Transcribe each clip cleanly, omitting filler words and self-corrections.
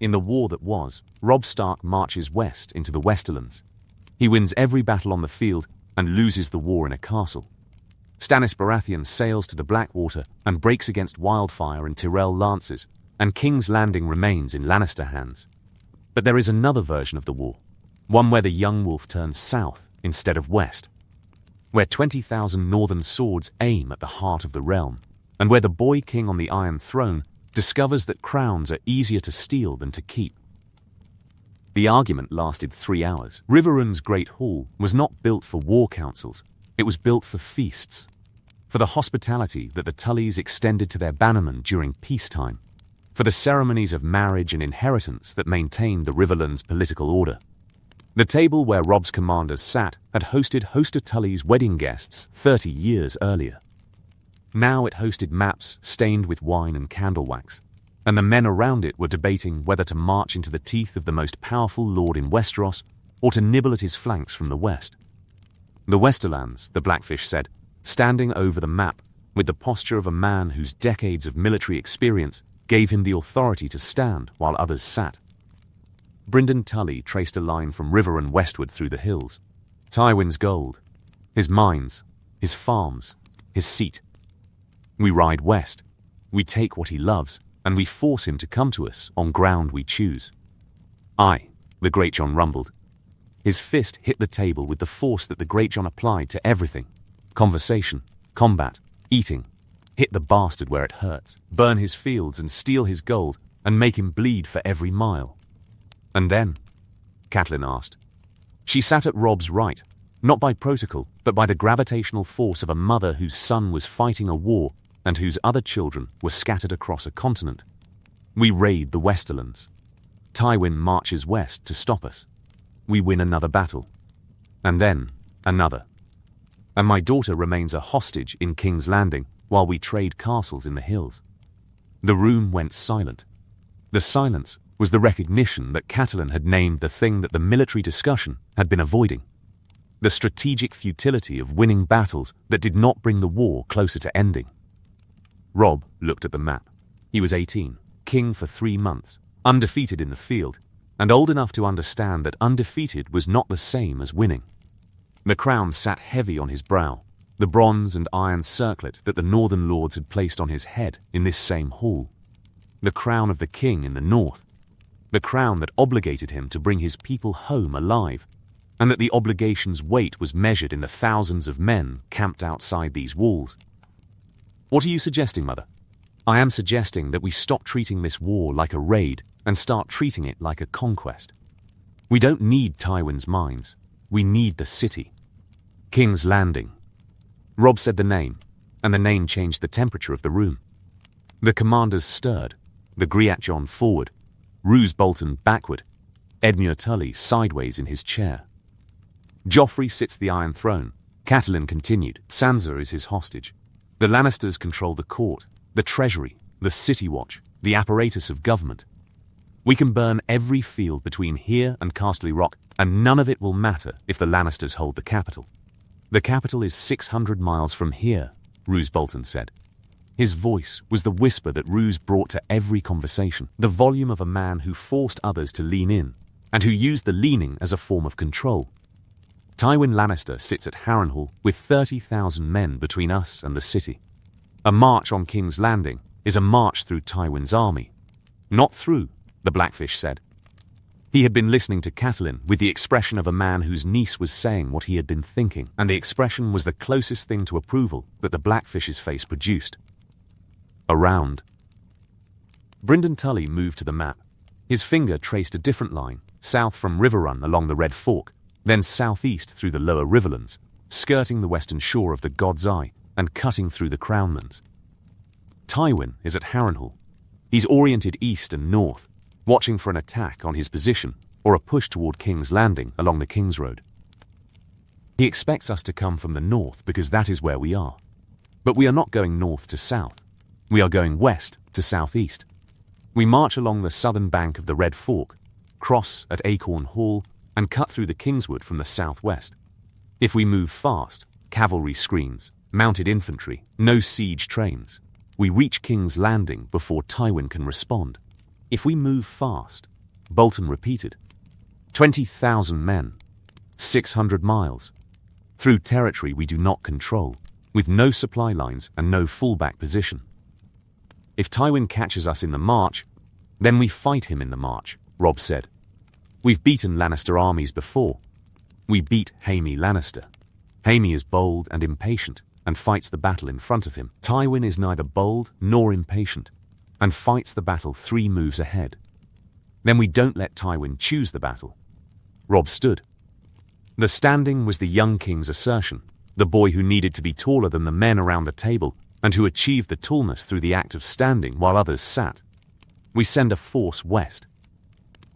In the war that was, Robb Stark marches west into the Westerlands. He wins every battle on the field and loses the war in a castle. Stannis Baratheon sails to the Blackwater and breaks against Wildfire and Tyrell lances, and King's Landing remains in Lannister hands. But there is another version of the war, one where the young wolf turns south instead of west, where 20,000 northern swords aim at the heart of the realm, and where the boy king on the Iron Throne discovers that crowns are easier to steal than to keep. The argument lasted 3 hours. Riverlands' Great Hall was not built for war councils, it was built for feasts, for the hospitality that the Tullys extended to their bannermen during peacetime, for the ceremonies of marriage and inheritance that maintained the Riverlands' political order. The table where Robb's commanders sat had hosted Hoster Tully's wedding guests 30 years earlier. Now it hosted maps stained with wine and candle wax, and the men around it were debating whether to march into the teeth of the most powerful lord in Westeros or to nibble at his flanks from the west. The Westerlands, the Blackfish said, standing over the map with the posture of a man whose decades of military experience gave him the authority to stand while others sat. Brynden Tully traced a line from Riverrun westward through the hills. Tywin's gold, his mines, his farms, his seat. We ride west, we take what he loves, and we force him to come to us on ground we choose. Aye, the Great John rumbled. His fist hit the table with the force that the Great John applied to everything. Conversation, combat, eating. Hit the bastard where it hurts, burn his fields and steal his gold, and make him bleed for every mile. And then? Catelyn asked. She sat at Robb's right, not by protocol, but by the gravitational force of a mother whose son was fighting a war and whose other children were scattered across a continent. We raid the Westerlands. Tywin marches west to stop us. We win another battle. And then another. And my daughter remains a hostage in King's Landing while we trade castles in the hills. The room went silent. The silence was the recognition that Catelyn had named the thing that the military discussion had been avoiding. The strategic futility of winning battles that did not bring the war closer to ending. Robb looked at the map. He was 18, king for 3 months, undefeated in the field, and old enough to understand that undefeated was not the same as winning. The crown sat heavy on his brow, the bronze and iron circlet that the northern lords had placed on his head in this same hall. The crown of the king in the north. The crown that obligated him to bring his people home alive, and that the obligation's weight was measured in the thousands of men camped outside these walls. What are you suggesting, Mother? I am suggesting that we stop treating this war like a raid and start treating it like a conquest. We don't need Tywin's mines. We need the city. King's Landing. Robb said the name, and the name changed the temperature of the room. The commanders stirred, the Griatjon forward, Roose Bolton backward, Edmure Tully sideways in his chair. Joffrey sits the Iron Throne. Catelyn continued. Sansa is his hostage. The Lannisters control the court, the treasury, the city watch, the apparatus of government. We can burn every field between here and Castle Rock, and none of it will matter if the Lannisters hold the capital. The capital is 600 miles from here, Roose Bolton said. His voice was the whisper that Roose brought to every conversation, the volume of a man who forced others to lean in, and who used the leaning as a form of control. Tywin Lannister sits at Harrenhal with 30,000 men between us and the city. A march on King's Landing is a march through Tywin's army. Not through, the Blackfish said. He had been listening to Catelyn with the expression of a man whose niece was saying what he had been thinking, and the expression was the closest thing to approval that the Blackfish's face produced. Around. Brynden Tully moved to the map. His finger traced a different line, south from Riverrun along the Red Fork, then southeast through the lower Riverlands, skirting the western shore of the God's Eye and cutting through the Crownlands. Tywin is at Harrenhal. He's oriented east and north, watching for an attack on his position or a push toward King's Landing along the King's Road. He expects us to come from the north because that is where we are. But we are not going north to south. We are going west to southeast. We march along the southern bank of the Red Fork, cross at Acorn Hall, and cut through the Kingswood from the southwest. If we move fast, cavalry screens, mounted infantry, no siege trains, we reach King's Landing before Tywin can respond. If we move fast, Bolton repeated. 20,000 men. 600 miles. Through territory we do not control, with no supply lines and no fallback position. If Tywin catches us in the march, then we fight him in the march, Robb said. We've beaten Lannister armies before. We beat Jaime Lannister. Jaime is bold and impatient, and fights the battle in front of him. Tywin is neither bold nor impatient, and fights the battle 3 moves ahead. Then we don't let Tywin choose the battle. Robb stood. The standing was the young king's assertion, the boy who needed to be taller than the men around the table, and who achieved the tallness through the act of standing while others sat. We send a force west.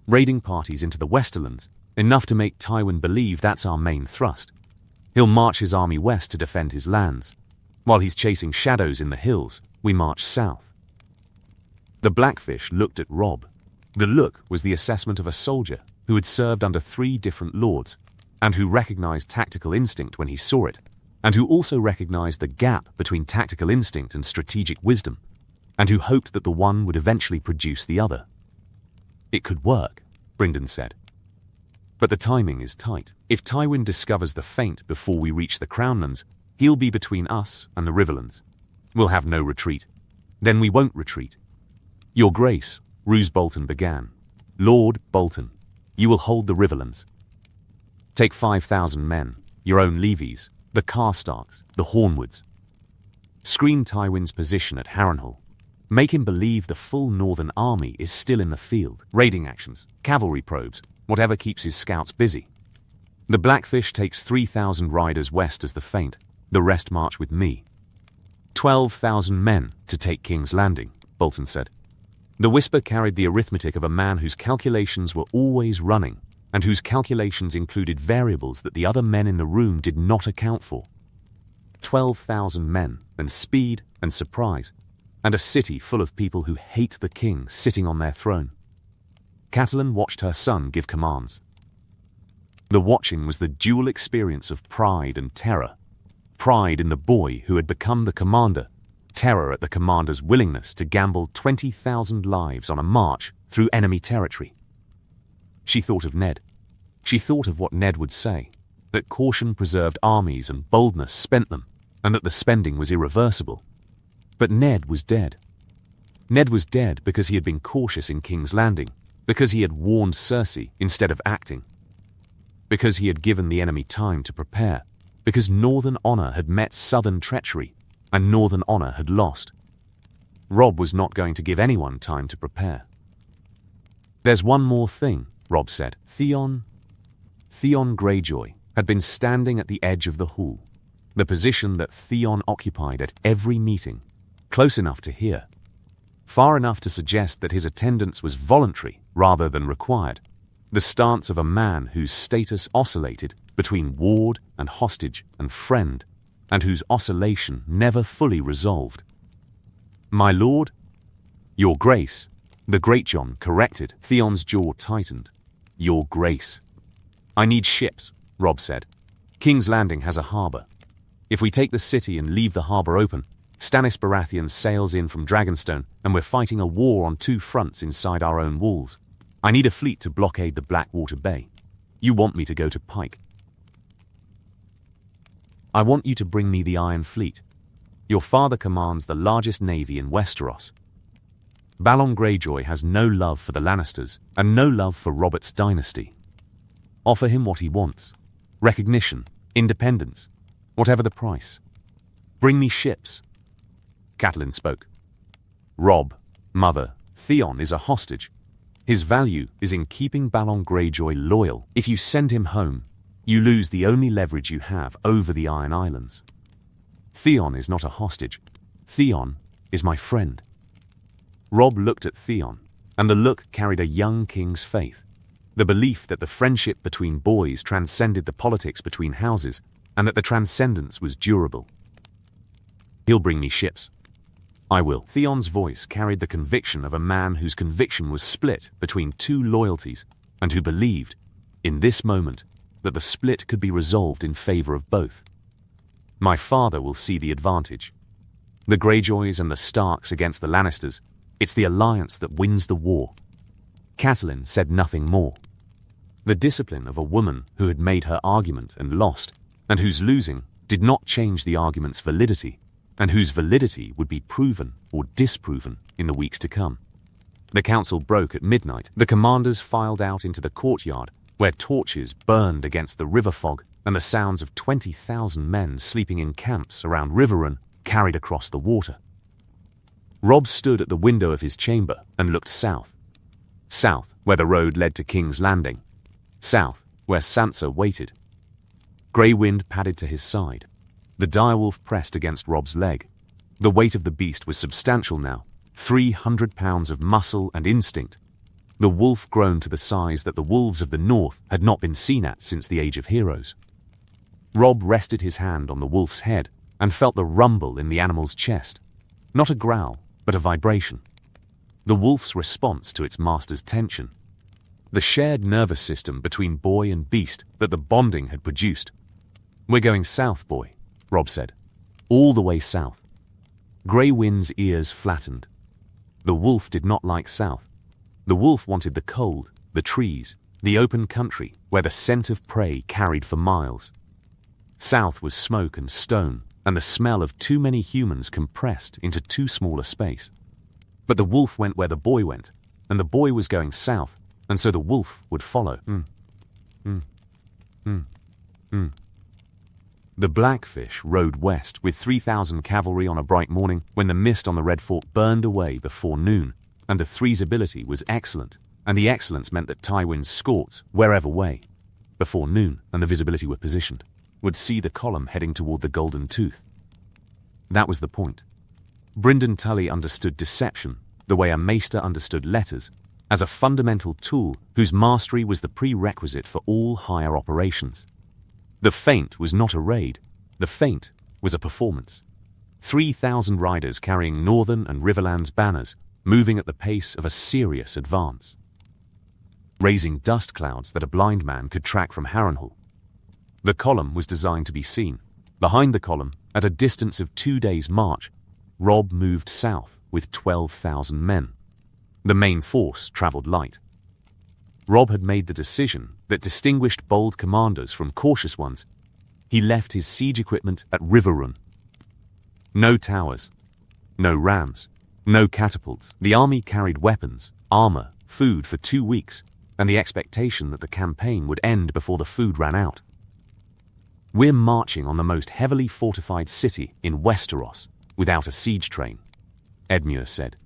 Raiding parties into the Westerlands, enough to make Tywin believe that's our main thrust. He'll march his army west to defend his lands. While he's chasing shadows in the hills, we march south. The Blackfish looked at Robb. The look was the assessment of a soldier who had served under 3 different lords, and who recognized tactical instinct when he saw it, and who also recognized the gap between tactical instinct and strategic wisdom, and who hoped that the one would eventually produce the other. It could work, Brynden said. But the timing is tight. If Tywin discovers the feint before we reach the Crownlands, he'll be between us and the Riverlands. We'll have no retreat. Then we won't retreat. Your Grace, Roose Bolton began. Lord Bolton, you will hold the Riverlands. Take 5,000 men, your own levies, the Karstarks, the Hornwoods. Screen Tywin's position at Harrenhal. Make him believe the full northern army is still in the field. Raiding actions, cavalry probes, whatever keeps his scouts busy. The Blackfish takes 3,000 riders west as the feint. The rest march with me. 12,000 men to take King's Landing, Bolton said. The whisper carried the arithmetic of a man whose calculations were always running, and whose calculations included variables that the other men in the room did not account for. 12,000 men, and speed and surprise, and a city full of people who hate the king sitting on their throne. Catelyn watched her son give commands. The watching was the dual experience of pride and terror. Pride in the boy who had become the commander, terror at the commander's willingness to gamble 20,000 lives on a march through enemy territory. She thought of Ned. She thought of what Ned would say, that caution preserved armies and boldness spent them, and that the spending was irreversible. But Ned was dead. Ned was dead because he had been cautious in King's Landing, because he had warned Cersei instead of acting, because he had given the enemy time to prepare, because Northern honor had met Southern treachery, and Northern honor had lost. Robb was not going to give anyone time to prepare. There's one more thing, Robb said. Theon Greyjoy had been standing at the edge of the hall, the position that Theon occupied at every meeting, close enough to hear, far enough to suggest that his attendance was voluntary rather than required, the stance of a man whose status oscillated between ward and hostage and friend, and whose oscillation never fully resolved. My lord? Your Grace, the Greatjon corrected. Theon's jaw tightened. Your Grace. I need ships, Robb said. King's Landing has a harbour. If we take the city and leave the harbour open, Stannis Baratheon sails in from Dragonstone, and we're fighting a war on 2 fronts inside our own walls. I need a fleet to blockade the Blackwater Bay. You want me to go to Pike. I want you to bring me the Iron Fleet. Your father commands the largest navy in Westeros. Balon Greyjoy has no love for the Lannisters and no love for Robert's dynasty. Offer him what he wants. Recognition, independence, whatever the price. Bring me ships. Catelyn spoke. Robb, mother, Theon is a hostage. His value is in keeping Balon Greyjoy loyal. If you send him home, you lose the only leverage you have over the Iron Islands. Theon is not a hostage. Theon is my friend. Robb looked at Theon, and the look carried a young king's faith, the belief that the friendship between boys transcended the politics between houses, and that the transcendence was durable. He'll bring me ships. I will. Theon's voice carried the conviction of a man whose conviction was split between 2 loyalties, and who believed, in this moment, that the split could be resolved in favor of both. My father will see the advantage. The Greyjoys and the Starks against the Lannisters, it's the alliance that wins the war. Catelyn said nothing more. The discipline of a woman who had made her argument and lost, and whose losing did not change the argument's validity, and whose validity would be proven or disproven in the weeks to come. The council broke at midnight. The commanders filed out into the courtyard, where torches burned against the river fog, and the sounds of 20,000 men sleeping in camps around Riverrun carried across the water. Robb stood at the window of his chamber and looked south. South, where the road led to King's Landing. South, where Sansa waited. Grey wind padded to his side. The direwolf pressed against Robb's leg. The weight of the beast was substantial now, 300 pounds of muscle and instinct. The wolf grown to the size that the wolves of the north had not been seen at since the Age of Heroes. Robb rested his hand on the wolf's head and felt the rumble in the animal's chest. Not a growl, but a vibration. The wolf's response to its master's tension. The shared nervous system between boy and beast that the bonding had produced. "We're going south, boy," Robb said. "All the way south." Grey Wind's ears flattened. The wolf did not like south. The wolf wanted the cold, the trees, the open country where the scent of prey carried for miles. South was smoke and stone, and the smell of too many humans compressed into too small a space. But the wolf went where the boy went, and the boy was going south, and so the wolf would follow. The Blackfish rode west with 3,000 cavalry on a bright morning when the mist on the Red Fort burned away before noon, and the Three's ability was excellent, and the excellence meant that Tywin's Scorts, wherever way, before noon and the visibility were positioned, would see the column heading toward the Golden Tooth. That was the point. Brynden Tully understood deception, the way a maester understood letters, as a fundamental tool whose mastery was the prerequisite for all higher operations. The feint was not a raid, the feint was a performance. 3,000 riders carrying Northern and Riverlands banners, moving at the pace of a serious advance. Raising dust clouds that a blind man could track from Harrenhal. The column was designed to be seen. Behind the column, at a distance of 2 days' march, Robb moved south with 12,000 men. The main force travelled light. Robb had made the decision that distinguished bold commanders from cautious ones. He left his siege equipment at Riverrun. No towers, no rams, no catapults. The army carried weapons, armor, food for 2 weeks, and the expectation that the campaign would end before the food ran out. "We're marching on the most heavily fortified city in Westeros without a siege train," Edmure said.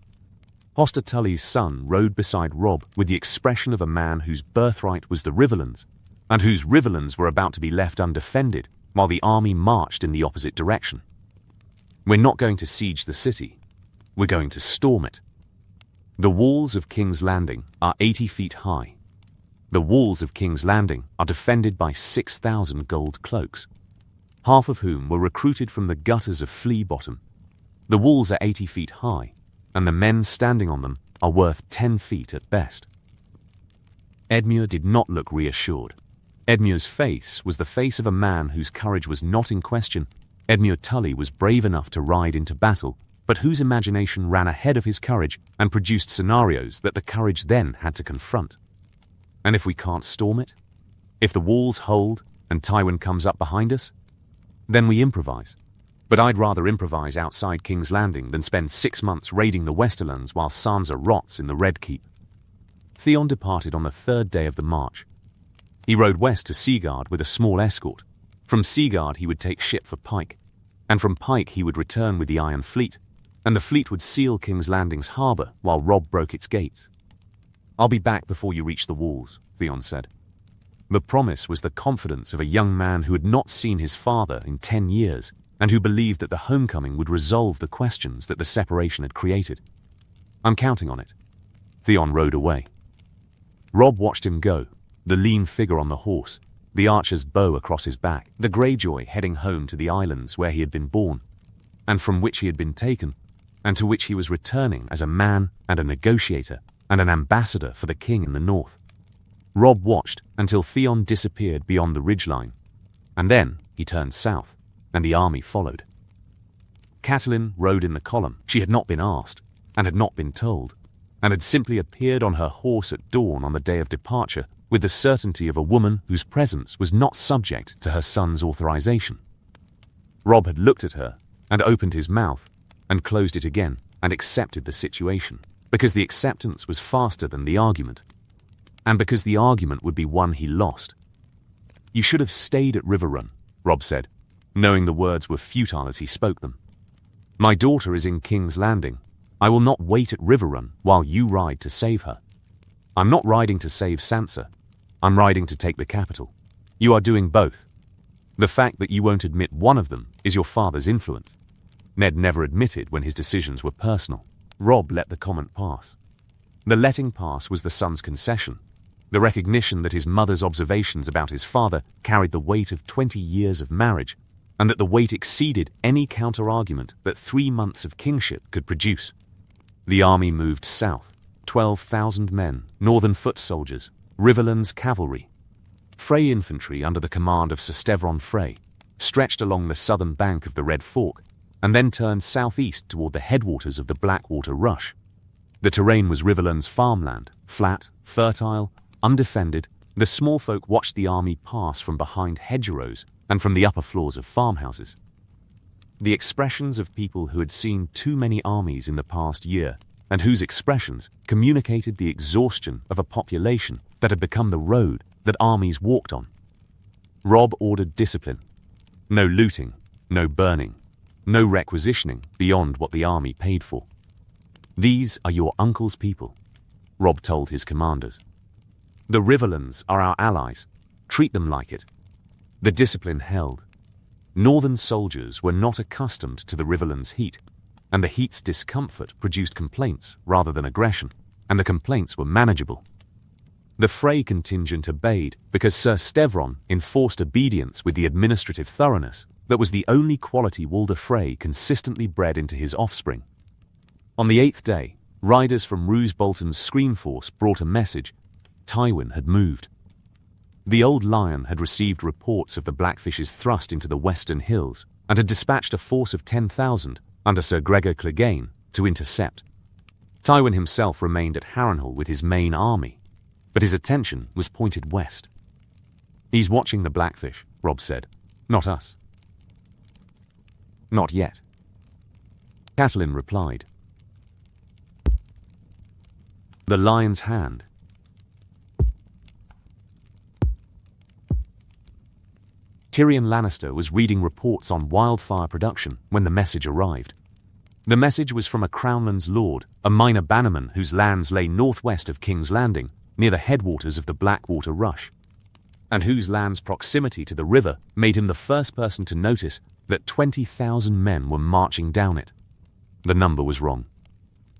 Hoster Tully's son rode beside Robb with the expression of a man whose birthright was the Riverlands, and whose Riverlands were about to be left undefended while the army marched in the opposite direction. "We're not going to siege the city. We're going to storm it. The walls of King's Landing are 80 feet high. The walls of King's Landing are defended by 6,000 gold cloaks, half of whom were recruited from the gutters of Flea Bottom. The walls are 80 feet high, and the men standing on them are worth 10 feet at best." Edmure did not look reassured. Edmure's face was the face of a man whose courage was not in question. Edmure Tully was brave enough to ride into battle, but whose imagination ran ahead of his courage and produced scenarios that the courage then had to confront. "And if we can't storm it? If the walls hold and Tywin comes up behind us? Then we improvise. But I'd rather improvise outside King's Landing than spend 6 months raiding the Westerlands while Sansa rots in the Red Keep." Theon departed on the 3rd day of the march. He rode west to Seaguard with a small escort. From Seaguard he would take ship for Pike, and from Pike he would return with the Iron Fleet, and the fleet would seal King's Landing's harbour while Robb broke its gates. "I'll be back before you reach the walls," Theon said. The promise was the confidence of a young man who had not seen his father in 10 years, and who believed that the homecoming would resolve the questions that the separation had created. "I'm counting on it." Theon rode away. Robb watched him go, the lean figure on the horse, the archer's bow across his back, the Greyjoy heading home to the islands where he had been born, and from which he had been taken, and to which he was returning as a man and a negotiator and an ambassador for the king in the north. Robb watched until Theon disappeared beyond the ridgeline, and then he turned south, and the army followed. Catelyn rode in the column. She had not been asked, and had not been told. and had simply appeared on her horse at dawn on the day of departure with the certainty of a woman whose presence was not subject to her son's authorization. Robb had looked at her and opened his mouth and closed it again and accepted the situation, because the acceptance was faster than the argument, and because the argument would be one he lost. "You should have stayed at Riverrun," Robb said, knowing the words were futile as he spoke them. "My daughter is in King's Landing. I will not wait at Riverrun while you ride to save her. I'm not riding to save Sansa. I'm riding to take the capital. You are doing both. The fact that you won't admit one of them is your father's influence." Ned never admitted when his decisions were personal. Robb let the comment pass. The letting pass was the son's concession, the recognition that his mother's observations about his father carried the weight of 20 years of marriage, and that the weight exceeded any counter-argument that 3 months of kingship could produce. The army moved south, 12,000 men, northern foot soldiers, Riverlands cavalry. Frey infantry under the command of Sir Stevron Frey stretched along the southern bank of the Red Fork and then turned southeast toward the headwaters of the Blackwater Rush. The terrain was Riverlands farmland, flat, fertile, undefended. The small folk watched the army pass from behind hedgerows and from the upper floors of farmhouses. The expressions of people who had seen too many armies in the past year, and whose expressions communicated the exhaustion of a population that had become the road that armies walked on. Robb ordered discipline. No looting, no burning, no requisitioning beyond what the army paid for. "These are your uncle's people," Robb told his commanders. "The Riverlands are our allies. Treat them like it." The discipline held. Northern soldiers were not accustomed to the Riverlands' heat, and the heat's discomfort produced complaints rather than aggression, and the complaints were manageable. The Frey contingent obeyed because Sir Stevron enforced obedience with the administrative thoroughness that was the only quality Walder Frey consistently bred into his offspring. On the 8th day, riders from Roose Bolton's screen force brought a message. Tywin had moved. The Old Lion had received reports of the Blackfish's thrust into the western hills and had dispatched a force of 10,000 under Sir Gregor Clegane to intercept. Tywin himself remained at Harrenhal with his main army, but his attention was pointed west. "He's watching the Blackfish," Robb said. "Not us." "Not yet," Catelyn replied. The Lion's Hand. Tyrion Lannister was reading reports on wildfire production when the message arrived. The message was from a Crownlands lord, a minor bannerman whose lands lay northwest of King's Landing, near the headwaters of the Blackwater Rush, and whose land's proximity to the river made him the first person to notice that 20,000 men were marching down it. The number was wrong.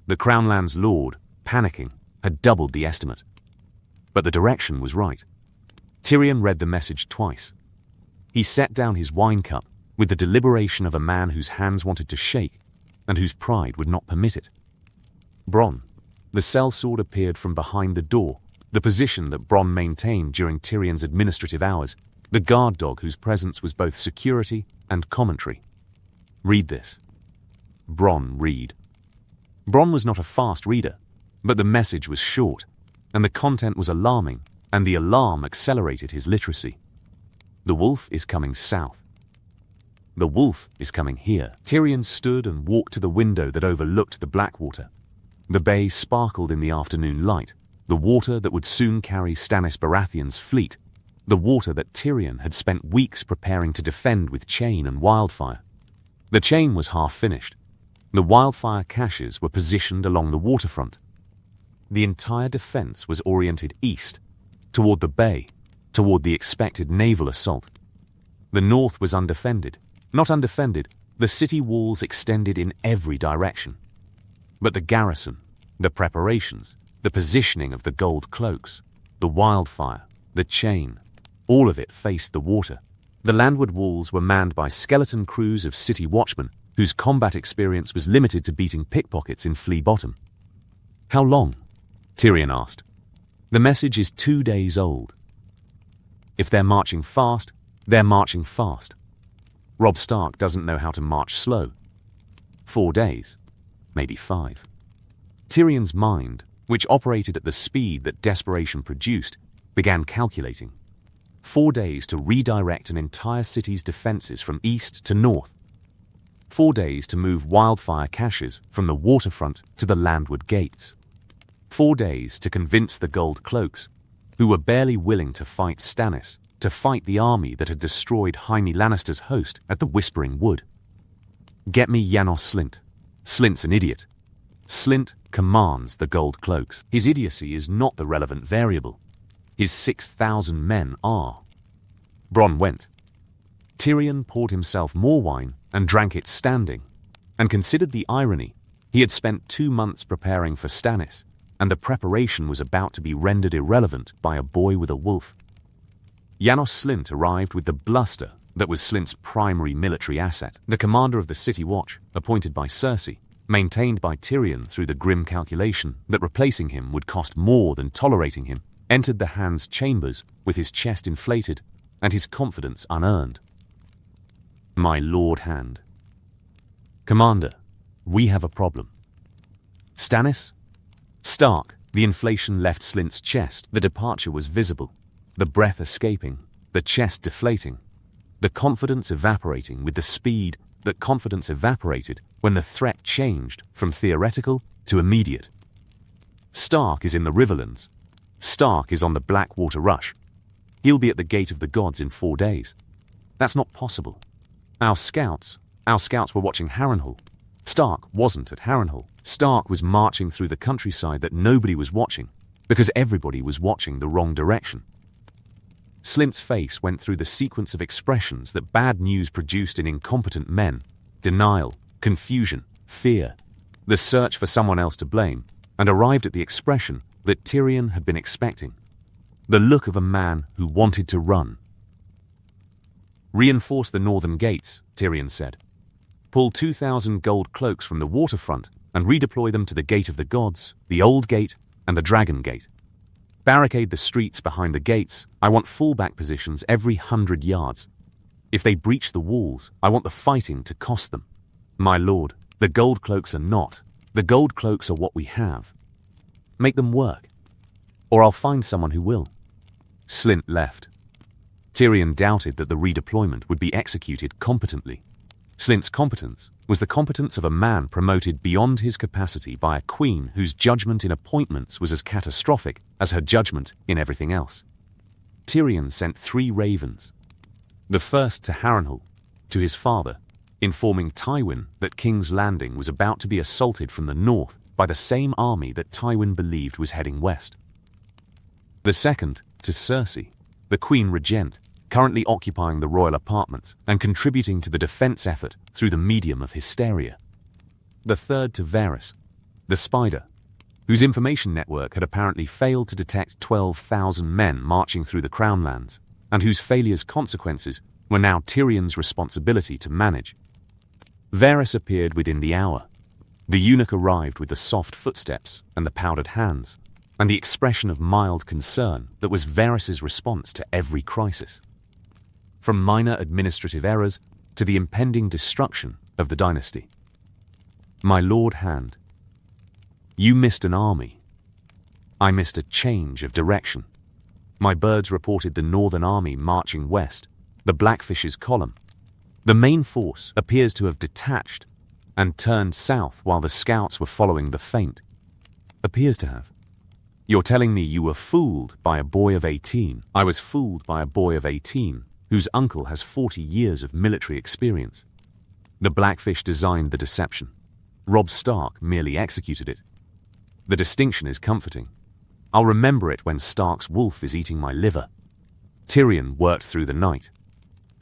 The Crownlands lord, panicking, had doubled the estimate. But the direction was right. Tyrion read the message twice. He set down his wine cup with the deliberation of a man whose hands wanted to shake and whose pride would not permit it. Bronn, the sellsword, appeared from behind the door, the position that Bronn maintained during Tyrion's administrative hours, the guard dog whose presence was both security and commentary. "Read this." Bronn read. Bronn was not a fast reader, but the message was short, and the content was alarming, and the alarm accelerated his literacy. "The wolf is coming south. The wolf is coming here." Tyrion stood and walked to the window that overlooked the Blackwater. The bay sparkled in the afternoon light, the water that would soon carry Stannis Baratheon's fleet, the water that Tyrion had spent weeks preparing to defend with chain and wildfire. The chain was half finished. The wildfire caches were positioned along the waterfront. The entire defense was oriented east, toward the bay, toward the expected naval assault. The north was undefended. Not undefended, the city walls extended in every direction. But the garrison, the preparations, the positioning of the gold cloaks, the wildfire, the chain, all of it faced the water. The landward walls were manned by skeleton crews of city watchmen whose combat experience was limited to beating pickpockets in Flea Bottom. "How long?" Tyrion asked. "The message is 2 days old. If they're marching fast, they're marching fast. Robb Stark doesn't know how to march slow. 4 days, maybe 5. Tyrion's mind which operated at the speed that desperation produced, began calculating. 4 days to redirect an entire city's defenses from east to north. 4 days to move wildfire caches from the waterfront to the landward gates. 4 days to convince the gold cloaks, who were barely willing to fight Stannis, to fight the army that had destroyed Jaime Lannister's host at the Whispering Wood. Get me Janos Slynt. Slynt's an idiot. Slynt commands the gold cloaks. His idiocy is not the relevant variable. His 6,000 men are. Bronn went. Tyrion poured himself more wine and drank it standing, and considered the irony. He had spent 2 months preparing for Stannis, and the preparation was about to be rendered irrelevant by a boy with a wolf. Janos Slynt arrived with the bluster that was Slynt's primary military asset. The commander of the City Watch, appointed by Cersei, maintained by Tyrion through the grim calculation that replacing him would cost more than tolerating him, entered the Hand's chambers with his chest inflated and his confidence unearned. My Lord Hand. Commander, we have a problem. Stannis? Stark. The inflation left Slynt's chest. The departure was visible, the breath escaping, the chest deflating, the confidence evaporating with the speed that confidence evaporated when the threat changed from theoretical to immediate. Stark is in the Riverlands. Stark is on the Blackwater Rush. He'll be at the Gate of the Gods in 4 days. That's not possible. Our scouts were watching Harrenhal. Stark wasn't at Harrenhal. Stark was marching through the countryside that nobody was watching, because everybody was watching the wrong direction. Slynt's face went through the sequence of expressions that bad news produced in incompetent men: denial, confusion, fear, the search for someone else to blame, and arrived at the expression that Tyrion had been expecting: the look of a man who wanted to run. Reinforce the northern gates, Tyrion said. Pull 2,000 gold cloaks from the waterfront and redeploy them to the Gate of the Gods, the Old Gate, and the Dragon Gate. Barricade the streets behind the gates. I want fallback positions every 100 yards. If they breach the walls, I want the fighting to cost them. My lord, the gold cloaks are not. The gold cloaks are what we have. Make them work, or I'll find someone who will. Slynt left. Tyrion doubted that the redeployment would be executed competently. Slynt's competence was the competence of a man promoted beyond his capacity by a queen whose judgment in appointments was as catastrophic as her judgment in everything else. Tyrion sent 3 ravens. The first to Harrenhal, to his father, informing Tywin that King's Landing was about to be assaulted from the north by the same army that Tywin believed was heading west. The second to Cersei, the Queen Regent, currently occupying the royal apartments and contributing to the defense effort through the medium of hysteria. The third to Varys, the Spider, whose information network had apparently failed to detect 12,000 men marching through the Crown Lands, and whose failure's consequences were now Tyrion's responsibility to manage. Varys appeared within the hour. The eunuch arrived with the soft footsteps and the powdered hands, and the expression of mild concern that was Varys's response to every crisis. From minor administrative errors to the impending destruction of the dynasty. My Lord Hand, you missed an army. I missed a change of direction. My birds reported the northern army marching west, the Blackfish's column. The main force appears to have detached and turned south while the scouts were following the feint. Appears to have. You're telling me you were fooled by a boy of 18. I was fooled by a boy of 18, whose uncle has 40 years of military experience. The Blackfish designed the deception. Robb Stark merely executed it. The distinction is comforting. I'll remember it when Stark's wolf is eating my liver. Tyrion worked through the night.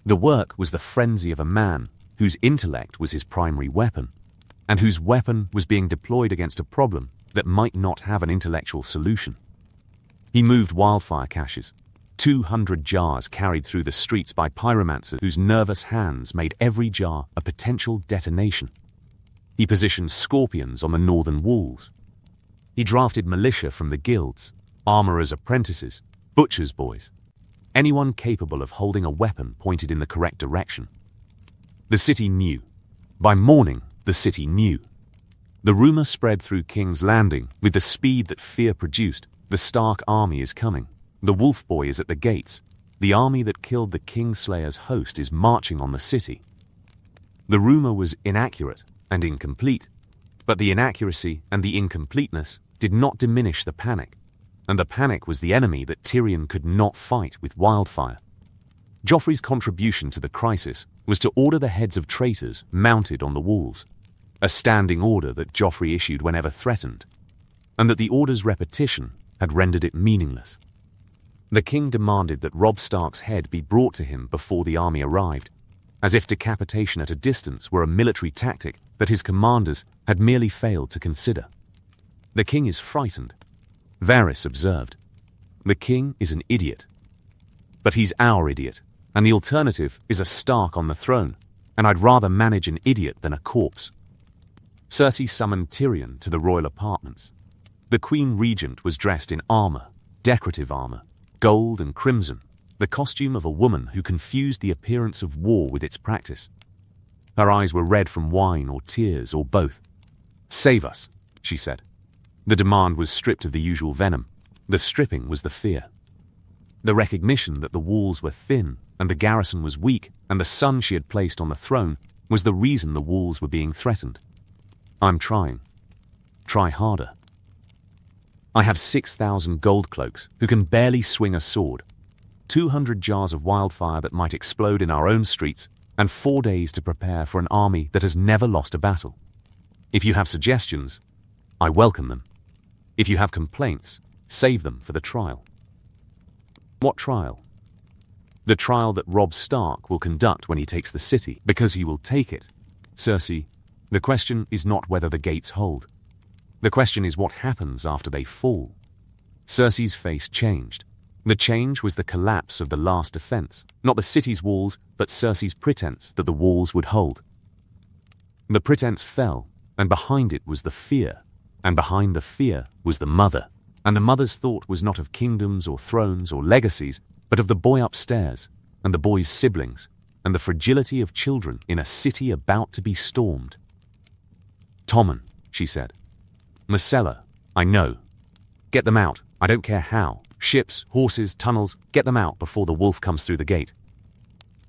The work was the frenzy of a man whose intellect was his primary weapon, and whose weapon was being deployed against a problem that might not have an intellectual solution. He moved wildfire caches, 200 jars carried through the streets by pyromancers whose nervous hands made every jar a potential detonation. He positioned scorpions on the northern walls. He drafted militia from the guilds, armorers' apprentices, butchers' boys, anyone capable of holding a weapon pointed in the correct direction. The city knew. By morning, the city knew. The rumor spread through King's Landing with the speed that fear produced. The Stark army is coming. The Wolf Boy is at the gates. The army that killed the Kingslayer's host is marching on the city. The rumor was inaccurate and incomplete, but the inaccuracy and the incompleteness did not diminish the panic, and the panic was the enemy that Tyrion could not fight with wildfire. Joffrey's contribution to the crisis was to order the heads of traitors mounted on the walls, a standing order that Joffrey issued whenever threatened, and that the order's repetition had rendered it meaningless. The king demanded that Robb Stark's head be brought to him before the army arrived, as if decapitation at a distance were a military tactic that his commanders had merely failed to consider. The king is frightened, Varys observed. The king is an idiot. But he's our idiot, and the alternative is a Stark on the throne, and I'd rather manage an idiot than a corpse. Cersei summoned Tyrion to the royal apartments. The Queen Regent was dressed in armor, decorative armor, gold and crimson, the costume of a woman who confused the appearance of war with its practice. Her eyes were red from wine or tears or both. "Save us," she said. The demand was stripped of the usual venom. The stripping was the fear. The recognition that the walls were thin and the garrison was weak and the son she had placed on the throne was the reason the walls were being threatened. "I'm trying. Try harder. I have 6,000 gold cloaks who can barely swing a sword, 200 jars of wildfire that might explode in our own streets, and 4 days to prepare for an army that has never lost a battle. If you have suggestions, I welcome them. If you have complaints, save them for the trial." What trial? The trial that Robb Stark will conduct when he takes the city, because he will take it. Cersei, the question is not whether the gates hold. The question is what happens after they fall. Cersei's face changed. The change was the collapse of the last defense, not the city's walls, but Cersei's pretense that the walls would hold. The pretense fell, and behind it was the fear, and behind the fear was the mother, and the mother's thought was not of kingdoms or thrones or legacies, but of the boy upstairs, and the boy's siblings, and the fragility of children in a city about to be stormed. "Tommen," she said. "Myrcella, I know. Get them out, I don't care how. Ships, horses, tunnels, get them out before the wolf comes through the gate.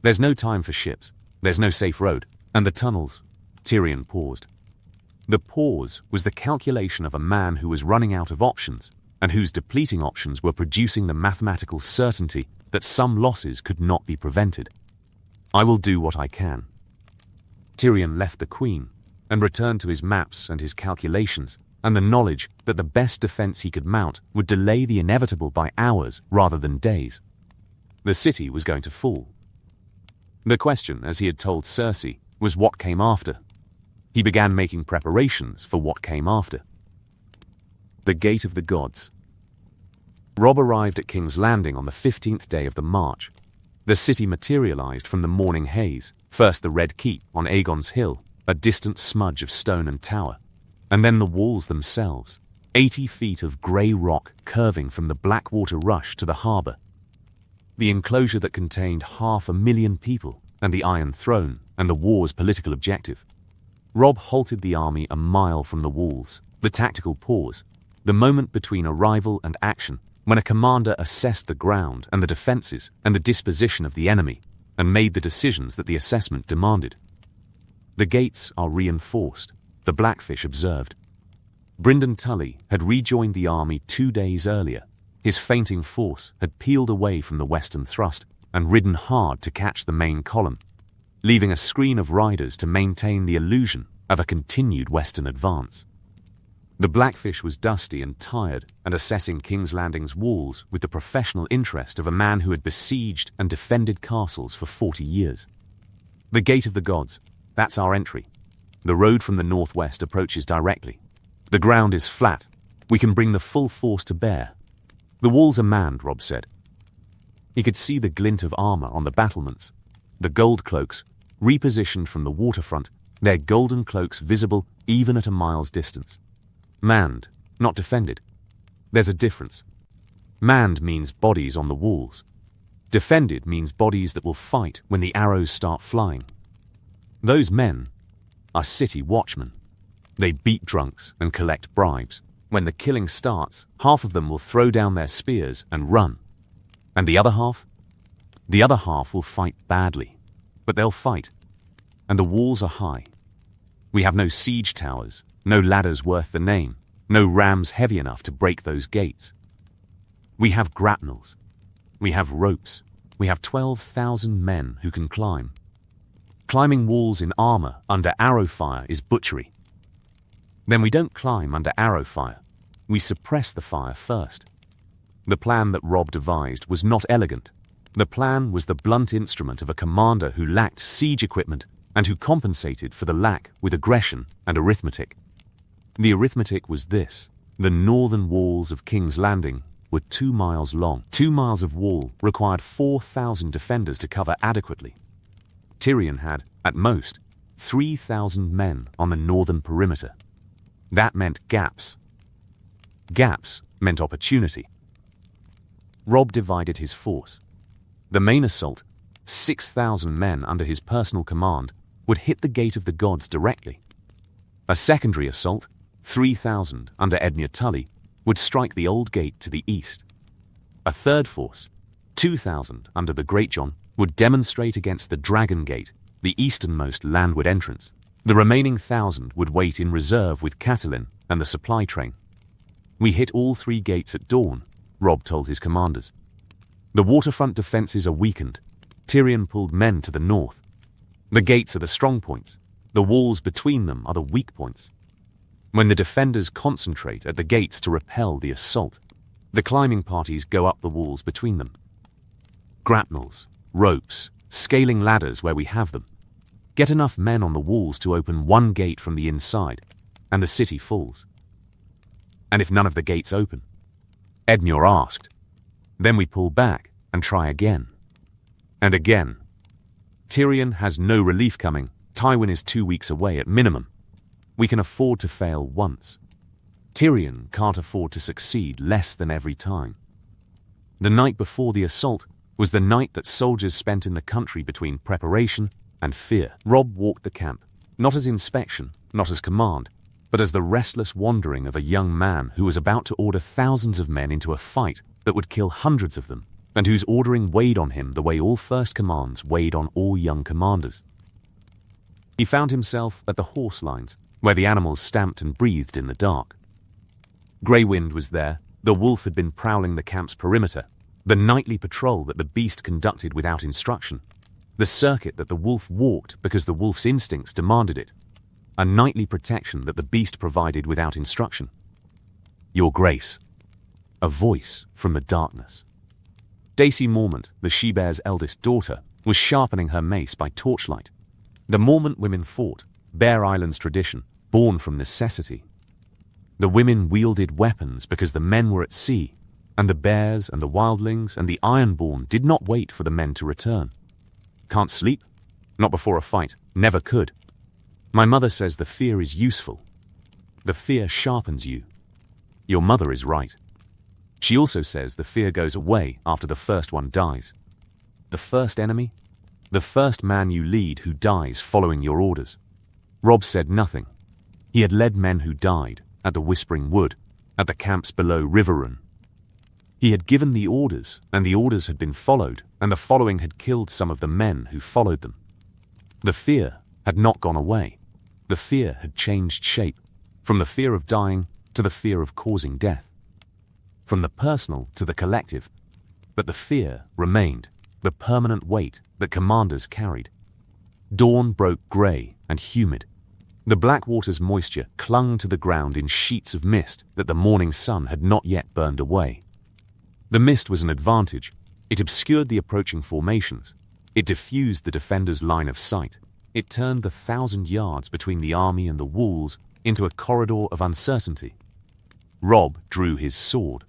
There's no time for ships, there's no safe road, and the tunnels." Tyrion paused. The pause was the calculation of a man who was running out of options, and whose depleting options were producing the mathematical certainty that some losses could not be prevented. "I will do what I can." Tyrion left the Queen, and returned to his maps and his calculations, and the knowledge that the best defense he could mount would delay the inevitable by hours rather than days. The city was going to fall. The question, as he had told Cersei, was what came after. He began making preparations for what came after. The Gate of the Gods. Robb arrived at King's Landing on the 15th day of the march. The city materialized from the morning haze, first the Red Keep on Aegon's Hill, a distant smudge of stone and tower, and then the walls themselves, 80 feet of grey rock curving from the Blackwater Rush to the harbour. The enclosure that contained 500,000 people, and the Iron Throne, and the war's political objective. Robb halted the army a mile from the walls, the tactical pause, the moment between arrival and action, when a commander assessed the ground and the defences and the disposition of the enemy, and made the decisions that the assessment demanded. "The gates are reinforced," the Blackfish observed. Brynden Tully had rejoined the army 2 days earlier. His fainting force had peeled away from the western thrust and ridden hard to catch the main column, leaving a screen of riders to maintain the illusion of a continued western advance. The Blackfish was dusty and tired and assessing King's Landing's walls with the professional interest of a man who had besieged and defended castles for 40 years. "The Gate of the Gods, that's our entry. The road from the northwest approaches directly. The ground is flat. We can bring the full force to bear. The walls are manned," Robb said. He could see the glint of armor on the battlements, the gold cloaks, repositioned from the waterfront, their golden cloaks visible even at a mile's distance. Manned, not defended. There's a difference. Manned means bodies on the walls. Defended means bodies that will fight when the arrows start flying. Those men are city watchmen. They beat drunks and collect bribes. When the killing starts, half of them will throw down their spears and run. And the other half? The other half will fight badly. But they'll fight. And the walls are high. We have no siege towers, no ladders worth the name, no rams heavy enough to break those gates. We have grapnels. We have ropes. We have 12,000 men who can climb. Climbing walls in armor under arrow fire is butchery. Then we don't climb under arrow fire. We suppress the fire first. The plan that Robb devised was not elegant. The plan was the blunt instrument of a commander who lacked siege equipment and who compensated for the lack with aggression and arithmetic. The arithmetic was this: the northern walls of King's Landing were 2 miles long. 2 miles of wall required 4,000 defenders to cover adequately. Tyrion had, at most, 3,000 men on the northern perimeter. That meant gaps. Gaps meant opportunity. Robb divided his force. The main assault, 6,000 men under his personal command, would hit the Gate of the Gods directly. A secondary assault, 3,000 under Edmure Tully, would strike the Old Gate to the east. A third force, 2,000 under the Greatjon, would demonstrate against the Dragon Gate, the easternmost landward entrance. The remaining 1,000 would wait in reserve with Catelyn and the supply train. We hit all 3 gates at dawn, Robb told his commanders. The waterfront defenses are weakened. Tyrion pulled men to the north. The gates are the strong points. The walls between them are the weak points. When the defenders concentrate at the gates to repel the assault, the climbing parties go up the walls between them. Grapnels, ropes, scaling ladders where we have them. Get enough men on the walls to open 1 gate from the inside, and the city falls. And if none of the gates open? Edmure asked. Then we pull back and try again. And again. Tyrion has no relief coming. Tywin is 2 weeks away at minimum. We can afford to fail once. Tyrion can't afford to succeed less than every time. The night before the assault was the night that soldiers spent in the country between preparation and fear. Robb walked the camp, not as inspection, not as command, but as the restless wandering of a young man who was about to order thousands of men into a fight that would kill hundreds of them, and whose ordering weighed on him the way all first commands weighed on all young commanders. He found himself at the horse lines, where the animals stamped and breathed in the dark. Grey Wind was there. The wolf had been prowling the camp's perimeter, the nightly patrol that the beast conducted without instruction, the circuit that the wolf walked because the wolf's instincts demanded it, a nightly protection that the beast provided without instruction. Your Grace. A voice from the darkness. Daisy Mormont, the she-bear's eldest daughter, was sharpening her mace by torchlight. The Mormont women fought, Bear Island's tradition, born from necessity. The women wielded weapons because the men were at sea, and the bears and the wildlings and the ironborn did not wait for the men to return. Can't sleep? Not before a fight. Never could. My mother says the fear is useful. The fear sharpens you. Your mother is right. She also says the fear goes away after the first one dies. The first enemy? The first man you lead who dies following your orders. Robb said nothing. He had led men who died at the Whispering Wood, at the camps below Riverlands. He had given the orders, and the orders had been followed, and the following had killed some of the men who followed them. The fear had not gone away. The fear had changed shape, from the fear of dying to the fear of causing death, from the personal to the collective. But the fear remained, the permanent weight that commanders carried. Dawn broke grey and humid. The Blackwater's moisture clung to the ground in sheets of mist that the morning sun had not yet burned away. The mist was an advantage. It obscured the approaching formations. It diffused the defenders' line of sight. It turned the 1,000 yards between the army and the walls into a corridor of uncertainty. Robb drew his sword.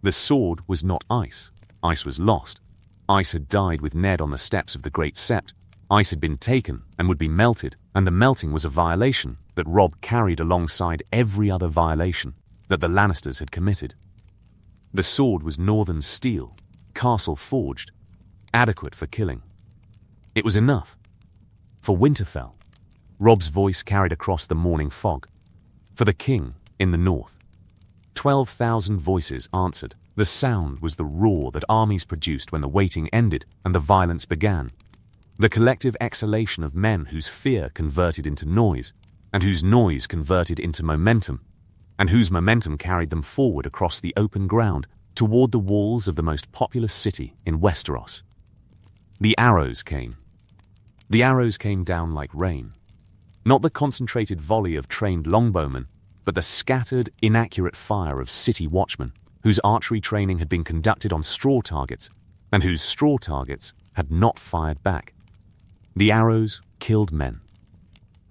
The sword was not ice. Ice was lost. Ice had died with Ned on the steps of the Great Sept. Ice had been taken and would be melted, and the melting was a violation that Robb carried alongside every other violation that the Lannisters had committed. The sword was northern steel, castle forged, adequate for killing. It was enough. For Winterfell. Robb's voice carried across the morning fog. For the king in the north. 12,000 voices answered. The sound was the roar that armies produced when the waiting ended and the violence began. The collective exhalation of men whose fear converted into noise, and whose noise converted into momentum, and whose momentum carried them forward across the open ground toward the walls of the most populous city in Westeros. The arrows came. The arrows came down like rain. Not the concentrated volley of trained longbowmen, but the scattered, inaccurate fire of city watchmen, whose archery training had been conducted on straw targets, and whose straw targets had not fired back. The arrows killed men.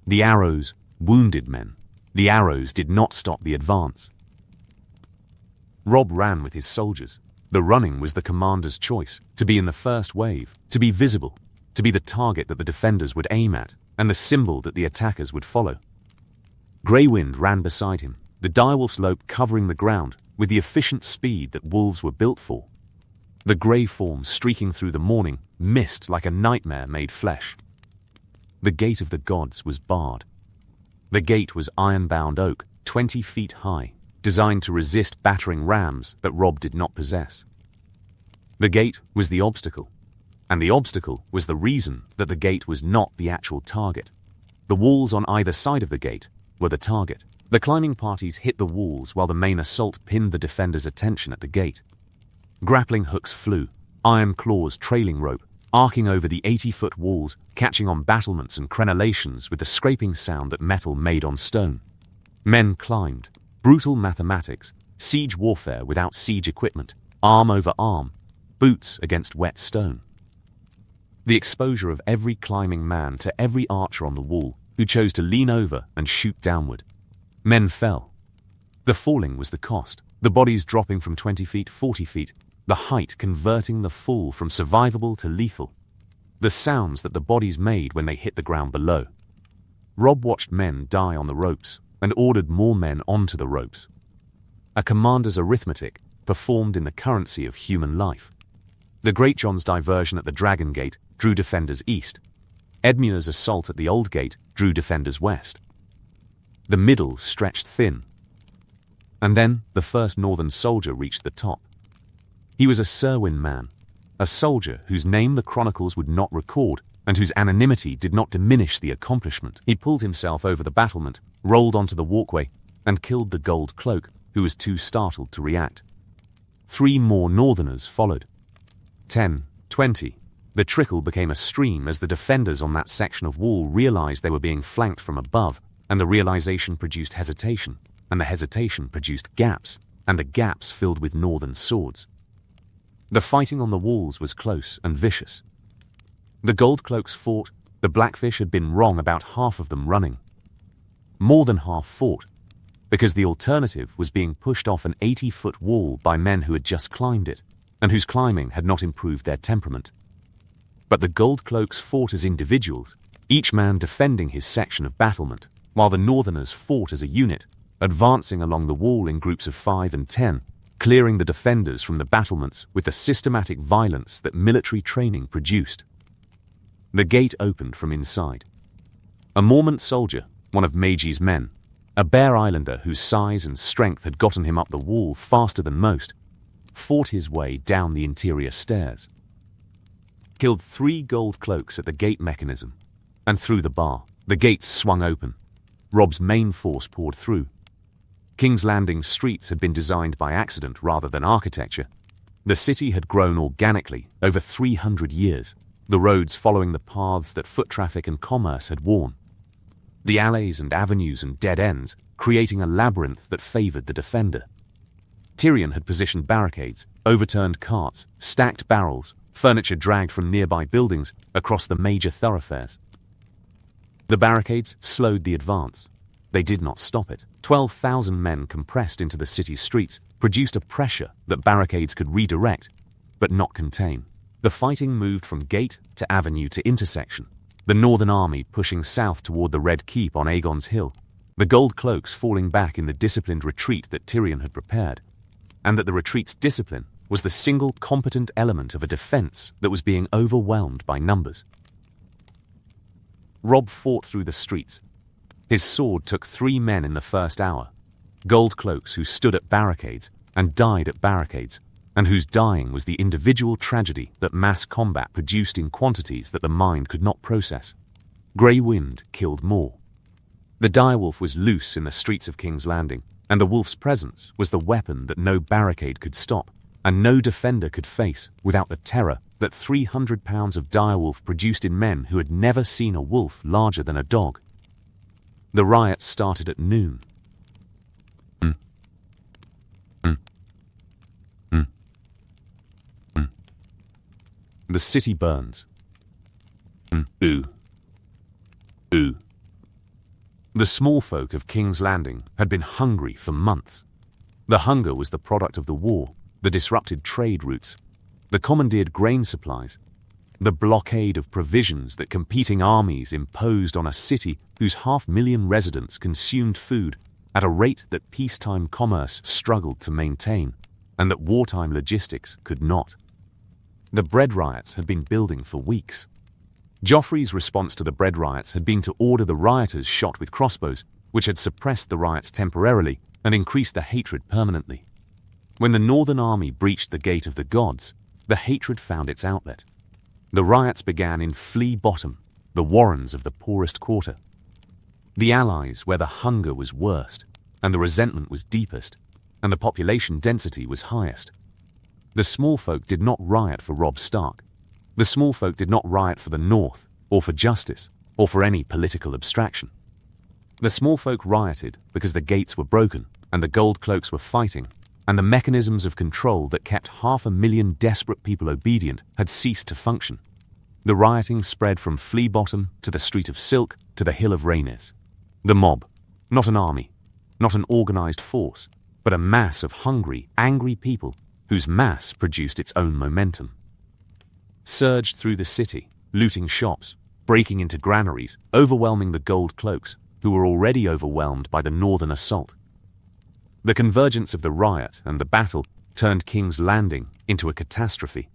The arrows wounded men. The arrows did not stop the advance. Robb ran with his soldiers. The running was the commander's choice, to be in the first wave, to be visible, to be the target that the defenders would aim at, and the symbol that the attackers would follow. Grey Wind ran beside him, the direwolf's lope covering the ground with the efficient speed that wolves were built for. The grey form streaking through the morning missed like a nightmare made flesh. The gate of the gods was barred. The gate was iron-bound oak, 20 feet high, designed to resist battering rams that Robb did not possess. The gate was the obstacle, and the obstacle was the reason that the gate was not the actual target. The walls on either side of the gate were the target. The climbing parties hit the walls while the main assault pinned the defenders' attention at the gate. Grappling hooks flew, iron claws trailing rope, arcing over the 80-foot walls, catching on battlements and crenellations with the scraping sound that metal made on stone. Men climbed. Brutal mathematics, siege warfare without siege equipment, arm over arm, boots against wet stone. The exposure of every climbing man to every archer on the wall who chose to lean over and shoot downward. Men fell. The falling was the cost, the bodies dropping from 20 feet, 40 feet, the height converting the fall from survivable to lethal. The sounds that the bodies made when they hit the ground below. Robb watched men die on the ropes and ordered more men onto the ropes. A commander's arithmetic performed in the currency of human life. The Great John's diversion at the Dragon Gate drew defenders east. Edmure's assault at the Old Gate drew defenders west. The middle stretched thin. And then the first northern soldier reached the top. He was a Cerwyn man, a soldier whose name the chronicles would not record and whose anonymity did not diminish the accomplishment. He pulled himself over the battlement, rolled onto the walkway, and killed the gold cloak, who was too startled to react. 3 more northerners followed. 10, 20. The trickle became a stream as the defenders on that section of wall realized they were being flanked from above, and the realization produced hesitation, and the hesitation produced gaps, and the gaps filled with northern swords. The fighting on the walls was close and vicious. The gold cloaks fought. The Blackfish had been wrong about half of them running. More than half fought, because the alternative was being pushed off an 80-foot wall by men who had just climbed it, and whose climbing had not improved their temperament. But the gold cloaks fought as individuals, each man defending his section of battlement, while the northerners fought as a unit, advancing along the wall in groups of 5 and 10, clearing the defenders from the battlements with the systematic violence that military training produced. The gate opened from inside. A Mormont soldier, one of Maiji's men, a Bear Islander whose size and strength had gotten him up the wall faster than most, fought his way down the interior stairs. Killed 3 gold cloaks at the gate mechanism, and through the bar. The gates swung open. Robb's main force poured through. King's Landing's streets had been designed by accident rather than architecture. The city had grown organically over 300 years, the roads following the paths that foot traffic and commerce had worn. The alleys and avenues and dead ends, creating a labyrinth that favored the defender. Tyrion had positioned barricades, overturned carts, stacked barrels, furniture dragged from nearby buildings across the major thoroughfares. The barricades slowed the advance. They did not stop it. 12,000 men compressed into the city's streets produced a pressure that barricades could redirect, but not contain. The fighting moved from gate to avenue to intersection, the Northern Army pushing south toward the Red Keep on Aegon's Hill, the gold cloaks falling back in the disciplined retreat that Tyrion had prepared, and that the retreat's discipline was the single competent element of a defense that was being overwhelmed by numbers. Robb fought through the streets. His sword took 3 men in the first hour, gold cloaks who stood at barricades and died at barricades, and whose dying was the individual tragedy that mass combat produced in quantities that the mind could not process. Grey wind killed more. The direwolf was loose in the streets of King's Landing, and the wolf's presence was the weapon that no barricade could stop, and no defender could face without the terror that 300 pounds of direwolf produced in men who had never seen a wolf larger than a dog. The riots started at noon. The city burns. The small folk of King's Landing had been hungry for months. The hunger was the product of the war, the disrupted trade routes, the commandeered grain supplies, the blockade of provisions that competing armies imposed on a city whose 500,000 residents consumed food at a rate that peacetime commerce struggled to maintain, and that wartime logistics could not. The bread riots had been building for weeks. Joffrey's response to the bread riots had been to order the rioters shot with crossbows, which had suppressed the riots temporarily and increased the hatred permanently. When the Northern Army breached the Gate of the Gods, the hatred found its outlet. The riots began in Flea Bottom, the warrens of the poorest quarter. The Allies, where the hunger was worst, and the resentment was deepest, and the population density was highest. The small folk did not riot for Robb Stark. The small folk did not riot for the North, or for justice, or for any political abstraction. The small folk rioted because the gates were broken, and the gold cloaks were fighting, and the mechanisms of control that kept 500,000 desperate people obedient had ceased to function. The rioting spread from Flea Bottom to the Street of Silk to the Hill of Rhaenys. The mob, not an army, not an organized force, but a mass of hungry, angry people whose mass produced its own momentum, surged through the city, looting shops, breaking into granaries, overwhelming the gold cloaks, who were already overwhelmed by the northern assault. The convergence of the riot and the battle turned King's Landing into a catastrophe.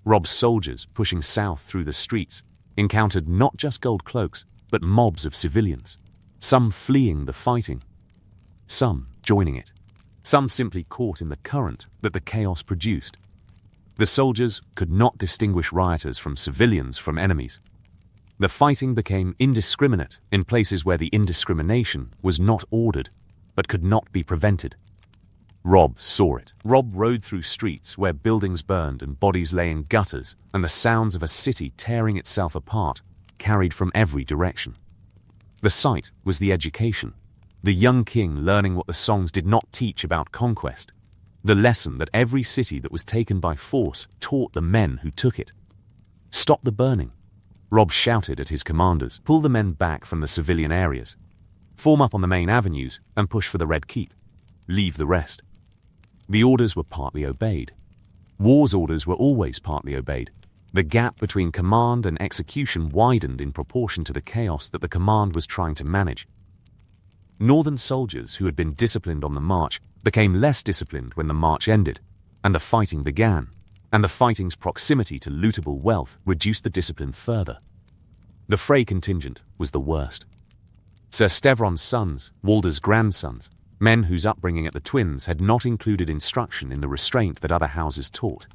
Robb's soldiers, pushing south through the streets, encountered not just gold cloaks, but mobs of civilians, some fleeing the fighting, some joining it, some simply caught in the current that the chaos produced. The soldiers could not distinguish rioters from civilians from enemies. The fighting became indiscriminate in places where the indiscrimination was not ordered, but could not be prevented. Robb saw it. Robb rode through streets where buildings burned and bodies lay in gutters, and the sounds of a city tearing itself apart carried from every direction. The sight was the education, the young king learning what the songs did not teach about conquest, the lesson that every city that was taken by force taught the men who took it. Stop the burning, Robb shouted at his commanders. Pull the men back from the civilian areas. Form up on the main avenues and push for the Red Keep. Leave the rest. The orders were partly obeyed. War's orders were always partly obeyed. The gap between command and execution widened in proportion to the chaos that the command was trying to manage. Northern soldiers who had been disciplined on the march became less disciplined when the march ended, and the fighting began, and the fighting's proximity to lootable wealth reduced the discipline further. The Frey contingent was the worst. Sir Stevron's sons, Walder's grandsons, men whose upbringing at the Twins had not included instruction in the restraint that other houses taught,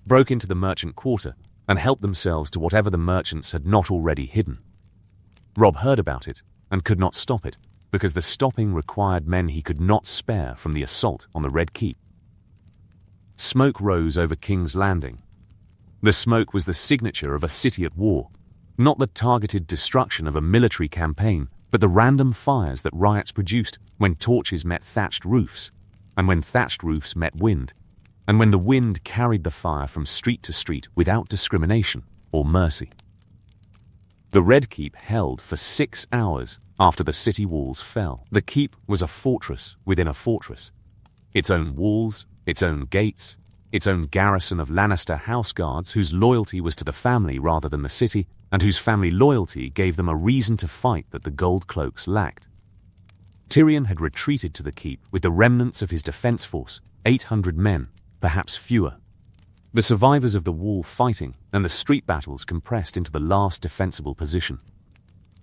broke into the merchant quarter and helped themselves to whatever the merchants had not already hidden. Robb heard about it and could not stop it, because the stopping required men he could not spare from the assault on the Red Keep. Smoke rose over King's Landing. The smoke was the signature of a city at war, not the targeted destruction of a military campaign, but the random fires that riots produced when torches met thatched roofs, and when thatched roofs met wind, and when the wind carried the fire from street to street without discrimination or mercy. The Red Keep held for 6 hours after the city walls fell. The keep was a fortress within a fortress. Its own walls, its own gates, its own garrison of Lannister house guards whose loyalty was to the family rather than the city, and whose family loyalty gave them a reason to fight that the gold cloaks lacked. Tyrion had retreated to the keep with the remnants of his defense force, 800 men, perhaps fewer. The survivors of the wall fighting and the street battles compressed into the last defensible position.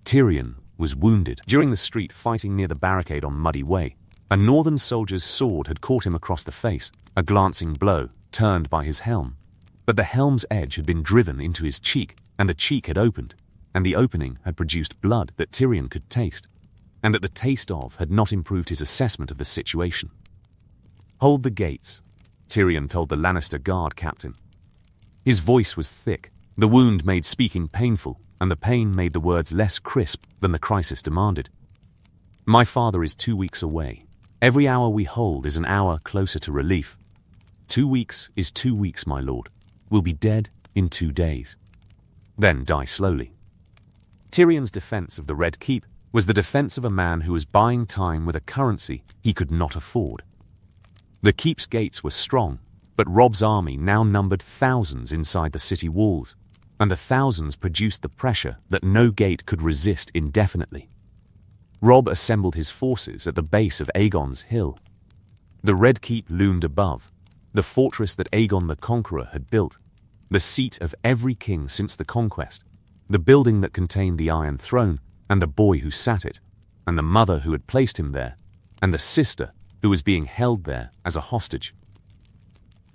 Tyrion was wounded. During the street fighting near the barricade on Muddy Way, a northern soldier's sword had caught him across the face, a glancing blow, turned by his helm. But the helm's edge had been driven into his cheek, and the cheek had opened, and the opening had produced blood that Tyrion could taste, and that the taste of had not improved his assessment of the situation. "Hold the gates," Tyrion told the Lannister guard captain. His voice was thick. The wound made speaking painful, and the pain made the words less crisp than the crisis demanded. "My father is 2 weeks away. Every hour we hold is an hour closer to relief. 2 weeks is 2 weeks, my lord. We'll be dead in 2 days. Then die slowly." Tyrion's defense of the Red Keep was the defense of a man who was buying time with a currency he could not afford. The keep's gates were strong, but Robb's army now numbered thousands inside the city walls, and the thousands produced the pressure that no gate could resist indefinitely. Robb assembled his forces at the base of Aegon's Hill. The Red Keep loomed above, the fortress that Aegon the Conqueror had built, the seat of every king since the conquest, the building that contained the Iron Throne, and the boy who sat it, and the mother who had placed him there, and the sister who was being held there as a hostage.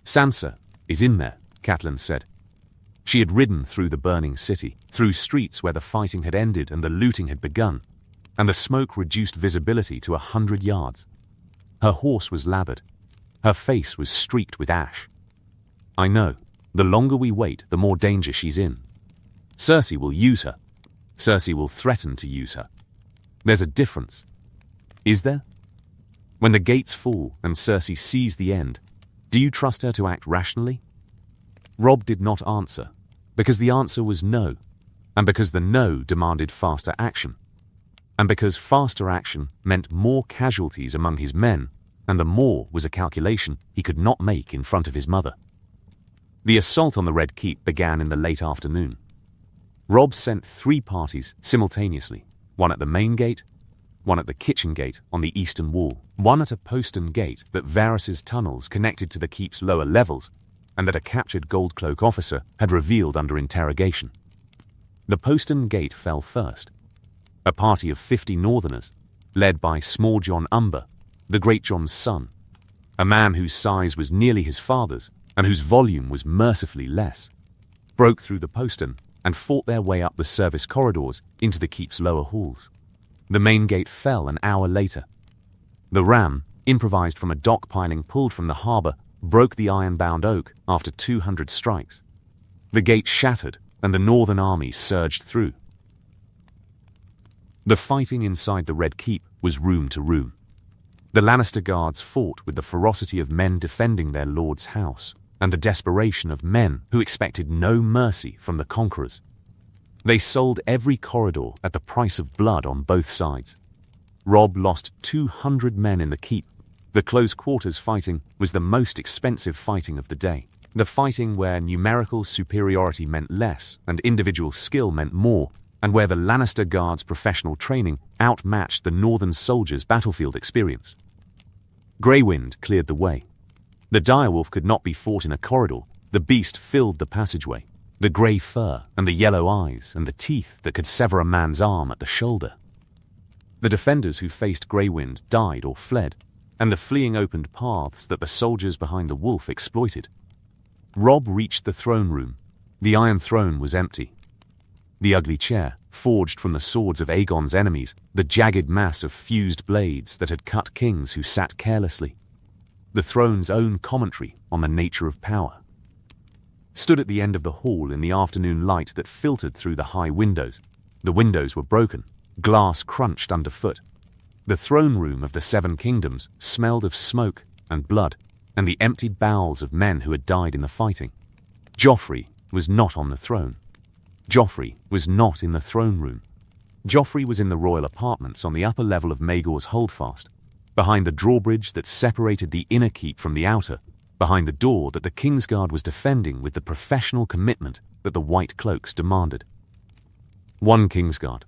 "Sansa is in there," Catelyn said. She had ridden through the burning city, through streets where the fighting had ended and the looting had begun, and the smoke reduced visibility to 100 yards. Her horse was lathered. Her face was streaked with ash. "I know. The longer we wait, the more danger she's in. Cersei will use her. Cersei will threaten to use her. There's a difference. Is there? When the gates fall and Cersei sees the end, do you trust her to act rationally?" Robb did not answer, because the answer was no, and because the no demanded faster action, and because faster action meant more casualties among his men, and the more was a calculation he could not make in front of his mother. The assault on the Red Keep began in the late afternoon. Robb sent 3 parties simultaneously, one at the main gate, one at the kitchen gate on the eastern wall, one at a postern gate that Varys' tunnels connected to the keep's lower levels, and that a captured Goldcloak officer had revealed under interrogation. The postern gate fell first. A party of 50 northerners, led by Small John Umber, the Great John's son, a man whose size was nearly his father's and whose volume was mercifully less, broke through the postern and fought their way up the service corridors into the keep's lower halls. The main gate fell an hour later. The ram, improvised from a dock piling pulled from the harbour, broke the iron-bound oak after 200 strikes. The gate shattered and the northern army surged through. The fighting inside the Red Keep was room to room. The Lannister guards fought with the ferocity of men defending their lord's house, and the desperation of men who expected no mercy from the conquerors. They sold every corridor at the price of blood on both sides. Robb lost 200 men in the keep. The close quarters fighting was the most expensive fighting of the day. The fighting where numerical superiority meant less and individual skill meant more, and where the Lannister guards' professional training outmatched the northern soldiers' battlefield experience. Grey Wind cleared the way. The direwolf could not be fought in a corridor. The beast filled the passageway. The grey fur and the yellow eyes and the teeth that could sever a man's arm at the shoulder. The defenders who faced Grey Wind died or fled, and the fleeing opened paths that the soldiers behind the wolf exploited. Robb reached the throne room. The Iron Throne was empty. The ugly chair, forged from the swords of Aegon's enemies, the jagged mass of fused blades that had cut kings who sat carelessly. The throne's own commentary on the nature of power. Stood at the end of the hall in the afternoon light that filtered through the high windows. The windows were broken, glass crunched underfoot. The throne room of the Seven Kingdoms smelled of smoke and blood, and the emptied bowels of men who had died in the fighting. Joffrey was not on the throne. Joffrey was not in the throne room. Joffrey was in the royal apartments on the upper level of Maegor's Holdfast, behind the drawbridge that separated the inner keep from the outer, behind the door that the Kingsguard was defending with the professional commitment that the White Cloaks demanded. One Kingsguard.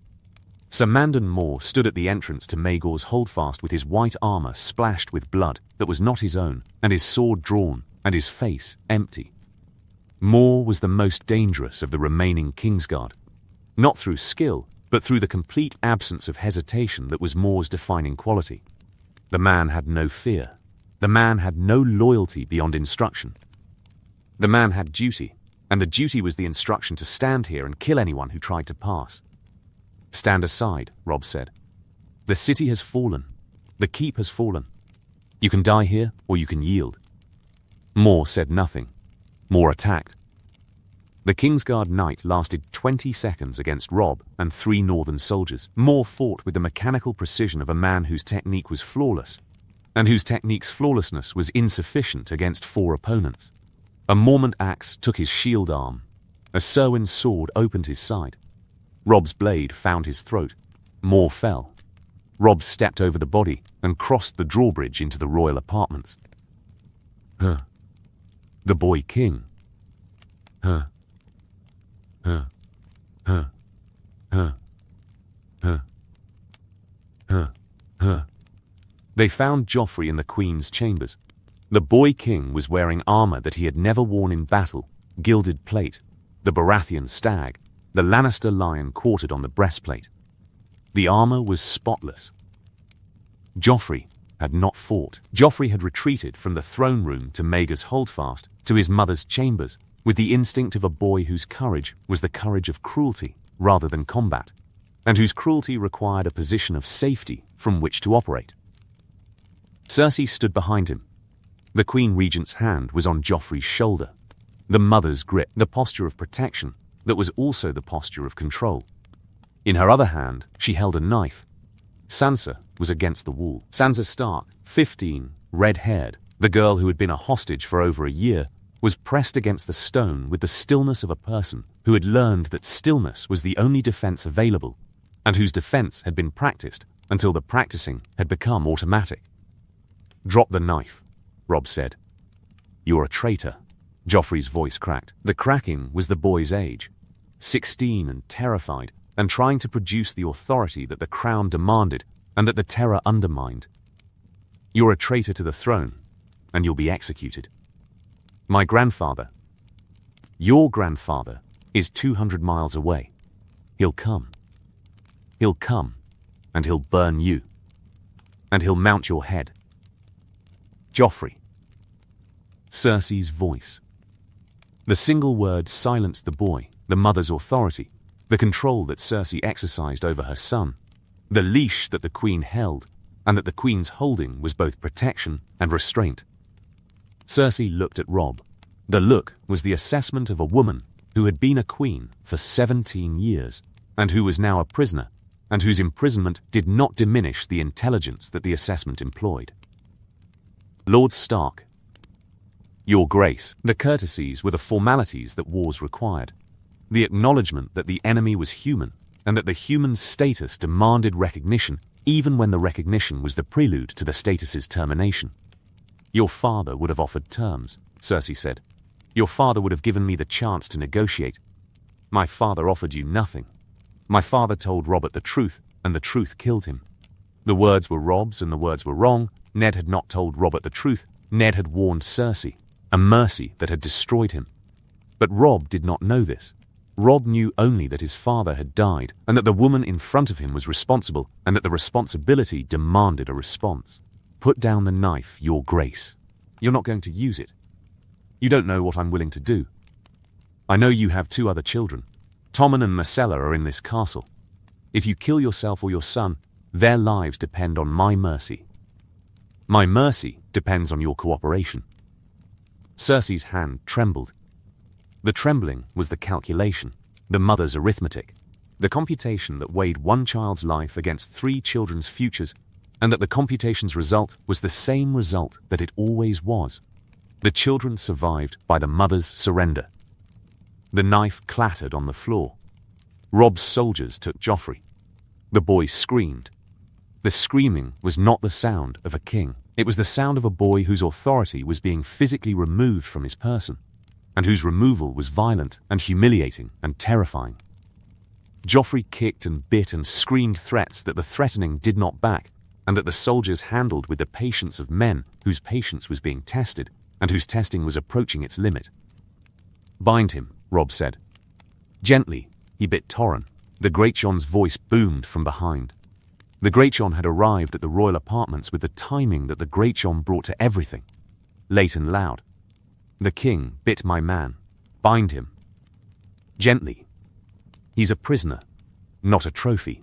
Sir Mandon Moore stood at the entrance to Maegor's Holdfast with his white armour splashed with blood that was not his own, and his sword drawn, and his face empty. Moore was the most dangerous of the remaining Kingsguard, not through skill, but through the complete absence of hesitation that was Moore's defining quality. The man had no fear. The man had no loyalty beyond instruction. The man had duty, and the duty was the instruction to stand here and kill anyone who tried to pass. "Stand aside," Robb said. "The city has fallen. The keep has fallen. You can die here, or you can yield." Moore said nothing. Moore attacked. The Kingsguard Knight lasted 20 seconds against Robb and 3 northern soldiers. Moore fought with the mechanical precision of a man whose technique was flawless, and whose technique's flawlessness was insufficient against 4 opponents. A Mormont axe took his shield arm. A Serwyn sword opened his side. Robb's blade found his throat. Moore fell. Robb stepped over the body and crossed the drawbridge into the royal apartments. "Huh. The boy king. Huh. Huh. Huh. Huh. Huh. Huh. Huh." They found Joffrey in the Queen's chambers. The boy king was wearing armor that he had never worn in battle, gilded plate, the Baratheon stag, the Lannister lion quartered on the breastplate. The armor was spotless. Joffrey had not fought. Joffrey had retreated from the throne room to Maegor's Holdfast to his mother's chambers with the instinct of a boy whose courage was the courage of cruelty rather than combat, and whose cruelty required a position of safety from which to operate. Cersei stood behind him. The Queen Regent's hand was on Joffrey's shoulder, the mother's grip, the posture of protection that was also the posture of control. In her other hand, she held a knife. Sansa was against the wall. Sansa Stark, 15, red-haired, the girl who had been a hostage for over a year, was pressed against the stone with the stillness of a person who had learned that stillness was the only defense available, and whose defense had been practiced until the practicing had become automatic. "Drop the knife," Robb said. "You're a traitor." Joffrey's voice cracked. The cracking was the boy's age, 16 and terrified, and trying to produce the authority that the crown demanded and that the terror undermined. "You're a traitor to the throne, and you'll be executed. My grandfather, your grandfather, is 200 miles away. He'll come. He'll come, and he'll burn you. And he'll mount your head." Joffrey. Cersei's voice. The single word silenced the boy, the mother's authority, the control that Cersei exercised over her son, the leash that the Queen held, and that the Queen's holding was both protection and restraint. Cersei looked at Robb. The look was the assessment of a woman who had been a queen for 17 years, and who was now a prisoner, and whose imprisonment did not diminish the intelligence that the assessment employed. "Lord Stark." "Your Grace." The courtesies were the formalities that wars required, the acknowledgement that the enemy was human, and that the human's status demanded recognition even when the recognition was the prelude to the status's termination. "Your father would have offered terms," Cersei said. "Your father would have given me the chance to negotiate. My father offered you nothing. My father told Robert the truth, and the truth killed him. The words were Robb's and the words were wrong. Ned had not told Robert the truth. Ned had warned Cersei, a mercy that had destroyed him. But Robb did not know this. Robb knew only that his father had died, and that the woman in front of him was responsible, and that the responsibility demanded a response. "Put down the knife, Your Grace. You're not going to use it. You don't know what I'm willing to do. I know you have 2 other children. Tommen and Myrcella are in this castle. If you kill yourself or your son, their lives depend on my mercy. My mercy depends on your cooperation." Cersei's hand trembled. The trembling was the calculation, the mother's arithmetic, the computation that weighed one child's life against 3 children's futures, and that the computation's result was the same result that it always was. The children survived by the mother's surrender. The knife clattered on the floor. Robb's soldiers took Joffrey. The boy screamed. The screaming was not the sound of a king. It was the sound of a boy whose authority was being physically removed from his person, and whose removal was violent and humiliating and terrifying. Joffrey kicked and bit and screamed threats that the threatening did not back, and that the soldiers handled with the patience of men whose patience was being tested, and whose testing was approaching its limit. "Bind him," Robb said. Gently, he bit Torrhen, The Great John's voice boomed from behind. The Great John had arrived at the royal apartments with the timing that the Great John brought to everything. Late and loud. The king bit my man. Bind him. Gently. He's a prisoner, not a trophy.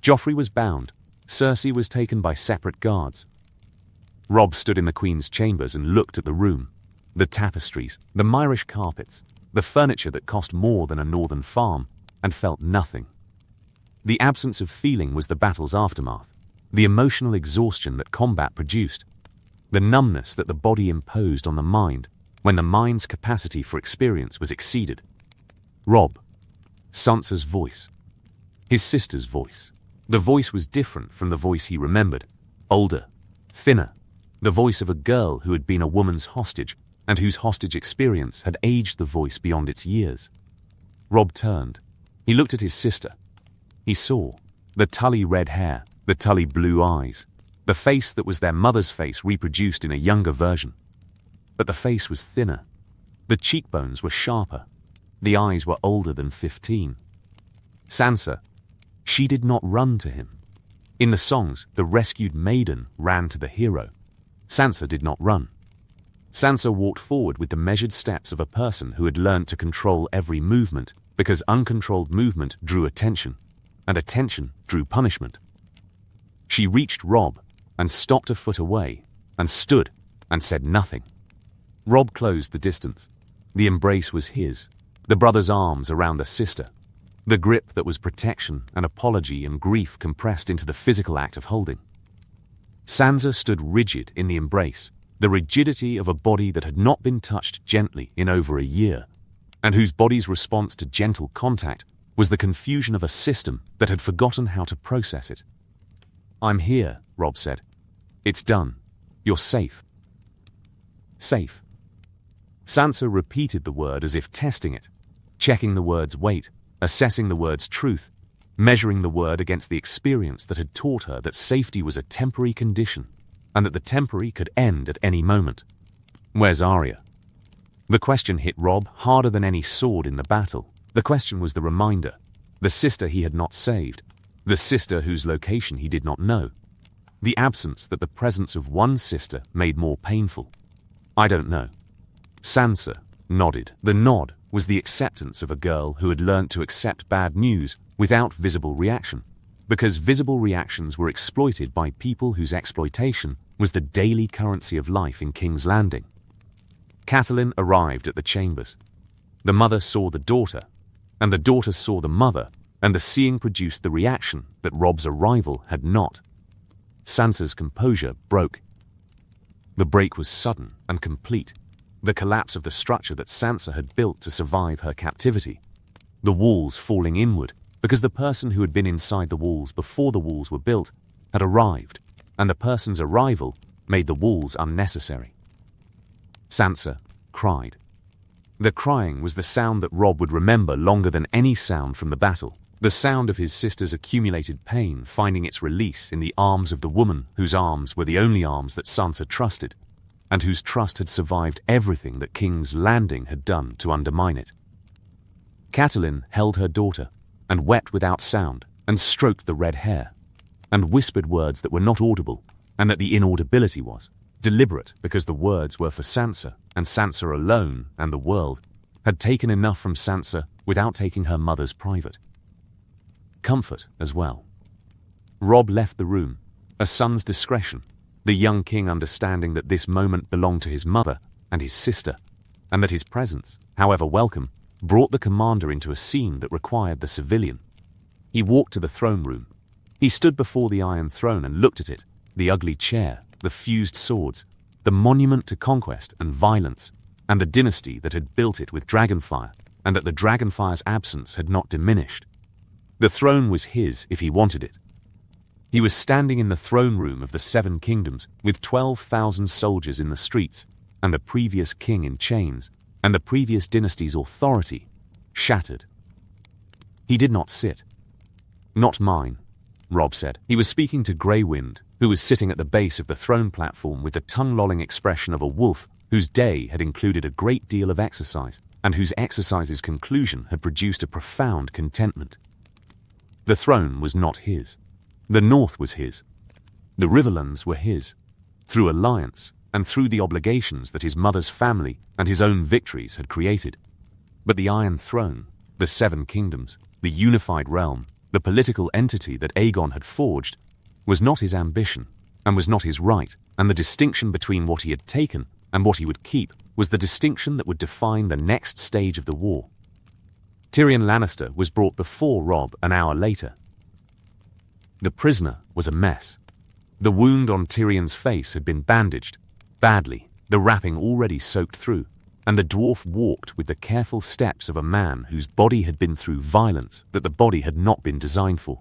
Joffrey was bound. Cersei was taken by separate guards. Robb stood in the Queen's chambers and looked at the room. The tapestries, the Myrish carpets, the furniture that cost more than a northern farm, and felt nothing. The absence of feeling was the battle's aftermath, the emotional exhaustion that combat produced, the numbness that the body imposed on the mind when the mind's capacity for experience was exceeded. Robb. Sansa's voice. His sister's voice. The voice was different from the voice he remembered. Older. Thinner. The voice of a girl who had been a woman's hostage and whose hostage experience had aged the voice beyond its years. Robb turned. He looked at his sister. He saw the tully red hair, the tully blue eyes, the face that was their mother's face reproduced in a younger version. But the face was thinner. The cheekbones were sharper. The eyes were older than 15. Sansa, she did not run to him. In the songs, the rescued maiden ran to the hero. Sansa did not run. Sansa walked forward with the measured steps of a person who had learned to control every movement, because uncontrolled movement drew attention, and attention drew punishment. She reached Robb and stopped a foot away and stood and said nothing. Robb closed the distance. The embrace was his, the brother's arms around the sister, the grip that was protection and apology and grief compressed into the physical act of holding. Sansa stood rigid in the embrace, the rigidity of a body that had not been touched gently in over a year, and whose body's response to gentle contact was the confusion of a system that had forgotten how to process it. "I'm here," Robb said. "It's done. You're safe." Safe. Sansa repeated the word as if testing it, checking the word's weight, assessing the word's truth, measuring the word against the experience that had taught her that safety was a temporary condition, and that the temporary could end at any moment. "Where's Arya?" The question hit Robb harder than any sword in the battle. The question was the reminder, the sister he had not saved, the sister whose location he did not know, the absence that the presence of one sister made more painful. "I don't know." Sansa nodded. The nod was the acceptance of a girl who had learnt to accept bad news without visible reaction, because visible reactions were exploited by people whose exploitation was the daily currency of life in King's Landing. Catelyn arrived at the chambers. The mother saw the daughter, and the daughter saw the mother, and the seeing produced the reaction that Robb's arrival had not. Sansa's composure broke. The break was sudden and complete, the collapse of the structure that Sansa had built to survive her captivity. The walls falling inward, because the person who had been inside the walls before the walls were built had arrived, and the person's arrival made the walls unnecessary. Sansa cried. The crying was the sound that Robb would remember longer than any sound from the battle, the sound of his sister's accumulated pain finding its release in the arms of the woman whose arms were the only arms that Sansa trusted, and whose trust had survived everything that King's Landing had done to undermine it. Catelyn held her daughter, and wept without sound, and stroked the red hair, and whispered words that were not audible, and that the inaudibility was deliberate because the words were for Sansa, and Sansa alone, and the world, had taken enough from Sansa without taking her mother's private. Comfort as well. Robb left the room, a son's discretion, the young king understanding that this moment belonged to his mother and his sister, and that his presence, however welcome, brought the commander into a scene that required the civilian. He walked to the throne room. He stood before the Iron Throne and looked at it, the ugly chair, the fused swords, the monument to conquest and violence, and the dynasty that had built it with dragonfire, and that the dragonfire's absence had not diminished. The throne was his if he wanted it. He was standing in the throne room of the Seven Kingdoms with 12,000 soldiers in the streets, and the previous king in chains, and the previous dynasty's authority shattered. He did not sit. "Not mine," Robb said. He was speaking to Grey Wind, who was sitting at the base of the throne platform with the tongue-lolling expression of a wolf whose day had included a great deal of exercise. and whose exercise's conclusion had produced a profound contentment. The throne was not his. The North was his. The Riverlands were his, through alliance and through the obligations that his mother's family and his own victories had created. But the Iron Throne, the Seven Kingdoms, the unified realm, the political entity that Aegon had forged, was not his ambition and was not his right, and the distinction between what he had taken and what he would keep was the distinction that would define the next stage of the war. Tyrion Lannister was brought before Robb an hour later. The prisoner was a mess. The wound on Tyrion's face had been bandaged, badly, the wrapping already soaked through, and the dwarf walked with the careful steps of a man whose body had been through violence that the body had not been designed for.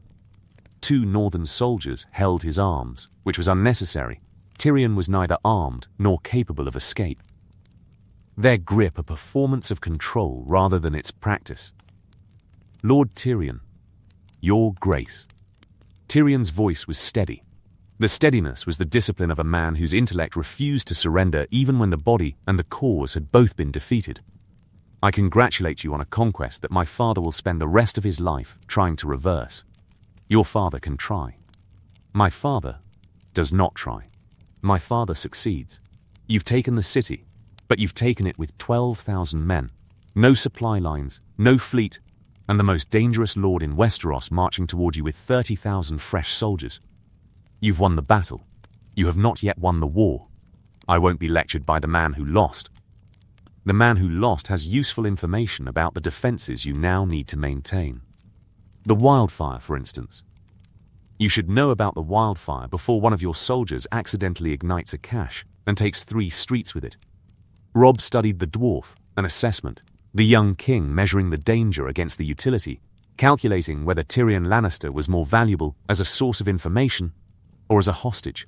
2 northern soldiers held his arms, which was unnecessary. Tyrion was neither armed nor capable of escape. Their grip a performance of control rather than its practice. Lord Tyrion, your grace. Tyrion's voice was steady. The steadiness was the discipline of a man whose intellect refused to surrender even when the body and the cause had both been defeated. I congratulate you on a conquest that my father will spend the rest of his life trying to reverse. Your father can try. My father does not try. My father succeeds. You've taken the city, but you've taken it with 12,000 men. No supply lines, no fleet, and the most dangerous lord in Westeros marching toward you with 30,000 fresh soldiers. You've won the battle. You have not yet won the war. I won't be lectured by the man who lost. The man who lost has useful information about the defenses you now need to maintain. The wildfire, for instance. You should know about the wildfire before one of your soldiers accidentally ignites a cache and takes 3 streets with it. Robb studied the dwarf, an assessment, the young king measuring the danger against the utility, calculating whether Tyrion Lannister was more valuable as a source of information or as a hostage.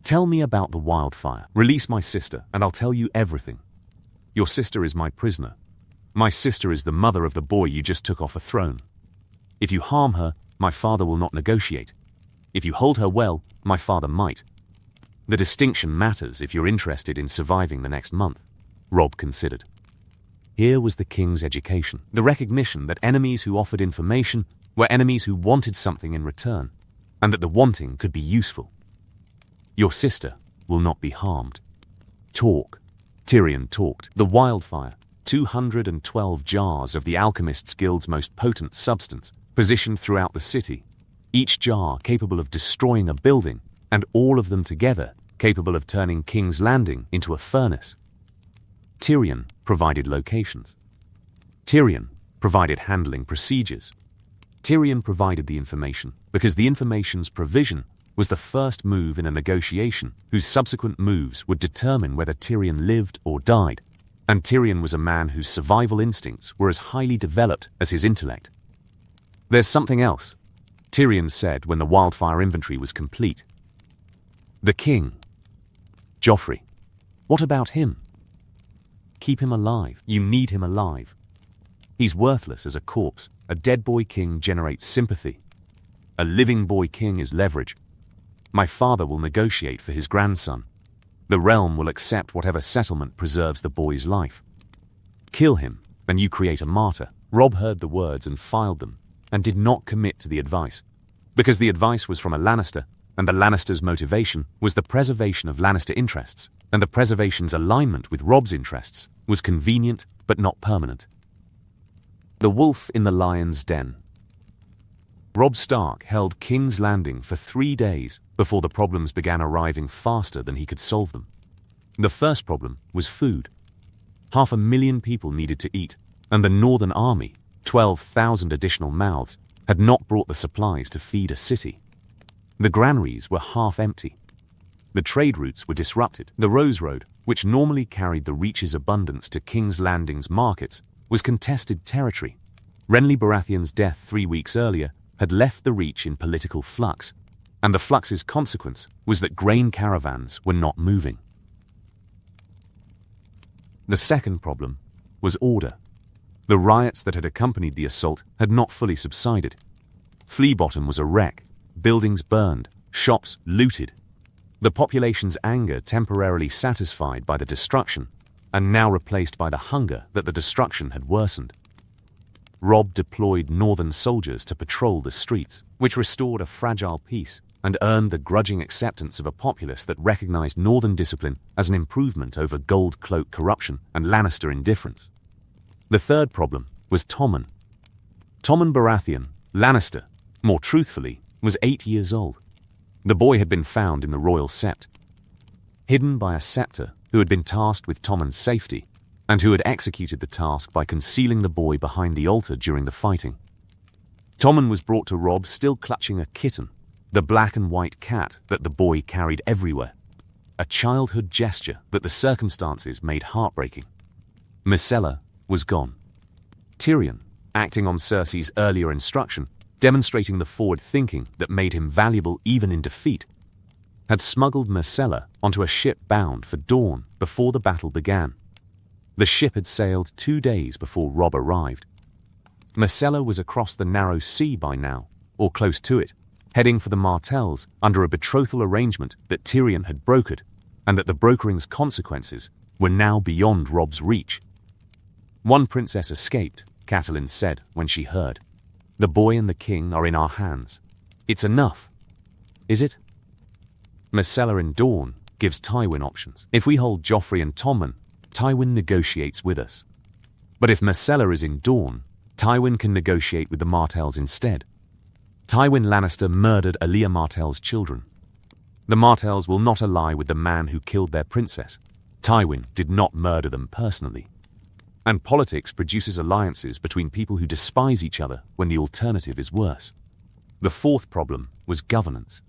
Tell me about the wildfire. Release my sister, and I'll tell you everything. Your sister is my prisoner. My sister is the mother of the boy you just took off a throne. If you harm her, my father will not negotiate. If you hold her well, my father might. The distinction matters if you're interested in surviving the next month, Robb considered. Here was the king's education, the recognition that enemies who offered information were enemies who wanted something in return, and that the wanting could be useful. Your sister will not be harmed. Talk. Tyrion talked. The wildfire, 212 jars of the Alchemist's Guild's most potent substance, positioned throughout the city, each jar capable of destroying a building, and all of them together capable of turning King's Landing into a furnace. Tyrion provided locations. Tyrion provided handling procedures. Tyrion provided the information because the information's provision was the first move in a negotiation whose subsequent moves would determine whether Tyrion lived or died, and Tyrion was a man whose survival instincts were as highly developed as his intellect. There's something else, Tyrion said when the wildfire inventory was complete. The king. Joffrey. What about him? Keep him alive. You need him alive. He's worthless as a corpse. A dead boy king generates sympathy. A living boy king is leverage. My father will negotiate for his grandson. The realm will accept whatever settlement preserves the boy's life. Kill him, and you create a martyr. Robb heard the words and filed them, and did not commit to the advice, because the advice was from a Lannister, and the Lannisters' motivation was the preservation of Lannister interests, and the preservation's alignment with Robb's interests was convenient but not permanent. The wolf in the lion's den. Robb Stark held King's Landing for 3 days before the problems began arriving faster than he could solve them. The first problem was food. 500,000 people needed to eat, and the Northern Army, 12,000 additional mouths, had not brought the supplies to feed a city. The granaries were half empty. The trade routes were disrupted. The Rose Road, which normally carried the Reach's abundance to King's Landing's markets, was contested territory. Renly Baratheon's death 3 weeks earlier had left the Reach in political flux, and the flux's consequence was that grain caravans were not moving. The second problem was order. The riots that had accompanied the assault had not fully subsided. Fleabottom was a wreck, buildings burned, shops looted. The population's anger temporarily satisfied by the destruction, and now replaced by the hunger that the destruction had worsened. Robb deployed northern soldiers to patrol the streets, which restored a fragile peace and earned the grudging acceptance of a populace that recognized northern discipline as an improvement over Gold Cloak corruption and Lannister indifference. The third problem was Tommen. Tywin Baratheon, Lannister, more truthfully, was 8 years old. The boy had been found in the royal sept, hidden by a scepter who had been tasked with Tommen's safety and who had executed the task by concealing the boy behind the altar during the fighting. Tommen was brought to Robb still clutching a kitten, the black and white cat that the boy carried everywhere, a childhood gesture that the circumstances made heartbreaking. Myrcella was gone. Tyrion, acting on Cersei's earlier instruction, demonstrating the forward thinking that made him valuable even in defeat, had smuggled Myrcella onto a ship bound for Dorne before the battle began. The ship had sailed 2 days before Robb arrived. Myrcella was across the narrow sea by now, or close to it, heading for the Martells under a betrothal arrangement that Tyrion had brokered, and that the brokering's consequences were now beyond Robb's reach. "One princess escaped," Catelyn said when she heard. "The boy and the king are in our hands. It's enough." "Is it?" Myrcella in Dorne gives Tywin options. If we hold Joffrey and Tommen, Tywin negotiates with us. But if Myrcella is in Dorne, Tywin can negotiate with the Martells instead. Tywin Lannister murdered Alia Martell's children. The Martells will not ally with the man who killed their princess. Tywin did not murder them personally. And politics produces alliances between people who despise each other when the alternative is worse. The fourth problem was governance.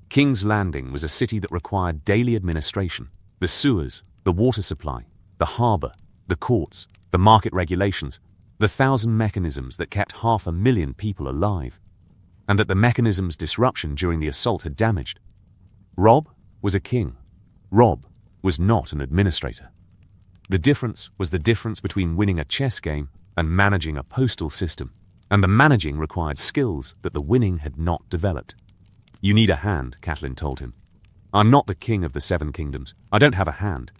King's Landing was a city that required daily administration: the sewers, the water supply, the harbour, the courts, the market regulations, the 1,000 mechanisms that kept 500,000 people alive, and that the mechanism's disruption during the assault had damaged. Robb was a king. Robb was not an administrator. The difference was the difference between winning a chess game and managing a postal system, and the managing required skills that the winning had not developed. "You need a hand," Catelyn told him. "I'm not the king of the 7 kingdoms. I don't have a hand.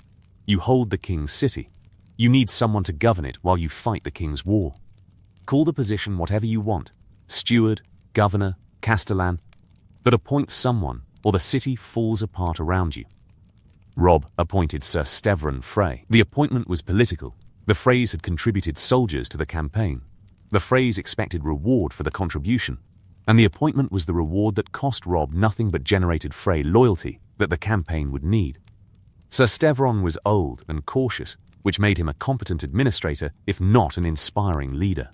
You hold the king's city. You need someone to govern it while you fight the king's war. Call the position whatever you want: steward, governor, castellan, but appoint someone or the city falls apart around you." Robb appointed Sir Stevron Frey. The appointment was political. The Freys had contributed soldiers to the campaign. The Freys expected reward for the contribution, and the appointment was the reward that cost Robb nothing but generated Frey loyalty that the campaign would need. Sir Stevron was old and cautious, which made him a competent administrator, if not an inspiring leader.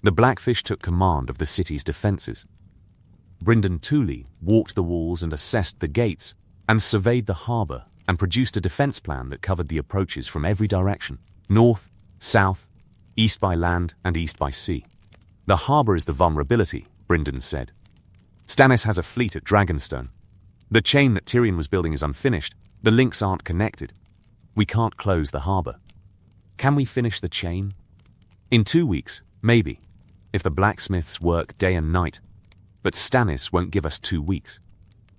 The Blackfish took command of the city's defences. Brynden Tully walked the walls and assessed the gates, and surveyed the harbour and produced a defence plan that covered the approaches from every direction: north, south, east by land and east by sea. "The harbour is the vulnerability," Brynden said. "Stannis has a fleet at Dragonstone. The chain that Tyrion was building is unfinished. The links aren't connected. We can't close the harbour. Can we finish the chain? In 2 weeks, maybe, if the blacksmiths work day and night. But Stannis won't give us 2 weeks.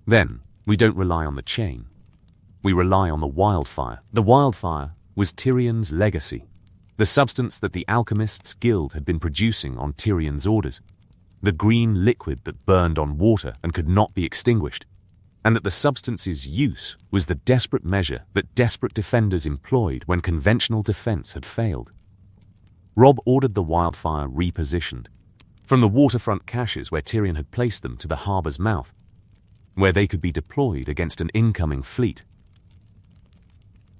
Then, we don't rely on the chain. We rely on the wildfire." The wildfire was Tyrion's legacy, the substance that the Alchemists' Guild had been producing on Tyrion's orders, the green liquid that burned on water and could not be extinguished, and that the substance's use was the desperate measure that desperate defenders employed when conventional defense had failed. Robb ordered the wildfire repositioned, from the waterfront caches where Tyrion had placed them to the harbour's mouth, where they could be deployed against an incoming fleet.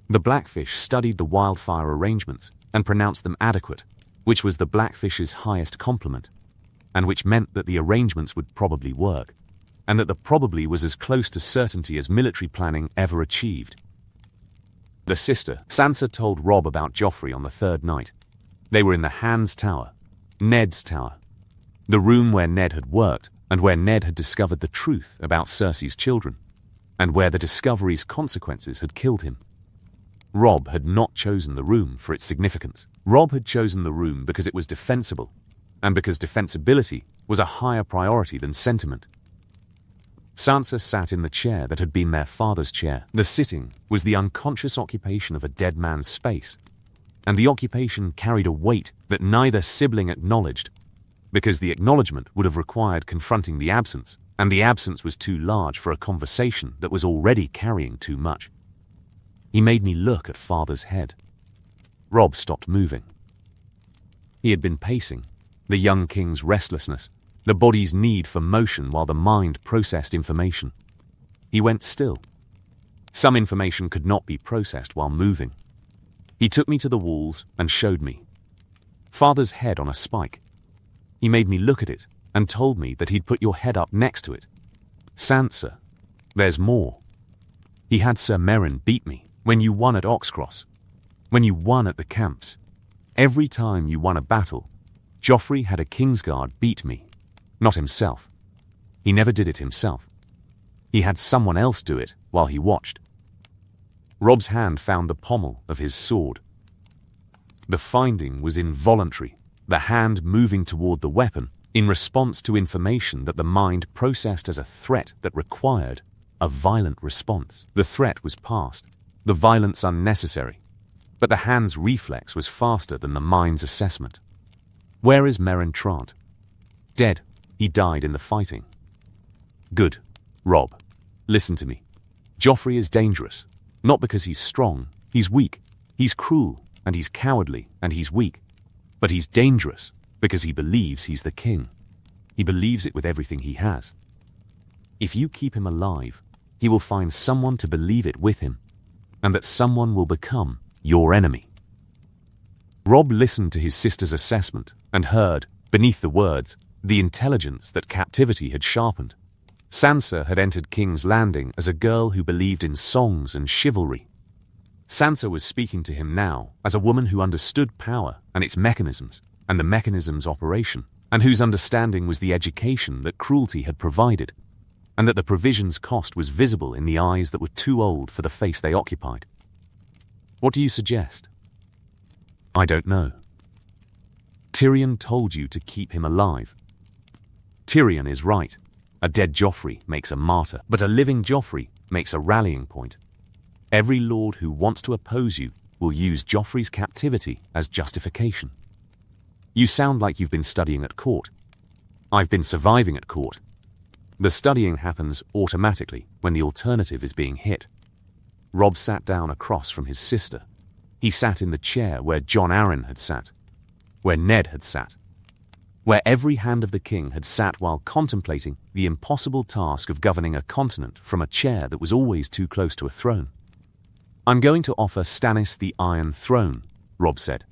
The Blackfish studied the wildfire arrangements and pronounced them adequate, which was the Blackfish's highest compliment, and which meant that the arrangements would probably work, and that the probably was as close to certainty as military planning ever achieved. The sister, Sansa, told Robb about Joffrey on the 3rd night. They were in the Hand's Tower, Ned's tower, the room where Ned had worked and where Ned had discovered the truth about Cersei's children, and where the discovery's consequences had killed him. Robb had not chosen the room for its significance. Robb had chosen the room because it was defensible, and because defensibility was a higher priority than sentiment. Sansa sat in the chair that had been their father's chair. The sitting was the unconscious occupation of a dead man's space, and the occupation carried a weight that neither sibling acknowledged, because the acknowledgement would have required confronting the absence, and the absence was too large for a conversation that was already carrying too much. He made me look at father's head. Robb stopped moving. He had been pacing, the young king's restlessness, the body's need for motion while the mind processed information. He went still. Some information could not be processed while moving. He took me to the walls and showed me. Father's head on a spike. He made me look at it and told me that he'd put your head up next to it. Sansa, there's more. He had Sir Meryn beat me when you won at Oxcross, when you won at the camps. Every time you won a battle, Joffrey had a Kingsguard beat me, not himself. He never did it himself. He had someone else do it while he watched. Robb's hand found the pommel of his sword. The finding was involuntary, the hand moving toward the weapon in response to information that the mind processed as a threat that required a violent response. The threat was past, the violence unnecessary, but the hand's reflex was faster than the mind's assessment. Where is Meryn Trant? Dead. He died in the fighting. Good. Robb, listen to me. Joffrey is dangerous, not because he's strong. He's weak. He's cruel, and he's cowardly, and he's weak. But he's dangerous because he believes he's the king. He believes it with everything he has. If you keep him alive, he will find someone to believe it with him, and that someone will become your enemy. Robb listened to his sister's assessment and heard, beneath the words, the intelligence that captivity had sharpened. Sansa had entered King's Landing as a girl who believed in songs and chivalry. Sansa was speaking to him now as a woman who understood power and its mechanisms and the mechanism's operation, and whose understanding was the education that cruelty had provided, and that the provision's cost was visible in the eyes that were too old for the face they occupied. What do you suggest? I don't know. Tyrion told you to keep him alive. Tyrion is right. A dead Joffrey makes a martyr, but a living Joffrey makes a rallying point. Every lord who wants to oppose you will use Joffrey's captivity as justification. You sound like you've been studying at court. I've been surviving at court. The studying happens automatically when the alternative is being hit. Robb sat down across from his sister. He sat in the chair where Jon Arryn had sat, where Ned had sat, where every hand of the king had sat while contemplating the impossible task of governing a continent from a chair that was always too close to a throne. I'm going to offer Stannis the Iron Throne, Robb said,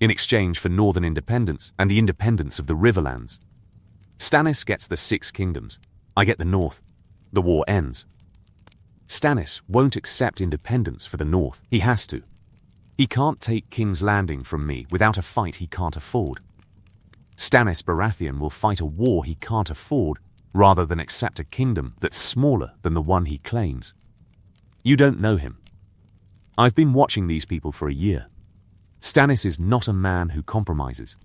in exchange for northern independence and the independence of the Riverlands. Stannis gets the 6 kingdoms. I get the north. The war ends. Stannis won't accept independence for the north. He has to. He can't take King's Landing from me without a fight he can't afford. Stannis Baratheon will fight a war he can't afford rather than accept a kingdom that's smaller than the one he claims. You don't know him. I've been watching these people for a year. Stannis is not a man who compromises.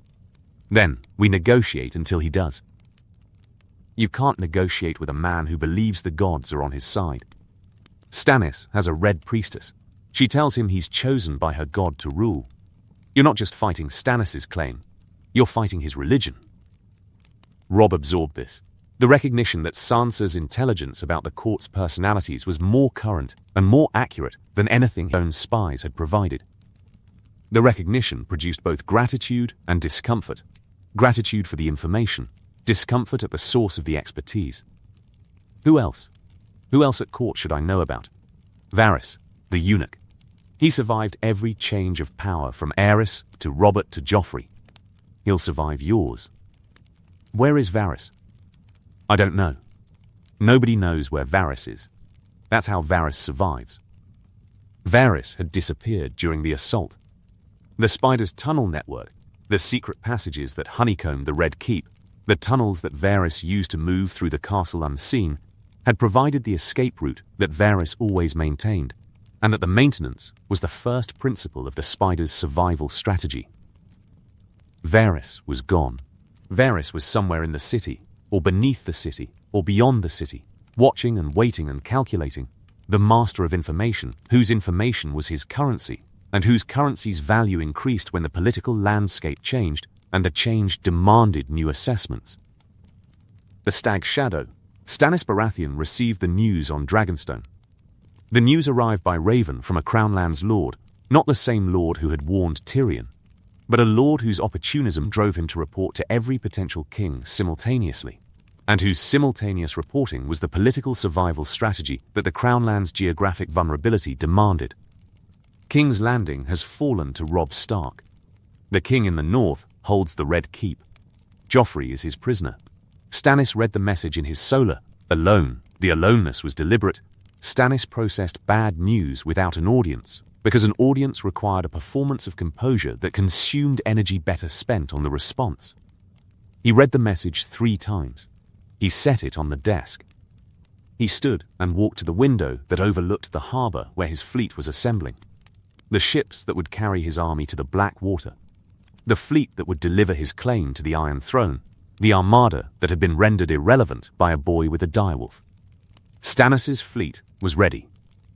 Then we negotiate until he does. You can't negotiate with a man who believes the gods are on his side. Stannis has a red priestess. She tells him he's chosen by her god to rule. You're not just fighting Stannis's claim. You're fighting his religion. Robb absorbed this. The recognition that Sansa's intelligence about the court's personalities was more current and more accurate than anything his own spies had provided. The recognition produced both gratitude and discomfort. Gratitude for the information, discomfort at the source of the expertise. Who else? Who else at court should I know about? Varys, the eunuch. He survived every change of power from Aerys to Robert to Joffrey. He'll survive yours. Where is Varys? I don't know. Nobody knows where Varys is. That's how Varys survives. Varys had disappeared during the assault. The Spider's tunnel network, the secret passages that honeycombed the Red Keep, the tunnels that Varys used to move through the castle unseen, had provided the escape route that Varys always maintained, and that the maintenance was the first principle of the Spider's survival strategy. Varys was gone. Varys was somewhere in the city, or beneath the city, or beyond the city. watching and waiting and calculating, the master of information, whose information was his currency, and whose currency's value increased when the political landscape changed, and the change demanded new assessments. The Stag's Shadow. Stannis Baratheon received the news on Dragonstone. The news arrived by Raven from a Crownlands lord, not the same lord who had warned Tyrion, but a lord whose opportunism drove him to report to every potential king simultaneously, and whose simultaneous reporting was the political survival strategy that the Crownlands' geographic vulnerability demanded. King's Landing has fallen to Robb Stark. The king in the north holds the Red Keep. Joffrey is his prisoner. Stannis read the message in his solar, alone. The aloneness was deliberate. Stannis processed bad news without an audience, because an audience required a performance of composure that consumed energy better spent on the response. He read the message 3 times. He set it on the desk. He stood and walked to the window that overlooked the harbour where his fleet was assembling. The ships that would carry his army to the Blackwater. The fleet that would deliver his claim to the Iron Throne. The armada that had been rendered irrelevant by a boy with a direwolf. Stannis's fleet was ready.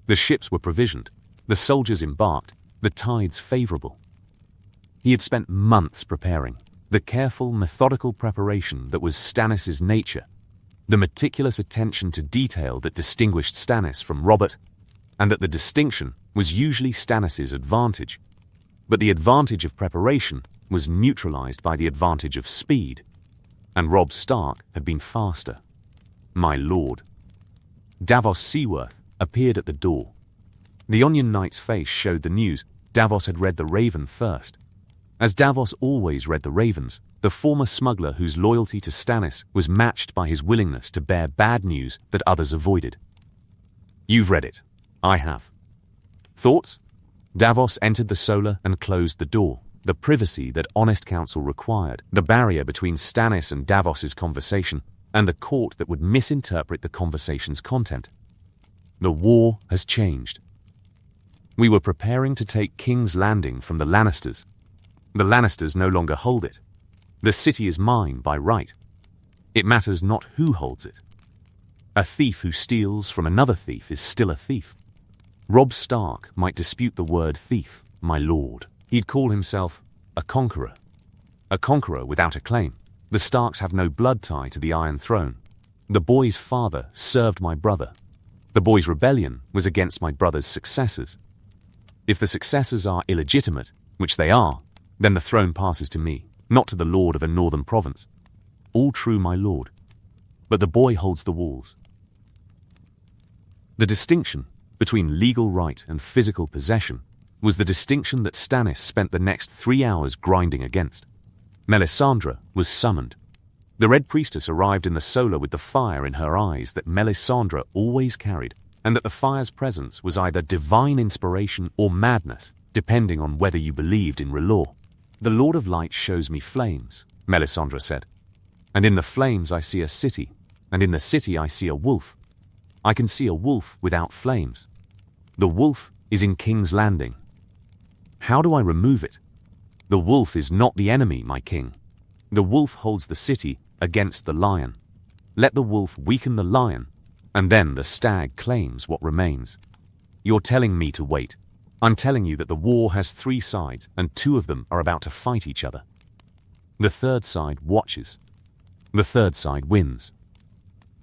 The ships were provisioned. The soldiers embarked. The tides favourable. He had spent months preparing. The careful, methodical preparation that was Stannis's nature. The meticulous attention to detail that distinguished Stannis from Robert, and that the distinction was usually Stannis's advantage. But the advantage of preparation was neutralised by the advantage of speed. And Robb Stark had been faster. My lord. Davos Seaworth appeared at the door. The Onion Knight's face showed the news. Davos had read the Raven first. As Davos always read the Ravens, the former smuggler whose loyalty to Stannis was matched by his willingness to bear bad news that others avoided. You've read it. I have. Thoughts? Davos entered the solar and closed the door. The privacy that honest counsel required, the barrier between Stannis and Davos's conversation, and the court that would misinterpret the conversation's content. The war has changed. We were preparing to take King's Landing from the Lannisters. The Lannisters no longer hold it. The city is mine by right. It matters not who holds it. A thief who steals from another thief is still a thief. Robb Stark might dispute the word thief, my lord. He'd call himself a conqueror without a claim. The Starks have no blood tie to the Iron Throne. The boy's father served my brother. The boy's rebellion was against my brother's successors. If the successors are illegitimate, which they are, then the throne passes to me, not to the lord of a northern province. All true, my lord. But the boy holds the walls. The distinction between legal right and physical possession was the distinction that Stannis spent the next 3 hours grinding against. Melisandre was summoned. The Red Priestess arrived in the solar with the fire in her eyes that Melisandre always carried, and that the fire's presence was either divine inspiration or madness, depending on whether you believed in R'hllor. The Lord of Light shows me flames, Melisandre said. And in the flames I see a city, and in the city I see a wolf. I can see a wolf without flames. The wolf is in King's Landing. How do I remove it? The wolf is not the enemy, my king. The wolf holds the city against the lion. Let the wolf weaken the lion, and then the stag claims what remains. You're telling me to wait. I'm telling you that the war has 3 sides, and 2 of them are about to fight each other. The third side watches. The third side wins.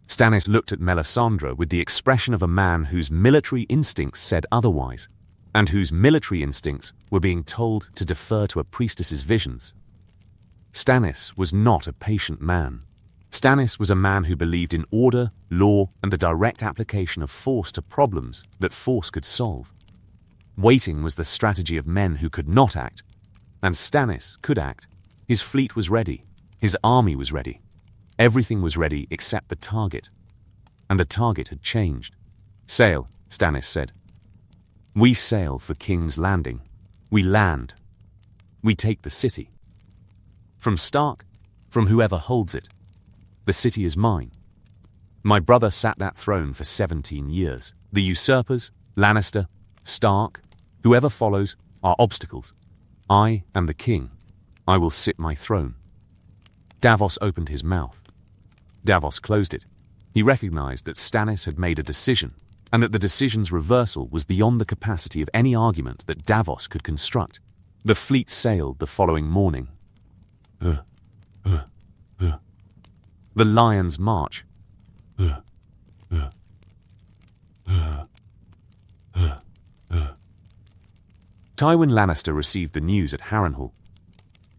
Stannis looked at Melisandre with the expression of a man whose military instincts said otherwise, and whose military instincts were being told to defer to a priestess's visions. Stannis was not a patient man. Stannis was a man who believed in order, law, and the direct application of force to problems that force could solve. Waiting was the strategy of men who could not act, and Stannis could act. His fleet was ready. His army was ready. Everything was ready except the target. And the target had changed. Sail, Stannis said. We sail for King's Landing. We land. We take the city. From Stark, from whoever holds it. The city is mine. My brother sat that throne for 17 years. The usurpers, Lannister, Stark, whoever follows, are obstacles. I am the king. I will sit my throne. Davos opened his mouth. Davos closed it. He recognized that Stannis had made a decision, and that the decision's reversal was beyond the capacity of any argument that Davos could construct. The fleet sailed the following morning. The Lion's March. Tywin Lannister received the news at Harrenhal.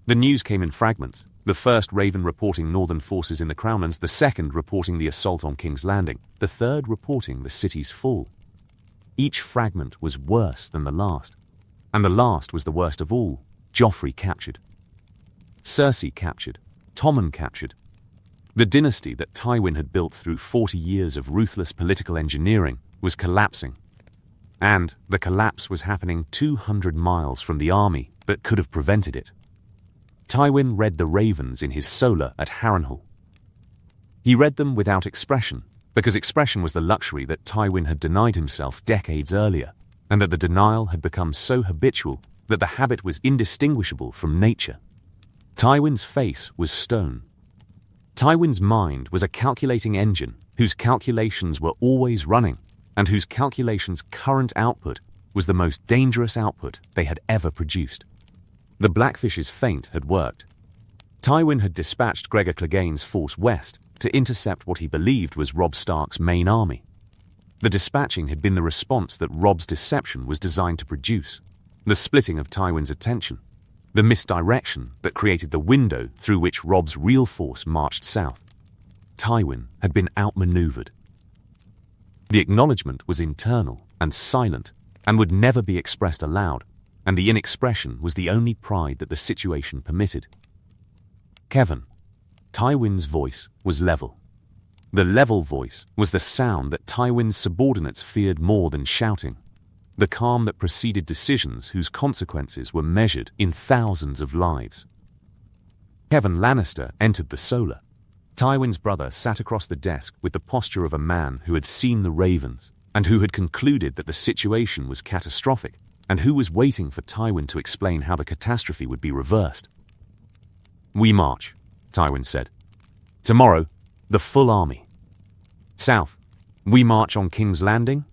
The news came in fragments, the first Raven reporting northern forces in the Crownlands, the second reporting the assault on King's Landing, the third reporting the city's fall. Each fragment was worse than the last, and the last was the worst of all. Joffrey captured. Cersei captured. Tommen captured. The dynasty that Tywin had built through 40 years of ruthless political engineering was collapsing. And the collapse was happening 200 miles from the army that could have prevented it. Tywin read the ravens in his solar at Harrenhal. He read them without expression, because expression was the luxury that Tywin had denied himself decades earlier, and that the denial had become so habitual that the habit was indistinguishable from nature. Tywin's face was stone. Tywin's mind was a calculating engine whose calculations were always running, and whose calculations' current output was the most dangerous output they had ever produced. The Blackfish's feint had worked. Tywin had dispatched Gregor Clegane's force west to intercept what he believed was Robb Stark's main army. The dispatching had been the response that Robb's deception was designed to produce, the splitting of Tywin's attention, the misdirection that created the window through which Robb's real force marched south. Tywin had been outmaneuvered. The acknowledgement was internal and silent and would never be expressed aloud, and the inexpression was the only pride that the situation permitted. Kevin. Tywin's voice was level. The level voice was the sound that Tywin's subordinates feared more than shouting, the calm that preceded decisions whose consequences were measured in thousands of lives. Kevin Lannister entered the solar. Tywin's brother sat across the desk with the posture of a man who had seen the ravens and who had concluded that the situation was catastrophic and who was waiting for Tywin to explain how the catastrophe would be reversed. "We march," Tywin said. "Tomorrow, the full army. South, we march on King's Landing.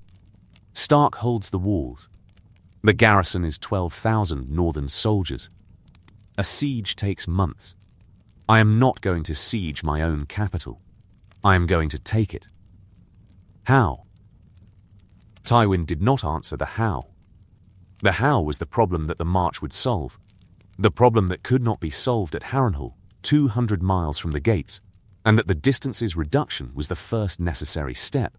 Stark holds the walls. The garrison is 12,000 northern soldiers. A siege takes months. I am not going to siege my own capital. I am going to take it." How? Tywin did not answer the how. The how was the problem that the march would solve, the problem that could not be solved at Harrenhal, 200 miles from the gates, and that the distance's reduction was the first necessary step.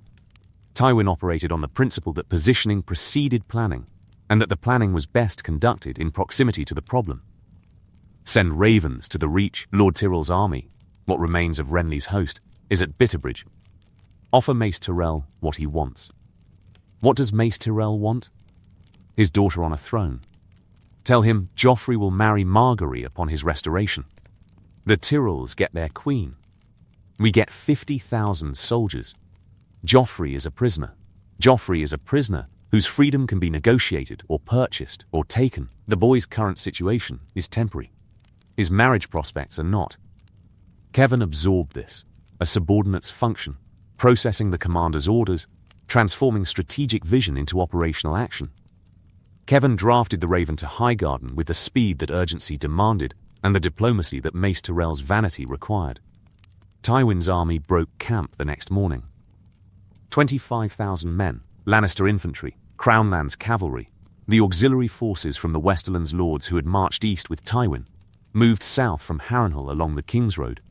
Tywin operated on the principle that positioning preceded planning, and that the planning was best conducted in proximity to the problem. Send ravens to the Reach. Lord Tyrell's army, what remains of Renly's host, is at Bitterbridge. Offer Mace Tyrell what he wants. What does Mace Tyrell want? His daughter on a throne. Tell him Joffrey will marry Margaery upon his restoration. The Tyrells get their queen. We get 50,000 soldiers. Joffrey is a prisoner. Joffrey is a prisoner whose freedom can be negotiated or purchased or taken. The boy's current situation is temporary. His marriage prospects are not. Kevin absorbed this, a subordinate's function, processing the commander's orders, transforming strategic vision into operational action. Kevin drafted the Raven to Highgarden with the speed that urgency demanded and the diplomacy that Mace Tyrell's vanity required. Tywin's army broke camp the next morning. 25,000 men, Lannister infantry, Crownlands cavalry, the auxiliary forces from the Westerlands lords who had marched east with Tywin, moved south from Harrenhal along the King's Road.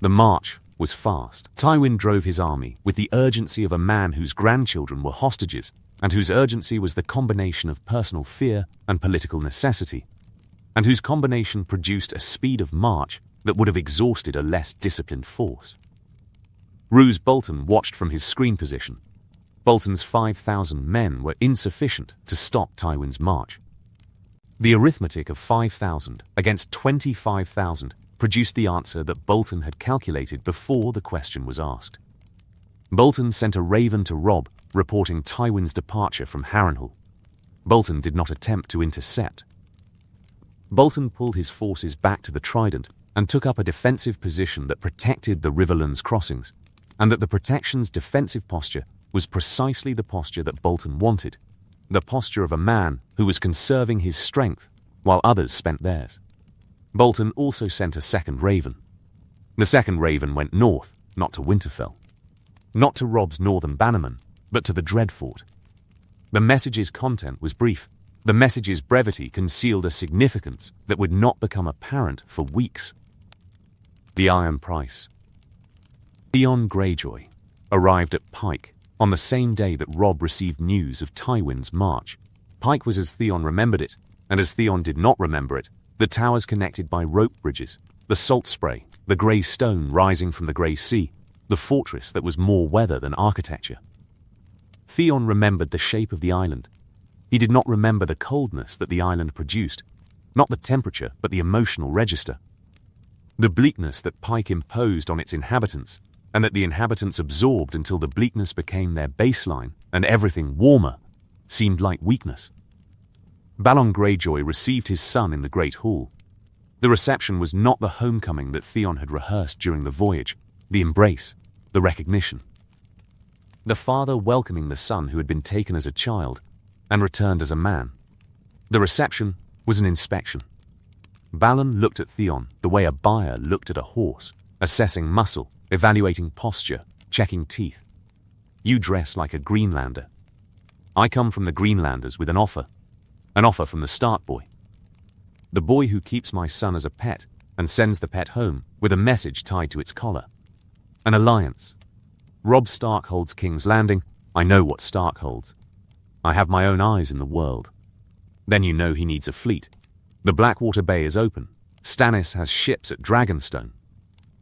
The march was fast. Tywin drove his army with the urgency of a man whose grandchildren were hostages and whose urgency was the combination of personal fear and political necessity, and whose combination produced a speed of march that would have exhausted a less disciplined force. Roose Bolton watched from his screen position. Bolton's 5,000 men were insufficient to stop Tywin's march. The arithmetic of 5,000 against 25,000 produced the answer that Bolton had calculated before the question was asked. Bolton sent a raven to Robb, reporting Tywin's departure from Harrenhal. Bolton did not attempt to intercept. Bolton pulled his forces back to the Trident and took up a defensive position that protected the Riverlands crossings. and that the protection's defensive posture was precisely the posture that Bolton wanted, the posture of a man who was conserving his strength while others spent theirs. Bolton also sent a second raven. The second raven went north, not to Winterfell. Not to Robb's northern bannermen, but to the Dreadfort. The message's content was brief. The message's brevity concealed a significance that would not become apparent for weeks. The Iron Price. Theon Greyjoy arrived at Pike on the same day that Robb received news of Tywin's march. Pike was as Theon remembered it, and as Theon did not remember it, the towers connected by rope bridges, the salt spray, the grey stone rising from the grey sea, the fortress that was more weather than architecture. Theon remembered the shape of the island. He did not remember the coldness that the island produced, not the temperature but the emotional register. The bleakness that Pike imposed on its inhabitants, and that the inhabitants absorbed until the bleakness became their baseline and everything warmer, seemed like weakness. Balon Greyjoy received his son in the Great Hall. The reception was not the homecoming that Theon had rehearsed during the voyage, the embrace, the recognition. The father welcoming the son who had been taken as a child and returned as a man. The reception was an inspection. Balon looked at Theon the way a buyer looked at a horse, assessing muscle, evaluating posture, checking teeth. You dress like a Greenlander. I come from the Greenlanders with an offer from the Stark boy. The boy who keeps my son as a pet and sends the pet home with a message tied to its collar. An alliance. Robb Stark holds King's Landing. I know what Stark holds. I have my own eyes in the world. Then you know he needs a fleet. The Blackwater Bay is open. Stannis has ships at Dragonstone.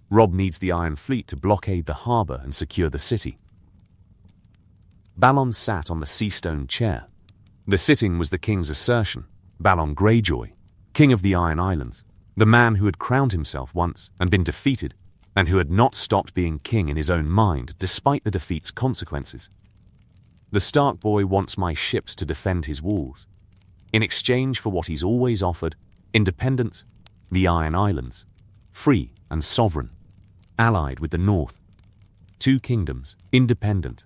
Robb needs the Iron Fleet to blockade the harbour and secure the city. Balon sat on the sea-stone chair. The sitting was the king's assertion, Balon Greyjoy, king of the Iron Islands, the man who had crowned himself once and been defeated, and who had not stopped being king in his own mind despite the defeat's consequences. The Stark boy wants my ships to defend his walls. In exchange for what he's always offered, independence, the Iron Islands, free and sovereign, allied with the North. Two kingdoms, independent,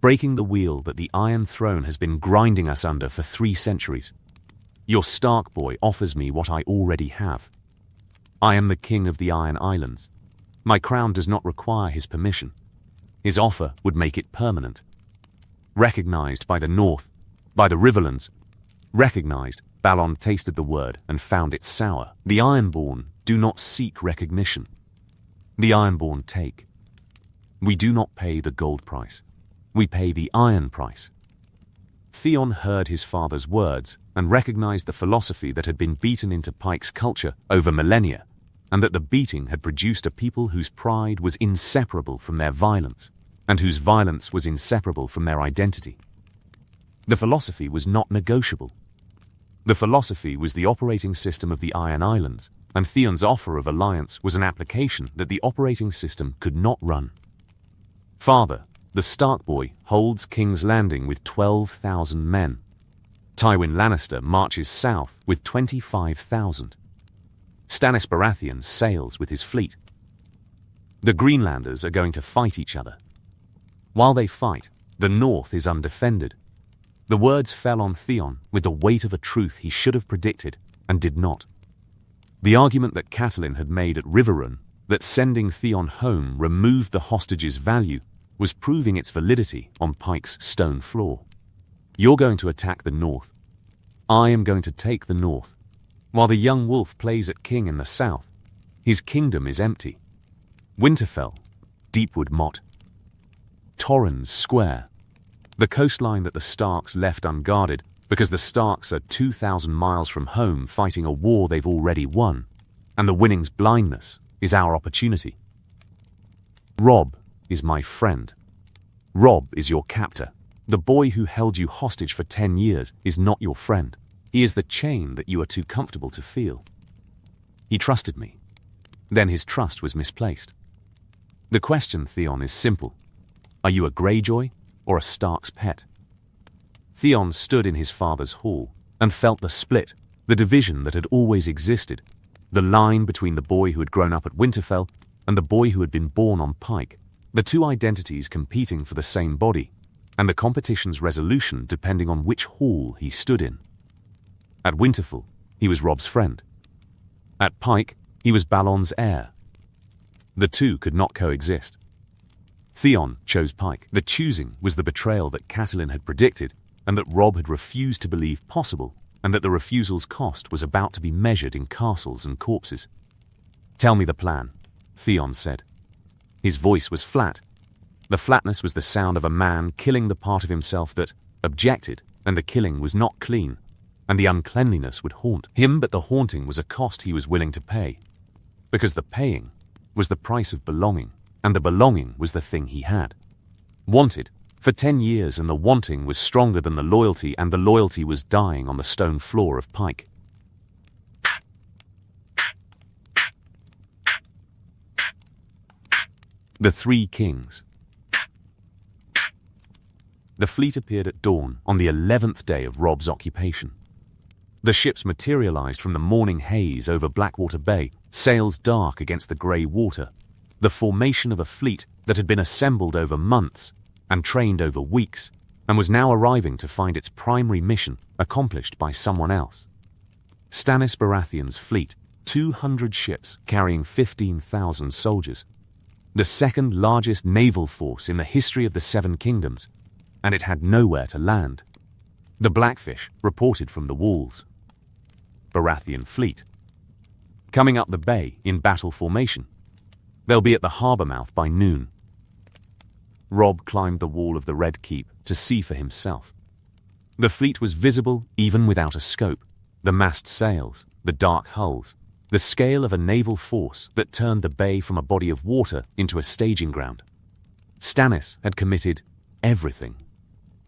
breaking the wheel that the Iron Throne has been grinding us under for 3 centuries. Your Stark boy offers me what I already have. I am the king of the Iron Islands. My crown does not require his permission. His offer would make it permanent. Recognized by the North, by the Riverlands. Recognized, Balon tasted the word and found it sour. The Ironborn do not seek recognition. The Ironborn take. We do not pay the gold price. We pay the iron price. Theon heard his father's words and recognized the philosophy that had been beaten into Pike's culture over millennia, and that the beating had produced a people whose pride was inseparable from their violence, and whose violence was inseparable from their identity. The philosophy was not negotiable. The philosophy was the operating system of the Iron Islands, and Theon's offer of alliance was an application that the operating system could not run. Father, the Stark boy holds King's Landing with 12,000 men. Tywin Lannister marches south with 25,000. Stannis Baratheon sails with his fleet. The Greenlanders are going to fight each other. While they fight, the North is undefended. The words fell on Theon with the weight of a truth he should have predicted and did not. The argument that Catelyn had made at Riverrun, that sending Theon home removed the hostage's value, was proving its validity on Pike's stone floor. You're going to attack the North. I am going to take the North. While the young wolf plays at king in the south, his kingdom is empty. Winterfell, Deepwood Motte, Torrens Square, the coastline that the Starks left unguarded because the Starks are 2,000 miles from home fighting a war they've already won, and the winning's blindness is our opportunity. Robb is my friend. Robb is your captor. The boy who held you hostage for 10 years is not your friend. He is the chain that you are too comfortable to feel. He trusted me. Then his trust was misplaced. The question, Theon, is simple. Are you a Greyjoy or a Stark's pet? Theon stood in his father's hall and felt the split, the division that had always existed, the line between the boy who had grown up at Winterfell and the boy who had been born on Pike, the two identities competing for the same body, and the competition's resolution depending on which hall he stood in. At Winterfell, he was Robb's friend. At Pike, he was Balon's heir. The two could not coexist. Theon chose Pike. The choosing was the betrayal that Catelyn had predicted, and that Robb had refused to believe possible, and that the refusal's cost was about to be measured in castles and corpses. "Tell me the plan," Theon said. His voice was flat. The flatness was the sound of a man killing the part of himself that objected, and the killing was not clean, and the uncleanliness would haunt him, but the haunting was a cost he was willing to pay, because the paying was the price of belonging, and the belonging was the thing he had. Wanted for 10 years, and the wanting was stronger than the loyalty, and the loyalty was dying on the stone floor of Pike. The Three Kings. The fleet appeared at dawn on the 11th day of Robb's occupation. The ships materialized from the morning haze over Blackwater Bay, sails dark against the grey water, the formation of a fleet that had been assembled over months and trained over weeks, and was now arriving to find its primary mission accomplished by someone else. Stannis Baratheon's fleet, 200 ships carrying 15,000 soldiers, the second largest naval force in the history of the Seven Kingdoms, and it had nowhere to land. The Blackfish reported from the walls. Baratheon fleet. Coming up the bay in battle formation. They'll be at the harbour mouth by noon. Robb climbed the wall of the Red Keep to see for himself. The fleet was visible even without a scope. The mast sails, the dark hulls, the scale of a naval force that turned the bay from a body of water into a staging ground. Stannis had committed everything.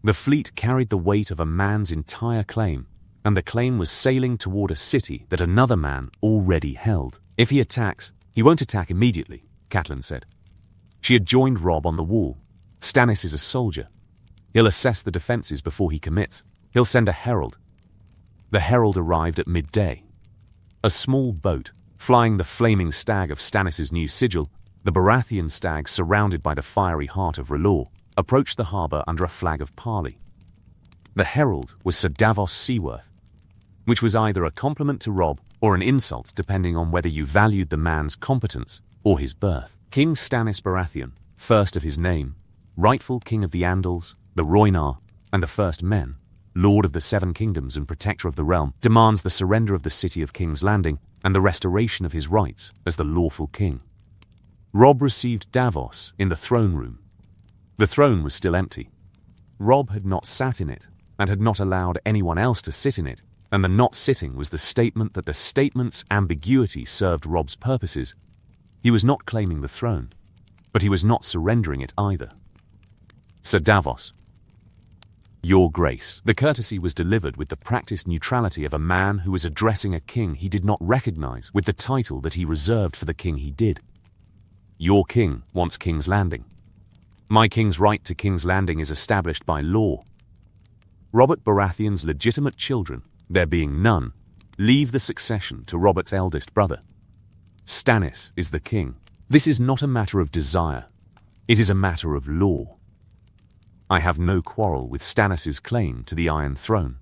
The fleet carried the weight of a man's entire claim, and the claim was sailing toward a city that another man already held. If he attacks, he won't attack immediately, Catelyn said. She had joined Robb on the wall. Stannis is a soldier. He'll assess the defenses before he commits. He'll send a herald. The herald arrived at midday. A small boat, flying the flaming stag of Stannis' new sigil, the Baratheon stag surrounded by the fiery heart of R'hllor, approached the harbour under a flag of parley. The herald was Sir Davos Seaworth, which was either a compliment to Robb or an insult depending on whether you valued the man's competence or his birth. King Stannis Baratheon, first of his name, rightful king of the Andals, the Rhoynar, and the First Men, Lord of the Seven Kingdoms and Protector of the Realm, demands the surrender of the city of King's Landing and the restoration of his rights as the lawful king. Robb received Davos in the throne room. The throne was still empty. Robb had not sat in it and had not allowed anyone else to sit in it, and the not sitting was the statement that the statement's ambiguity served Robb's purposes. He was not claiming the throne, but he was not surrendering it either. Sir Davos. Your Grace. The courtesy was delivered with the practiced neutrality of a man who was addressing a king he did not recognize with the title that he reserved for the king he did. Your king wants King's Landing. My king's right to King's Landing is established by law. Robert Baratheon's legitimate children, there being none, leave the succession to Robert's eldest brother. Stannis is the king. This is not a matter of desire. It is a matter of law. I have no quarrel with Stannis' claim to the Iron Throne.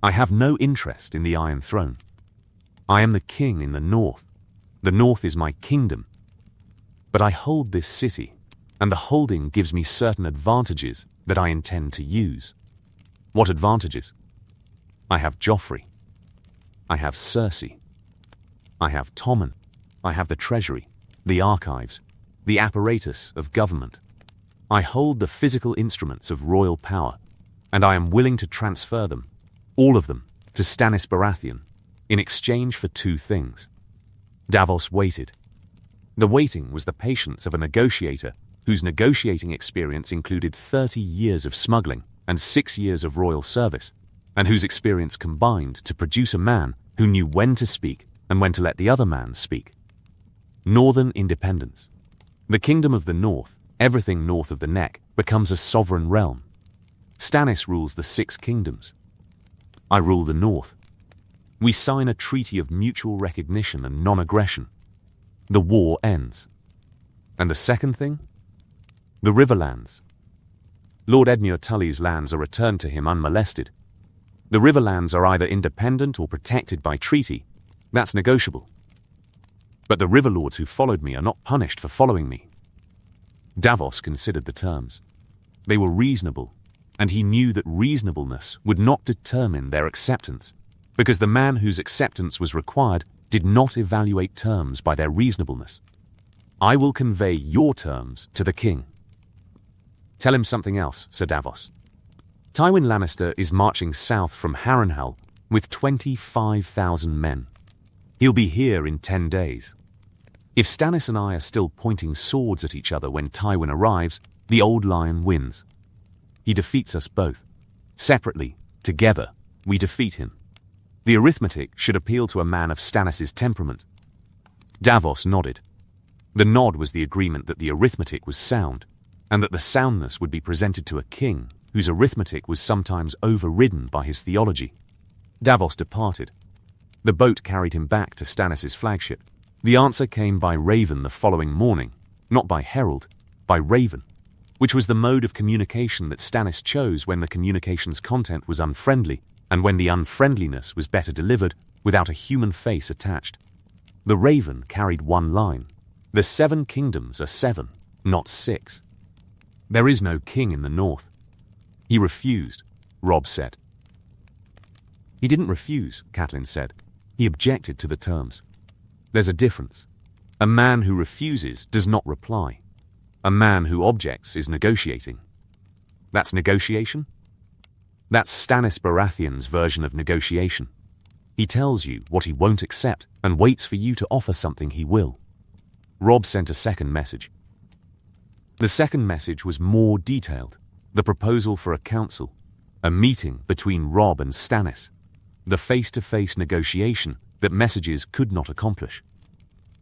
I have no interest in the Iron Throne. I am the king in the north. The north is my kingdom. But I hold this city, and the holding gives me certain advantages that I intend to use. What advantages? I have Joffrey. I have Cersei. I have Tommen. I have the treasury, the archives, the apparatus of government. I hold the physical instruments of royal power, and I am willing to transfer them, all of them, to Stannis Baratheon, in exchange for two things. Davos waited. The waiting was the patience of a negotiator whose negotiating experience included 30 years of smuggling and 6 years of royal service, and whose experience combined to produce a man who knew when to speak and when to let the other man speak. Northern independence. The kingdom of the north, everything north of the neck, becomes a sovereign realm. Stannis rules the 6 kingdoms. I rule the north. We sign a treaty of mutual recognition and non-aggression. The war ends. And the second thing? The Riverlands. Lord Edmure Tully's lands are returned to him unmolested. The Riverlands are either independent or protected by treaty. That's negotiable. But the Riverlords who followed me are not punished for following me. Davos considered the terms. They were reasonable, and he knew that reasonableness would not determine their acceptance, because the man whose acceptance was required did not evaluate terms by their reasonableness. I will convey your terms to the king. Tell him something else, Sir Davos. Tywin Lannister is marching south from Harrenhal with 25,000 men. He'll be here in 10 days. If Stannis and I are still pointing swords at each other when Tywin arrives, the old lion wins. He defeats us both. Separately, together, we defeat him. The arithmetic should appeal to a man of Stannis' temperament. Davos nodded. The nod was the agreement that the arithmetic was sound, and that the soundness would be presented to a king whose arithmetic was sometimes overridden by his theology. Davos departed. The boat carried him back to Stannis' flagship. The answer came by Raven the following morning, not by Herald, by Raven, which was the mode of communication that Stannis chose when the communication's content was unfriendly, and when the unfriendliness was better delivered without a human face attached. The Raven carried one line. The 7 kingdoms are 7, not 6. There is no king in the north. He refused, Robb said. He didn't refuse, Catelyn said. He objected to the terms. There's a difference. A man who refuses does not reply. A man who objects is negotiating. That's negotiation? That's Stannis Baratheon's version of negotiation. He tells you what he won't accept and waits for you to offer something he will. Robb sent a second message. The second message was more detailed. The proposal for a council, a meeting between Robb and Stannis, the face-to-face negotiation that messages could not accomplish.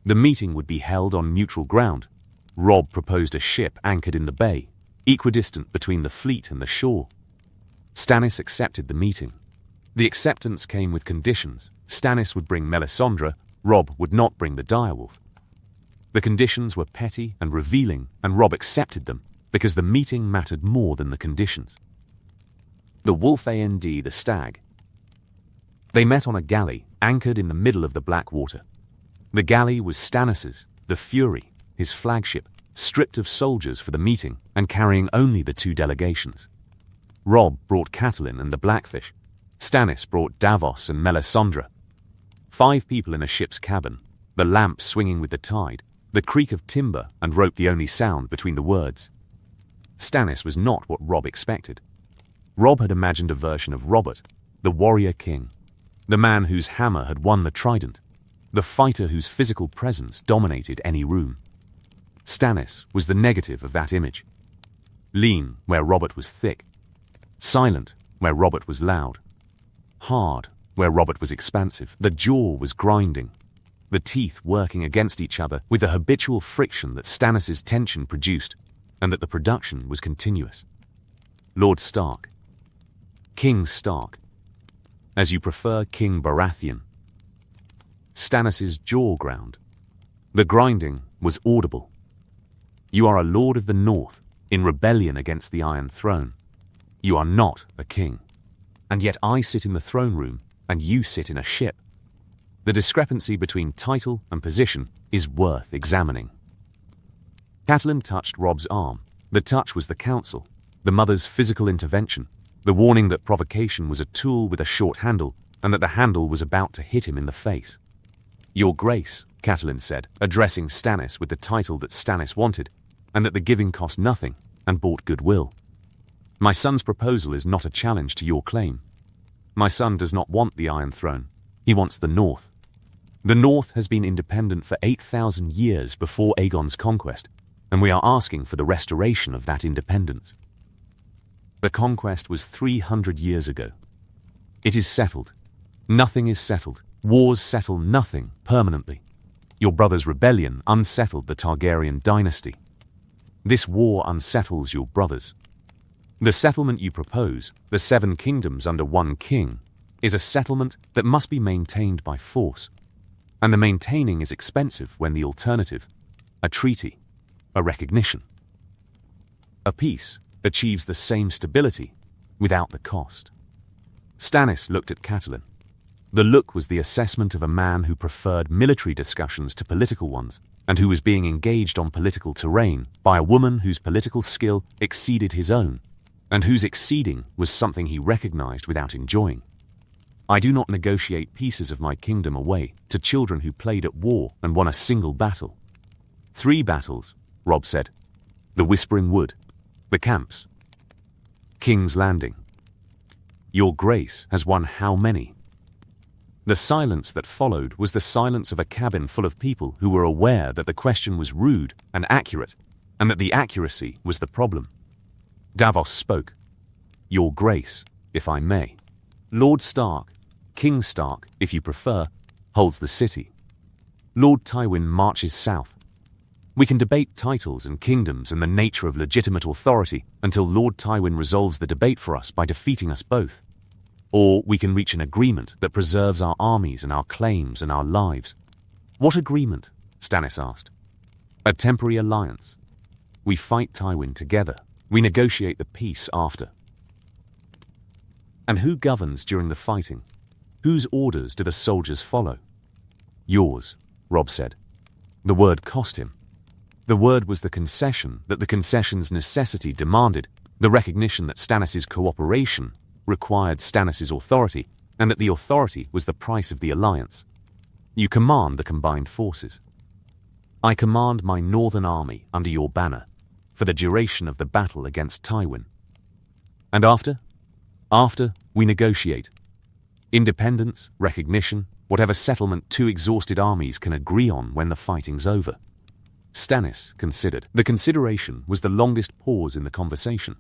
The meeting would be held on neutral ground. Robb proposed a ship anchored in the bay, equidistant between the fleet and the shore. Stannis accepted the meeting. The acceptance came with conditions. Stannis would bring Melisandre, Robb would not bring the direwolf. The conditions were petty and revealing, and Robb accepted them because the meeting mattered more than the conditions. The wolf and the stag. They met on a galley anchored in the middle of the Blackwater. The galley was Stannis's, the Fury, his flagship, stripped of soldiers for the meeting and carrying only the 2 delegations. Robb brought Catelyn and the Blackfish. Stannis brought Davos and Melisandre. 5 people in a ship's cabin, the lamp swinging with the tide, the creak of timber and rope the only sound between the words. Stannis was not what Robb expected. Robb had imagined a version of Robert, the warrior king, the man whose hammer had won the trident, the fighter whose physical presence dominated any room. Stannis was the negative of that image. Lean where Robert was thick, silent where Robert was loud, hard where Robert was expansive. The jaw was grinding, the teeth working against each other with the habitual friction that Stannis' tension produced, and that the production was continuous. Lord Stark. King Stark. As you prefer, King Baratheon. Stannis' jaw ground. The grinding was audible. You are a lord of the north, in rebellion against the Iron Throne. You are not a king. And yet I sit in the throne room, and you sit in a ship. The discrepancy between title and position is worth examining. Catelyn touched Robb's arm. The touch was the counsel, the mother's physical intervention, the warning that provocation was a tool with a short handle, and that the handle was about to hit him in the face. Your Grace, Catelyn said, addressing Stannis with the title that Stannis wanted, and that the giving cost nothing and bought goodwill. My son's proposal is not a challenge to your claim. My son does not want the Iron Throne. He wants the North. The North has been independent for 8,000 years before Aegon's conquest, and we are asking for the restoration of that independence. The conquest was 300 years ago. It is settled. Nothing is settled. Wars settle nothing permanently. Your brother's rebellion unsettled the Targaryen dynasty. This war unsettles your brothers. The settlement you propose, the 7 kingdoms under one king, is a settlement that must be maintained by force. And the maintaining is expensive when the alternative, a treaty, a recognition. A peace achieves the same stability without the cost. Stannis looked at Catelyn. The look was the assessment of a man who preferred military discussions to political ones, and who was being engaged on political terrain by a woman whose political skill exceeded his own, and whose exceeding was something he recognized without enjoying. I do not negotiate pieces of my kingdom away to children who played at war and won a single battle. 3 battles, Robb said. The Whispering Wood, the camps, King's Landing. Your Grace has won how many? The silence that followed was the silence of a cabin full of people who were aware that the question was rude and accurate, and that the accuracy was the problem. Davos spoke. Your Grace, if I may. Lord Stark, King Stark, if you prefer, holds the city. Lord Tywin marches south. We can debate titles and kingdoms and the nature of legitimate authority until Lord Tywin resolves the debate for us by defeating us both. Or we can reach an agreement that preserves our armies and our claims and our lives. What agreement? Stannis asked. A temporary alliance. We fight Tywin together. We negotiate the peace after. And who governs during the fighting? Whose orders do the soldiers follow? Yours, Robb said. The word cost him. The word was the concession that the concession's necessity demanded, the recognition that Stannis' cooperation required Stannis' authority, and that the authority was the price of the alliance. You command the combined forces. I command my northern army under your banner, for the duration of the battle against Tywin. And after? After, we negotiate. Independence, recognition, whatever settlement 2 exhausted armies can agree on when the fighting's over. Stannis considered. The consideration was the longest pause in the conversation,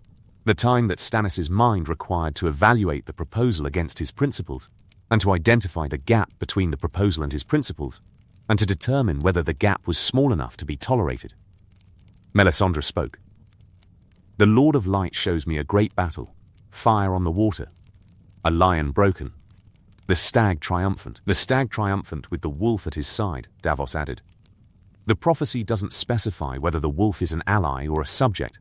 the time that Stannis' mind required to evaluate the proposal against his principles, and to identify the gap between the proposal and his principles, and to determine whether the gap was small enough to be tolerated. Melisandre spoke. The Lord of Light shows me a great battle, fire on the water, a lion broken, the stag triumphant with the wolf at his side, Davos added. The prophecy doesn't specify whether the wolf is an ally or a subject.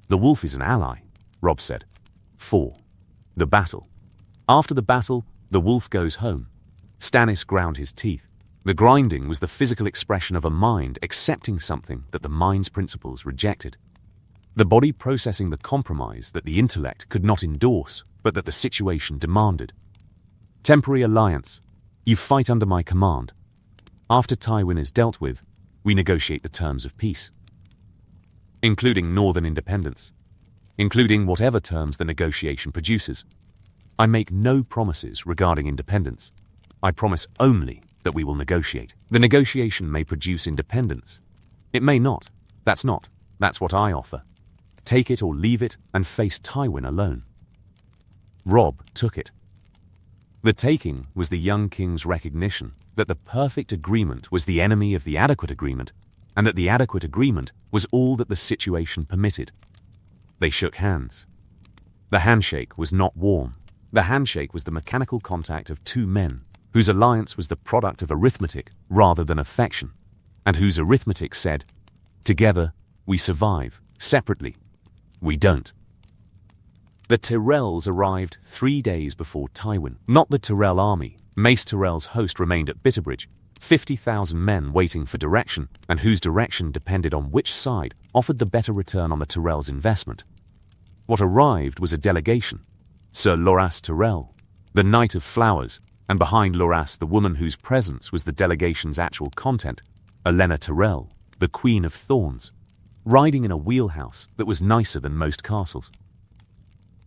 The wolf is an ally, Robb said. 4. The battle. After the battle, the wolf goes home. Stannis ground his teeth. The grinding was the physical expression of a mind accepting something that the mind's principles rejected. The body processing the compromise that the intellect could not endorse, but that the situation demanded. Temporary alliance. You fight under my command. After Tywin is dealt with, we negotiate the terms of peace, including northern independence, including whatever terms the negotiation produces. I make no promises regarding independence. I promise only that we will negotiate. The negotiation may produce independence. It may not. That's what I offer. Take it or leave it and face Tywin alone. Robb took it. The taking was the young king's recognition that the perfect agreement was the enemy of the adequate agreement, and that the adequate agreement was all that the situation permitted. They shook hands. The handshake was not warm. The handshake was the mechanical contact of 2 men, whose alliance was the product of arithmetic rather than affection, and whose arithmetic said, together we survive, separately we don't. The Tyrells arrived 3 days before Tywin, not the Tyrell army. Mace Tyrell's host remained at Bitterbridge, 50,000 men waiting for direction, and whose direction depended on which side offered the better return on the Tyrells' investment. What arrived was a delegation. Sir Loras Tyrell, the Knight of Flowers, and behind Loras the woman whose presence was the delegation's actual content, Olenna Tyrell, the Queen of Thorns, riding in a wheelhouse that was nicer than most castles.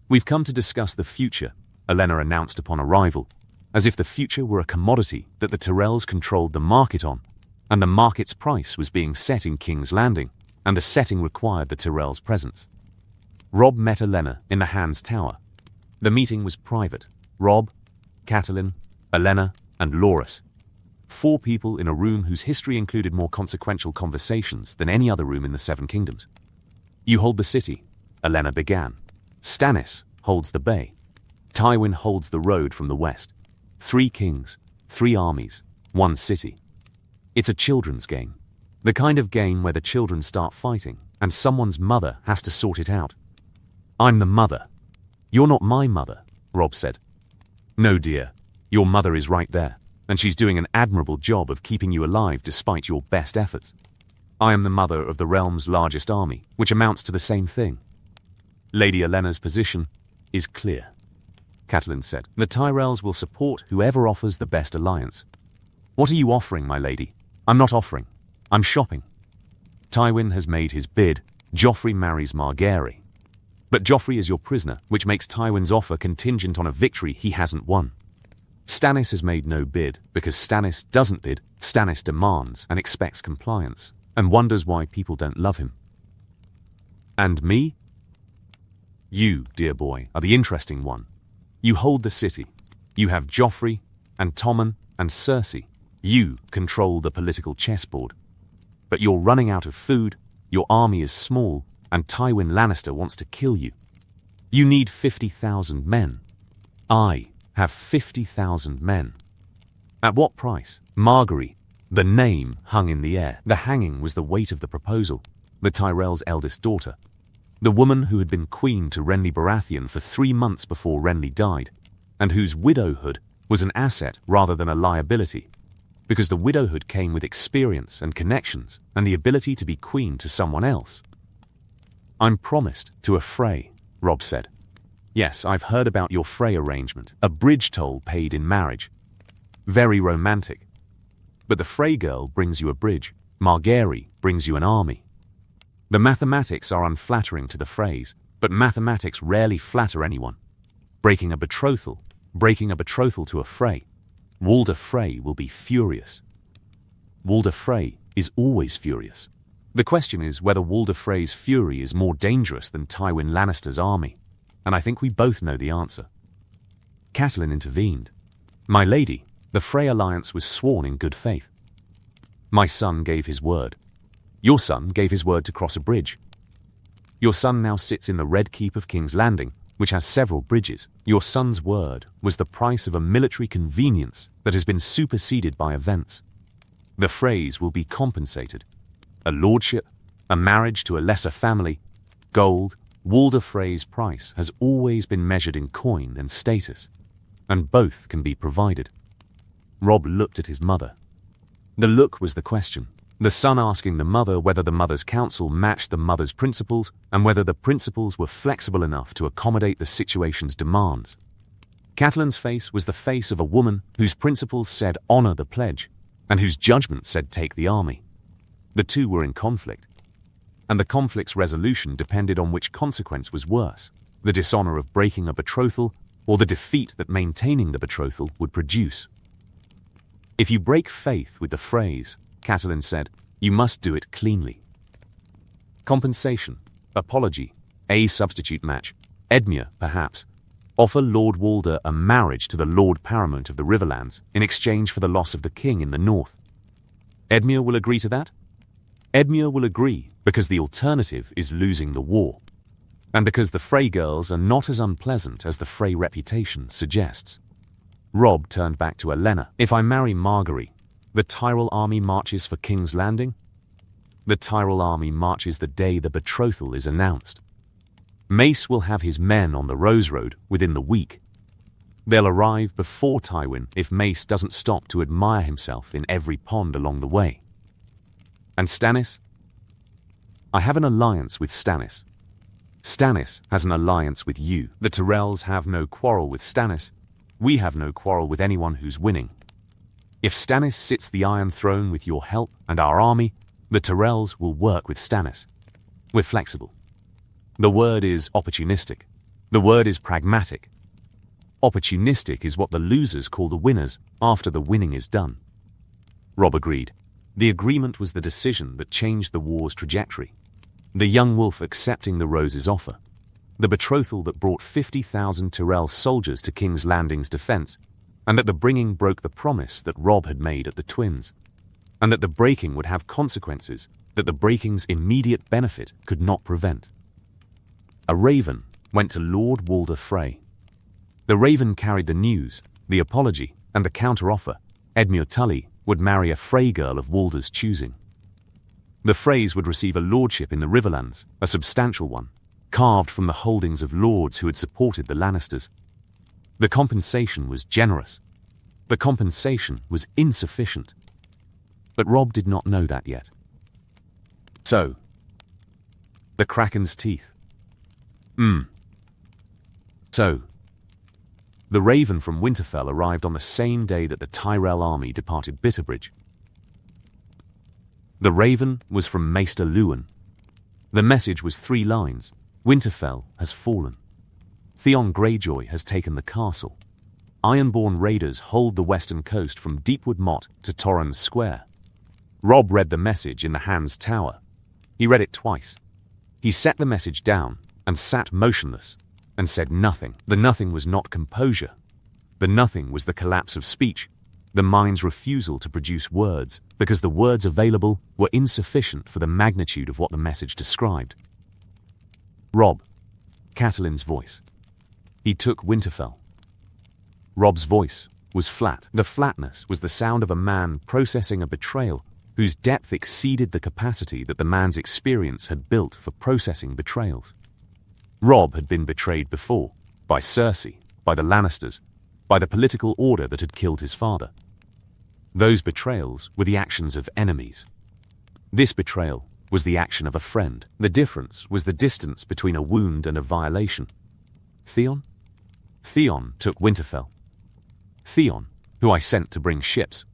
We've come to discuss the future, Olenna announced upon arrival, as if the future were a commodity that the Tyrells controlled the market on, and the market's price was being set in King's Landing, and the setting required the Tyrells' presence. Robb met Olenna in the Hand's Tower. The meeting was private. Robb, Catelyn, Olenna, and Loras. 4 people in a room whose history included more consequential conversations than any other room in the 7 Kingdoms. You hold the city, Olenna began. Stannis holds the bay. Tywin holds the road from the west. 3 kings, 3 armies, 1 city. It's a children's game. The kind of game where the children start fighting, and someone's mother has to sort it out. I'm the mother. You're not my mother, Robb said. No, dear. Your mother is right there, and she's doing an admirable job of keeping you alive despite your best efforts. I am the mother of the realm's largest army, which amounts to the same thing. Lady Olenna's position is clear, Catelyn said. The Tyrells will support whoever offers the best alliance. What are you offering, my lady? I'm not offering. I'm shopping. Tywin has made his bid. Joffrey marries Margaery. But Joffrey is your prisoner, which makes Tywin's offer contingent on a victory he hasn't won. Stannis has made no bid, because Stannis doesn't bid. Stannis demands and expects compliance, and wonders why people don't love him. And me? You, dear boy, are the interesting one. You hold the city. You have Joffrey and Tommen and Cersei. You control the political chessboard. But you're running out of food, your army is small, and Tywin Lannister wants to kill you. You need 50,000 men. I have 50,000 men. At what price? Margaery. The name hung in the air. The hanging was the weight of the proposal. The Tyrell's eldest daughter. The woman who had been queen to Renly Baratheon for 3 months before Renly died, and whose widowhood was an asset rather than a liability, because the widowhood came with experience and connections and the ability to be queen to someone else. I'm promised to a Frey, Robb said. Yes, I've heard about your Frey arrangement, a bridge toll paid in marriage. Very romantic. But the Frey girl brings you a bridge. Margaery brings you an army. The mathematics are unflattering to the Freys, but mathematics rarely flatter anyone. Breaking a betrothal to a Frey. Walder Frey will be furious. Walder Frey is always furious. The question is whether Walder Frey's fury is more dangerous than Tywin Lannister's army, and I think we both know the answer. Catelyn intervened. My lady, the Frey alliance was sworn in good faith. My son gave his word. Your son gave his word to cross a bridge. Your son now sits in the Red Keep of King's Landing, which has several bridges. Your son's word was the price of a military convenience that has been superseded by events. The Freys will be compensated. A lordship, a marriage to a lesser family, gold. Walder Frey's price has always been measured in coin and status, and both can be provided. Robb looked at his mother. The look was the question. The son asking the mother whether the mother's counsel matched the mother's principles and whether the principles were flexible enough to accommodate the situation's demands. Catelyn's face was the face of a woman whose principles said honor the pledge and whose judgment said take the army. The two were in conflict, and the conflict's resolution depended on which consequence was worse, the dishonor of breaking a betrothal or the defeat that maintaining the betrothal would produce. If you break faith with the Freys, Catelyn said, you must do it cleanly. Compensation, apology, a substitute match, Edmure, perhaps. Offer Lord Walder a marriage to the Lord Paramount of the Riverlands in exchange for the loss of the king in the north. Edmure will agree to that? Edmure will agree because the alternative is losing the war, and because the Frey girls are not as unpleasant as the Frey reputation suggests. Robb turned back to Olenna. If I marry Margaery, the Tyrell army marches for King's Landing? The Tyrell army marches the day the betrothal is announced. Mace will have his men on the Rose Road within the week. They'll arrive before Tywin if Mace doesn't stop to admire himself in every pond along the way. And Stannis? I have an alliance with Stannis. Stannis has an alliance with you. The Tyrells have no quarrel with Stannis. We have no quarrel with anyone who's winning. If Stannis sits the Iron Throne with your help and our army, the Tyrells will work with Stannis. We're flexible. The word is opportunistic. The word is pragmatic. Opportunistic is what the losers call the winners after the winning is done. Robb agreed. The agreement was the decision that changed the war's trajectory. The young wolf accepting the Rose's offer. The betrothal that brought 50,000 Tyrell soldiers to King's Landing's defense, and that the bringing broke the promise that Robb had made at the Twins, and that the breaking would have consequences that the breaking's immediate benefit could not prevent. A raven went to Lord Walder Frey. The raven carried the news, the apology, and the counter-offer. Edmure Tully would marry a Frey girl of Walder's choosing. The Freys would receive a lordship in the Riverlands, a substantial one, carved from the holdings of lords who had supported the Lannisters. The compensation was generous. The compensation was insufficient. But Robb did not know that yet. So, the Kraken's teeth. So, the Raven from Winterfell arrived on the same day that the Tyrell army departed Bitterbridge. The Raven was from Maester Luwin. The message was 3 lines. Winterfell has fallen. Theon Greyjoy has taken the castle. Ironborn raiders hold the western coast from Deepwood Motte to Torrens Square. Robb read the message in the Hand's Tower. He read it twice. He set the message down and sat motionless and said nothing. The nothing was not composure. The nothing was the collapse of speech, the mind's refusal to produce words because the words available were insufficient for the magnitude of what the message described. Robb, Catelyn's voice. He took Winterfell. Robb's voice was flat. The flatness was the sound of a man processing a betrayal whose depth exceeded the capacity that the man's experience had built for processing betrayals. Robb had been betrayed before, by Cersei, by the Lannisters, by the political order that had killed his father. Those betrayals were the actions of enemies. This betrayal was the action of a friend. The difference was the distance between a wound and a violation. Theon? Theon took Winterfell. Theon, who I sent to bring ships.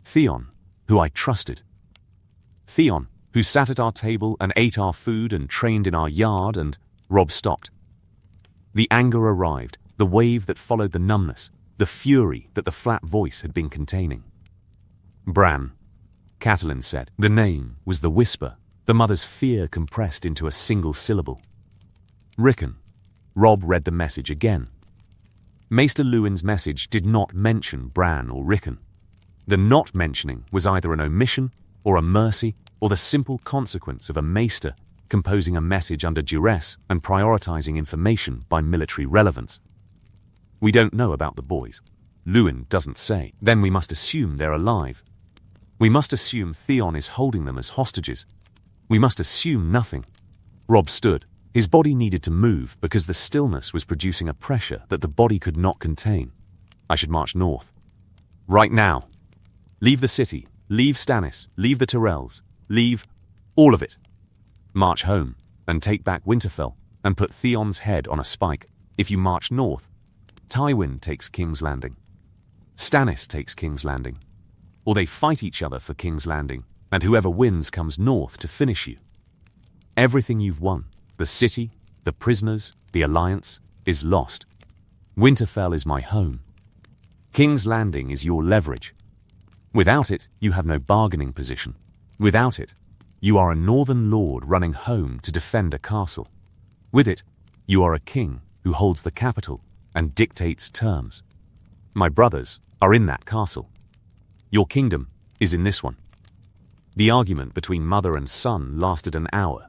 Theon, who I trusted. Theon, who sat at our table and ate our food and trained in our yard and... Robb stopped. The anger arrived, the wave that followed the numbness, the fury that the flat voice had been containing. Bran, Catelyn said. The name was the whisper, the mother's fear compressed into a single syllable. Rickon. Robb read the message again. Maester Luwin's message did not mention Bran or Rickon. The not mentioning was either an omission or a mercy or the simple consequence of a maester composing a message under duress and prioritizing information by military relevance. We don't know about the boys. Luwin doesn't say. Then we must assume they're alive. We must assume Theon is holding them as hostages. We must assume nothing. Robb stood. His body needed to move because the stillness was producing a pressure that the body could not contain. I should march north. Right now. Leave the city. Leave Stannis. Leave the Tyrells. Leave all of it. March home and take back Winterfell and put Theon's head on a spike. If you march north, Tywin takes King's Landing. Stannis takes King's Landing. Or they fight each other for King's Landing, and whoever wins comes north to finish you. Everything you've won, the city, the prisoners, the alliance, is lost. Winterfell is my home. King's Landing is your leverage. Without it, you have no bargaining position. Without it, you are a northern lord running home to defend a castle. With it, you are a king who holds the capital and dictates terms. My brothers are in that castle. Your kingdom is in this one. The argument between mother and son lasted an hour.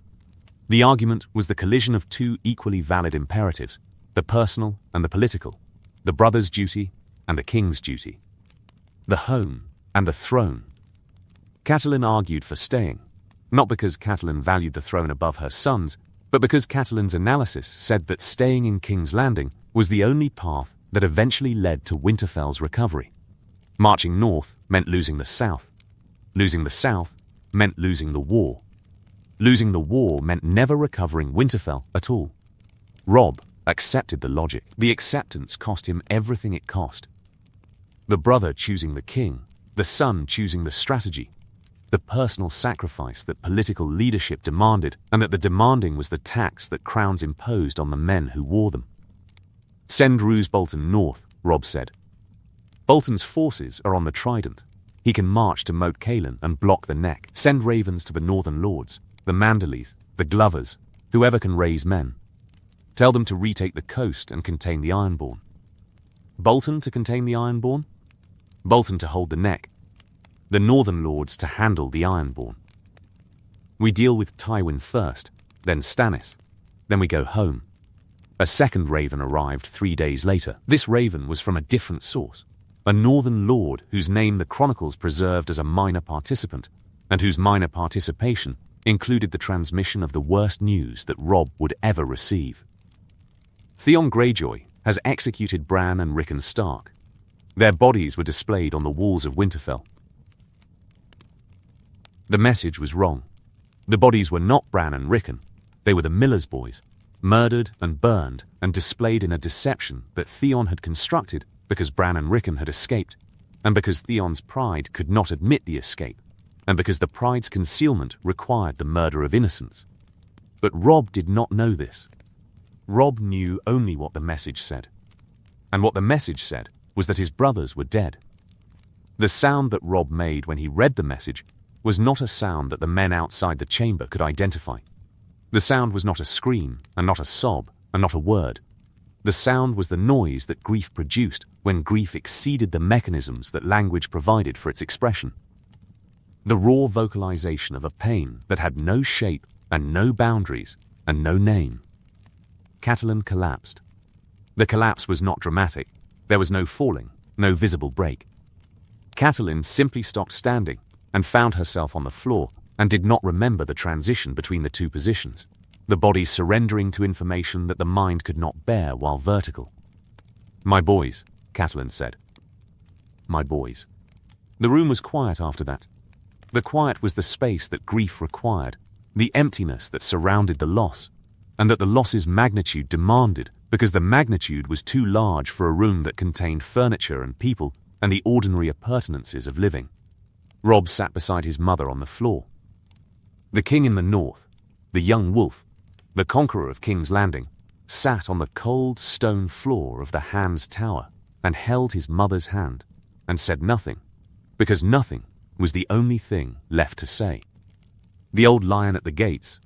The argument was the collision of 2 equally valid imperatives, the personal and the political, the brother's duty and the king's duty, the home and the throne. Catelyn argued for staying. Not because Catelyn valued the throne above her sons, but because Catelyn's analysis said that staying in King's Landing was the only path that eventually led to Winterfell's recovery. Marching north meant losing the south. Losing the south meant losing the war. Losing the war meant never recovering Winterfell at all. Robb accepted the logic. The acceptance cost him everything it cost. The brother choosing the king, the son choosing the strategy, the personal sacrifice that political leadership demanded, and that the demanding was the tax that crowns imposed on the men who wore them. Send Roose Bolton north, Robb said. Bolton's forces are on the Trident. He can march to Moat Cailin and block the neck. Send ravens to the northern lords, the Manderleys, the Glovers, whoever can raise men. Tell them to retake the coast and contain the Ironborn. Bolton to contain the Ironborn? Bolton to hold the neck. The northern lords to handle the Ironborn. We deal with Tywin first, then Stannis. Then we go home. A second raven arrived 3 days later. This raven was from a different source. A northern lord whose name the chronicles preserved as a minor participant, and whose minor participation included the transmission of the worst news that Robb would ever receive. Theon Greyjoy has executed Bran and Rickon Stark. Their bodies were displayed on the walls of Winterfell. The message was wrong. The bodies were not Bran and Rickon. They were the miller's boys, murdered and burned and displayed in a deception that Theon had constructed because Bran and Rickon had escaped, and because Theon's pride could not admit the escape, and because the pride's concealment required the murder of innocents. But Robb did not know this. Robb knew only what the message said. And what the message said was that his brothers were dead. The sound that Robb made when he read the message was not a sound that the men outside the chamber could identify. The sound was not a scream, and not a sob, and not a word. The sound was the noise that grief produced when grief exceeded the mechanisms that language provided for its expression. The raw vocalization of a pain that had no shape and no boundaries and no name. Catelyn collapsed. The collapse was not dramatic. There was no falling, no visible break. Catelyn simply stopped standing and found herself on the floor and did not remember the transition between the two positions, the body surrendering to information that the mind could not bear while vertical. "My boys," Catelyn said. "My boys." The room was quiet after that. The quiet was the space that grief required, the emptiness that surrounded the loss, and that the loss's magnitude demanded because the magnitude was too large for a room that contained furniture and people and the ordinary appurtenances of living. Robb sat beside his mother on the floor. The king in the north, the young wolf, the conqueror of King's Landing, sat on the cold stone floor of the Hand's Tower and held his mother's hand and said nothing, because nothing was the only thing left to say. The old lion at the gates,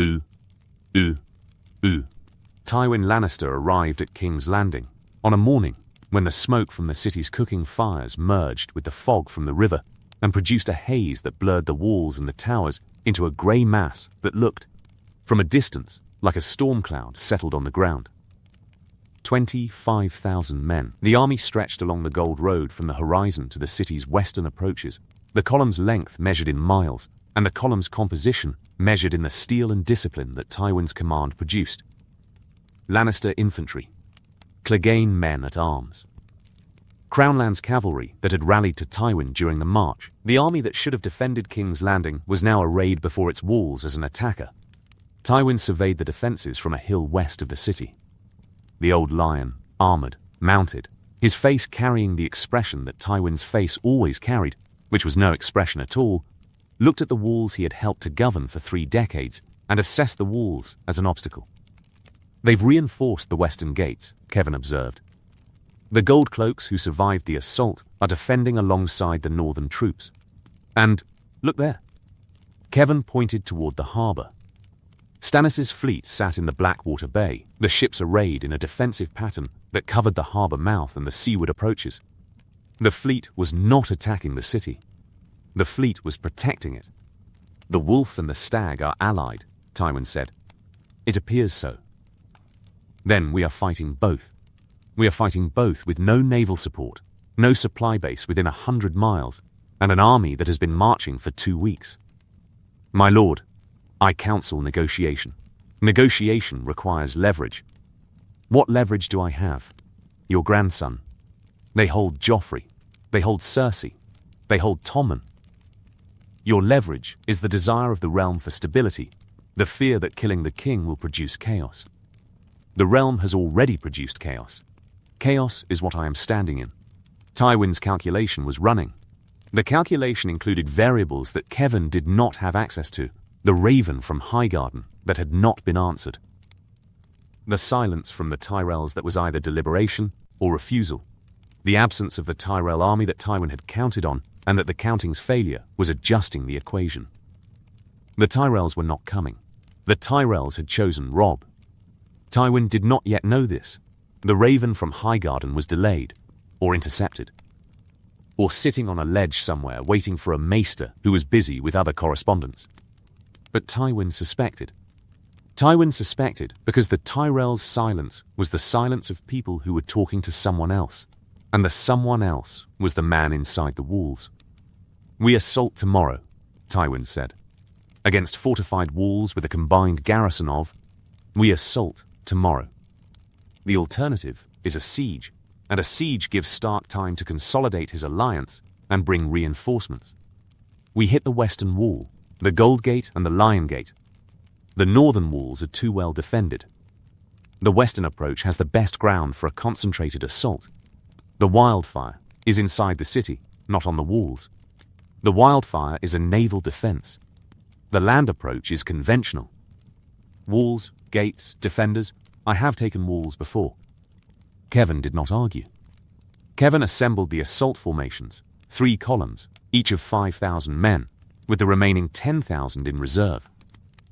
ooh, ooh, ooh. Tywin Lannister arrived at King's Landing on a morning when the smoke from the city's cooking fires merged with the fog from the river and produced a haze that blurred the walls and the towers into a grey mass that looked, from a distance, like a storm cloud settled on the ground. 25,000 men. The army stretched along the Gold Road from the horizon to the city's western approaches, the column's length measured in miles, and the column's composition measured in the steel and discipline that Tywin's command produced. Lannister infantry, Clegane men at arms, Crownland's cavalry that had rallied to Tywin during the march. The army that should have defended King's Landing was now arrayed before its walls as an attacker. Tywin surveyed the defences from a hill west of the city. The old lion, armoured, mounted, his face carrying the expression that Tywin's face always carried, which was no expression at all, looked at the walls he had helped to govern for 3 decades and assessed the walls as an obstacle. "They've reinforced the western gates," Kevin observed. "The gold cloaks who survived the assault are defending alongside the northern troops. And, look there." Kevin pointed toward the harbour. Stannis' fleet sat in the Blackwater Bay, the ships arrayed in a defensive pattern that covered the harbour mouth and the seaward approaches. The fleet was not attacking the city. The fleet was protecting it. "The wolf and the stag are allied," Tywin said. "It appears so." "Then we are fighting both. We are fighting both with no naval support, no supply base within 100 miles, and an army that has been marching for 2 weeks. My lord, I counsel negotiation. Negotiation requires leverage. What leverage do I have? Your grandson. They hold Joffrey. They hold Cersei. They hold Tommen. Your leverage is the desire of the realm for stability, the fear that killing the king will produce chaos. The realm has already produced chaos. Chaos is what I am standing in." Tywin's calculation was running. The calculation included variables that Kevin did not have access to, the raven from Highgarden that had not been answered. The silence from the Tyrells that was either deliberation or refusal. The absence of the Tyrell army that Tywin had counted on, and that the counting's failure was adjusting the equation. The Tyrells were not coming. The Tyrells had chosen Robb. Tywin did not yet know this. The raven from Highgarden was delayed, or intercepted, or sitting on a ledge somewhere waiting for a maester who was busy with other correspondence. But Tywin suspected. Tywin suspected because the Tyrell's silence was the silence of people who were talking to someone else, and the someone else was the man inside the walls. "We assault tomorrow," Tywin said. Against fortified walls with a combined garrison of, we assault tomorrow. The alternative is a siege, and a siege gives Stark time to consolidate his alliance and bring reinforcements. We hit the western wall, the Gold Gate and the Lion Gate. The northern walls are too well defended. The western approach has the best ground for a concentrated assault. The wildfire is inside the city, not on the walls. The wildfire is a naval defense. The land approach is conventional. Walls, gates, defenders, I have taken walls before. Kevin did not argue. Kevin assembled the assault formations, 3 columns, each of 5,000 men, with the remaining 10,000 in reserve.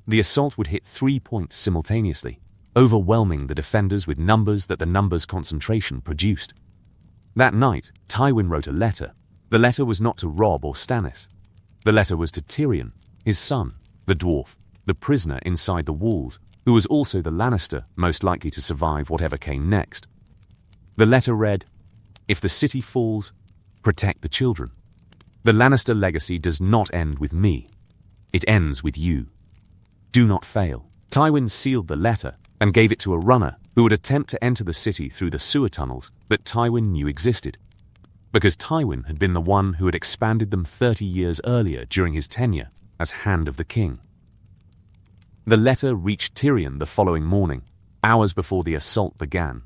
The assault would hit 3 points simultaneously, overwhelming the defenders with numbers that the numbers concentration produced. That night, Tywin wrote a letter. The letter was not to Robb or Stannis. The letter was to Tyrion, his son, the dwarf, the prisoner inside the walls, who was also the Lannister most likely to survive whatever came next. The letter read, "If the city falls, protect the children. The Lannister legacy does not end with me. It ends with you. Do not fail." Tywin sealed the letter and gave it to a runner who would attempt to enter the city through the sewer tunnels that Tywin knew existed, because Tywin had been the one who had expanded them 30 years earlier during his tenure as Hand of the King. The letter reached Tyrion the following morning, hours before the assault began.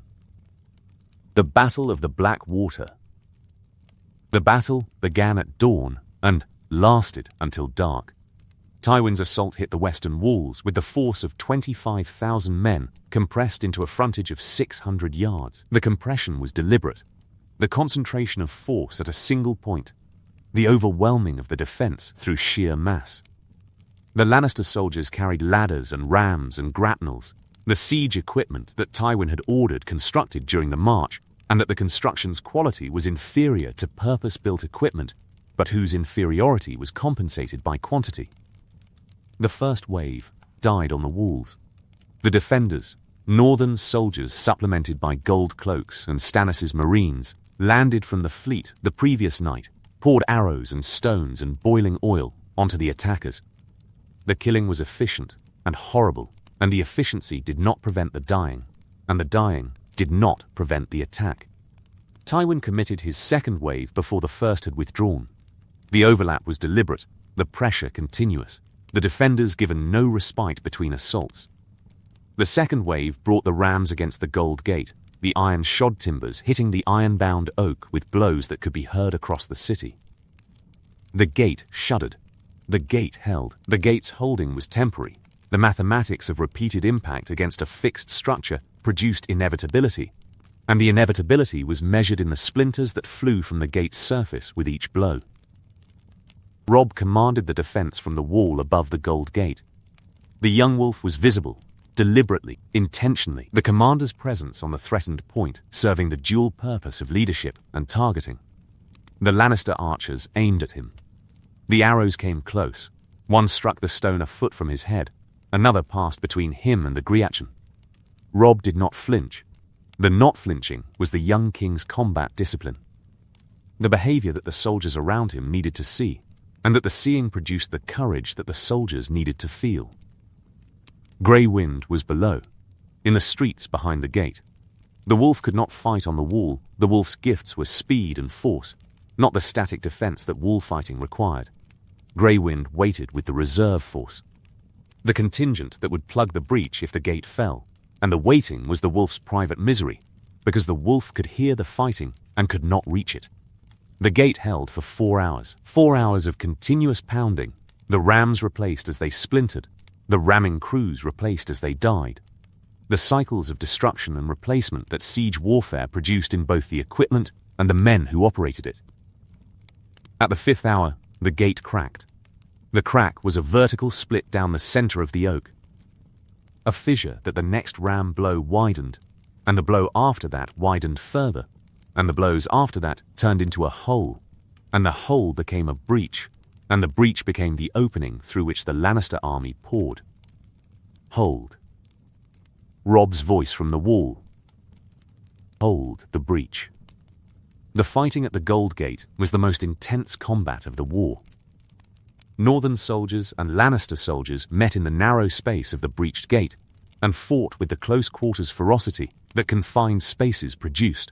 The Battle of the Blackwater. The battle began at dawn and lasted until dark. Tywin's assault hit the western walls with the force of 25,000 men compressed into a frontage of 600 yards. The compression was deliberate. The concentration of force at a single point. The overwhelming of the defense through sheer mass. The Lannister soldiers carried ladders and rams and grapnels, the siege equipment that Tywin had ordered constructed during the march, and that the construction's quality was inferior to purpose-built equipment, but whose inferiority was compensated by quantity. The first wave died on the walls. The defenders, northern soldiers supplemented by gold cloaks and Stannis' marines, landed from the fleet the previous night, poured arrows and stones and boiling oil onto the attackers. The killing was efficient and horrible, and the efficiency did not prevent the dying, and the dying did not prevent the attack. Tywin committed his second wave before the first had withdrawn. The overlap was deliberate, the pressure continuous, the defenders given no respite between assaults. The second wave brought the rams against the Gold Gate, the iron shod timbers hitting the iron-bound oak with blows that could be heard across the city. The gate shuddered. The gate held. The gate's holding was temporary. The mathematics of repeated impact against a fixed structure produced inevitability, and the inevitability was measured in the splinters that flew from the gate's surface with each blow. Robb commanded the defense from the wall above the Gold Gate. The young wolf was visible, deliberately, intentionally, the commander's presence on the threatened point serving the dual purpose of leadership and targeting. The Lannister archers aimed at him. The arrows came close. One struck the stone a foot from his head. Another passed between him and the Griachin. Robb did not flinch. The not flinching was the young king's combat discipline. The behavior that the soldiers around him needed to see, and that the seeing produced the courage that the soldiers needed to feel. Grey wind was below, in the streets behind the gate. The wolf could not fight on the wall. The wolf's gifts were speed and force, not the static defense that wall fighting required. Grey wind waited with the reserve force, the contingent that would plug the breach if the gate fell, and the waiting was the wolf's private misery, because the wolf could hear the fighting and could not reach it. The gate held for 4 hours, 4 hours of continuous pounding, the rams replaced as they splintered, the ramming crews replaced as they died. The cycles of destruction and replacement that siege warfare produced in both the equipment and the men who operated it. At the 5th hour, the gate cracked. The crack was a vertical split down the center of the oak. A fissure that the next ram blow widened, and the blow after that widened further, and the blows after that turned into a hole, and the hole became a breach, and the breach became the opening through which the Lannister army poured. Hold. Robb's voice from the wall. Hold the breach. The fighting at the Gold Gate was the most intense combat of the war. Northern soldiers and Lannister soldiers met in the narrow space of the breached gate and fought with the close-quarters ferocity that confined spaces produced.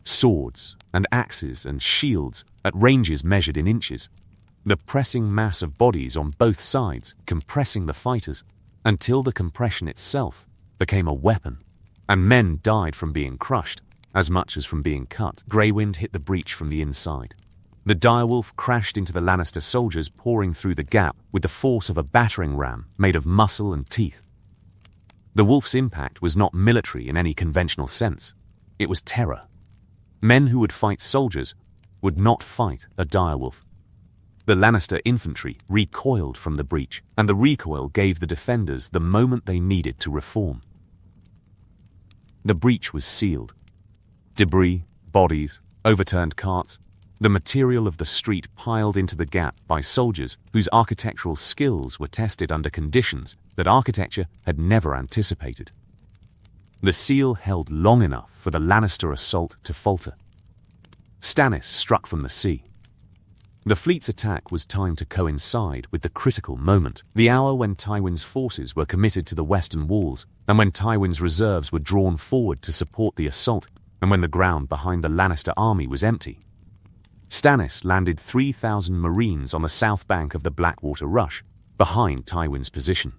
Swords and axes and shields at ranges measured in inches. The pressing mass of bodies on both sides compressing the fighters until the compression itself became a weapon, and men died from being crushed as much as from being cut. Grey wind hit the breach from the inside. The direwolf crashed into the Lannister soldiers pouring through the gap with the force of a battering ram made of muscle and teeth. The wolf's impact was not military in any conventional sense. It was terror. Men who would fight soldiers would not fight a direwolf. The Lannister infantry recoiled from the breach, and the recoil gave the defenders the moment they needed to reform. The breach was sealed. Debris, bodies, overturned carts, the material of the street piled into the gap by soldiers whose architectural skills were tested under conditions that architecture had never anticipated. The seal held long enough for the Lannister assault to falter. Stannis struck from the sea. The fleet's attack was timed to coincide with the critical moment, the hour when Tywin's forces were committed to the western walls, and when Tywin's reserves were drawn forward to support the assault, and when the ground behind the Lannister army was empty. Stannis landed 3,000 Marines on the south bank of the Blackwater Rush, behind Tywin's position.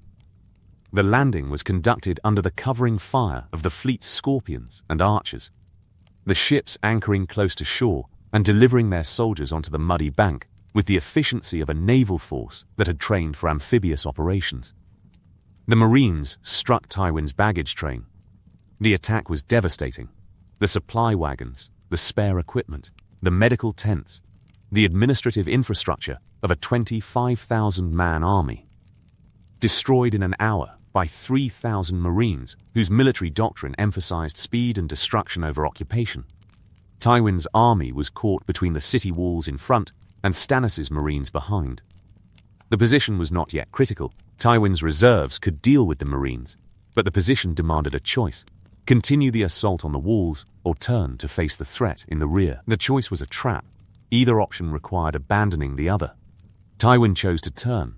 The landing was conducted under the covering fire of the fleet's scorpions and archers, the ships anchoring close to shore and delivering their soldiers onto the muddy bank with the efficiency of a naval force that had trained for amphibious operations. The Marines struck Tywin's baggage train. The attack was devastating. The supply wagons, the spare equipment, the medical tents, the administrative infrastructure of a 25,000-man army. Destroyed in an hour by 3,000 Marines whose military doctrine emphasized speed and destruction over occupation. Tywin's army was caught between the city walls in front and Stannis' Marines behind. The position was not yet critical. Tywin's reserves could deal with the Marines, but the position demanded a choice: continue the assault on the walls or turn to face the threat in the rear. The choice was a trap. Either option required abandoning the other. Tywin chose to turn.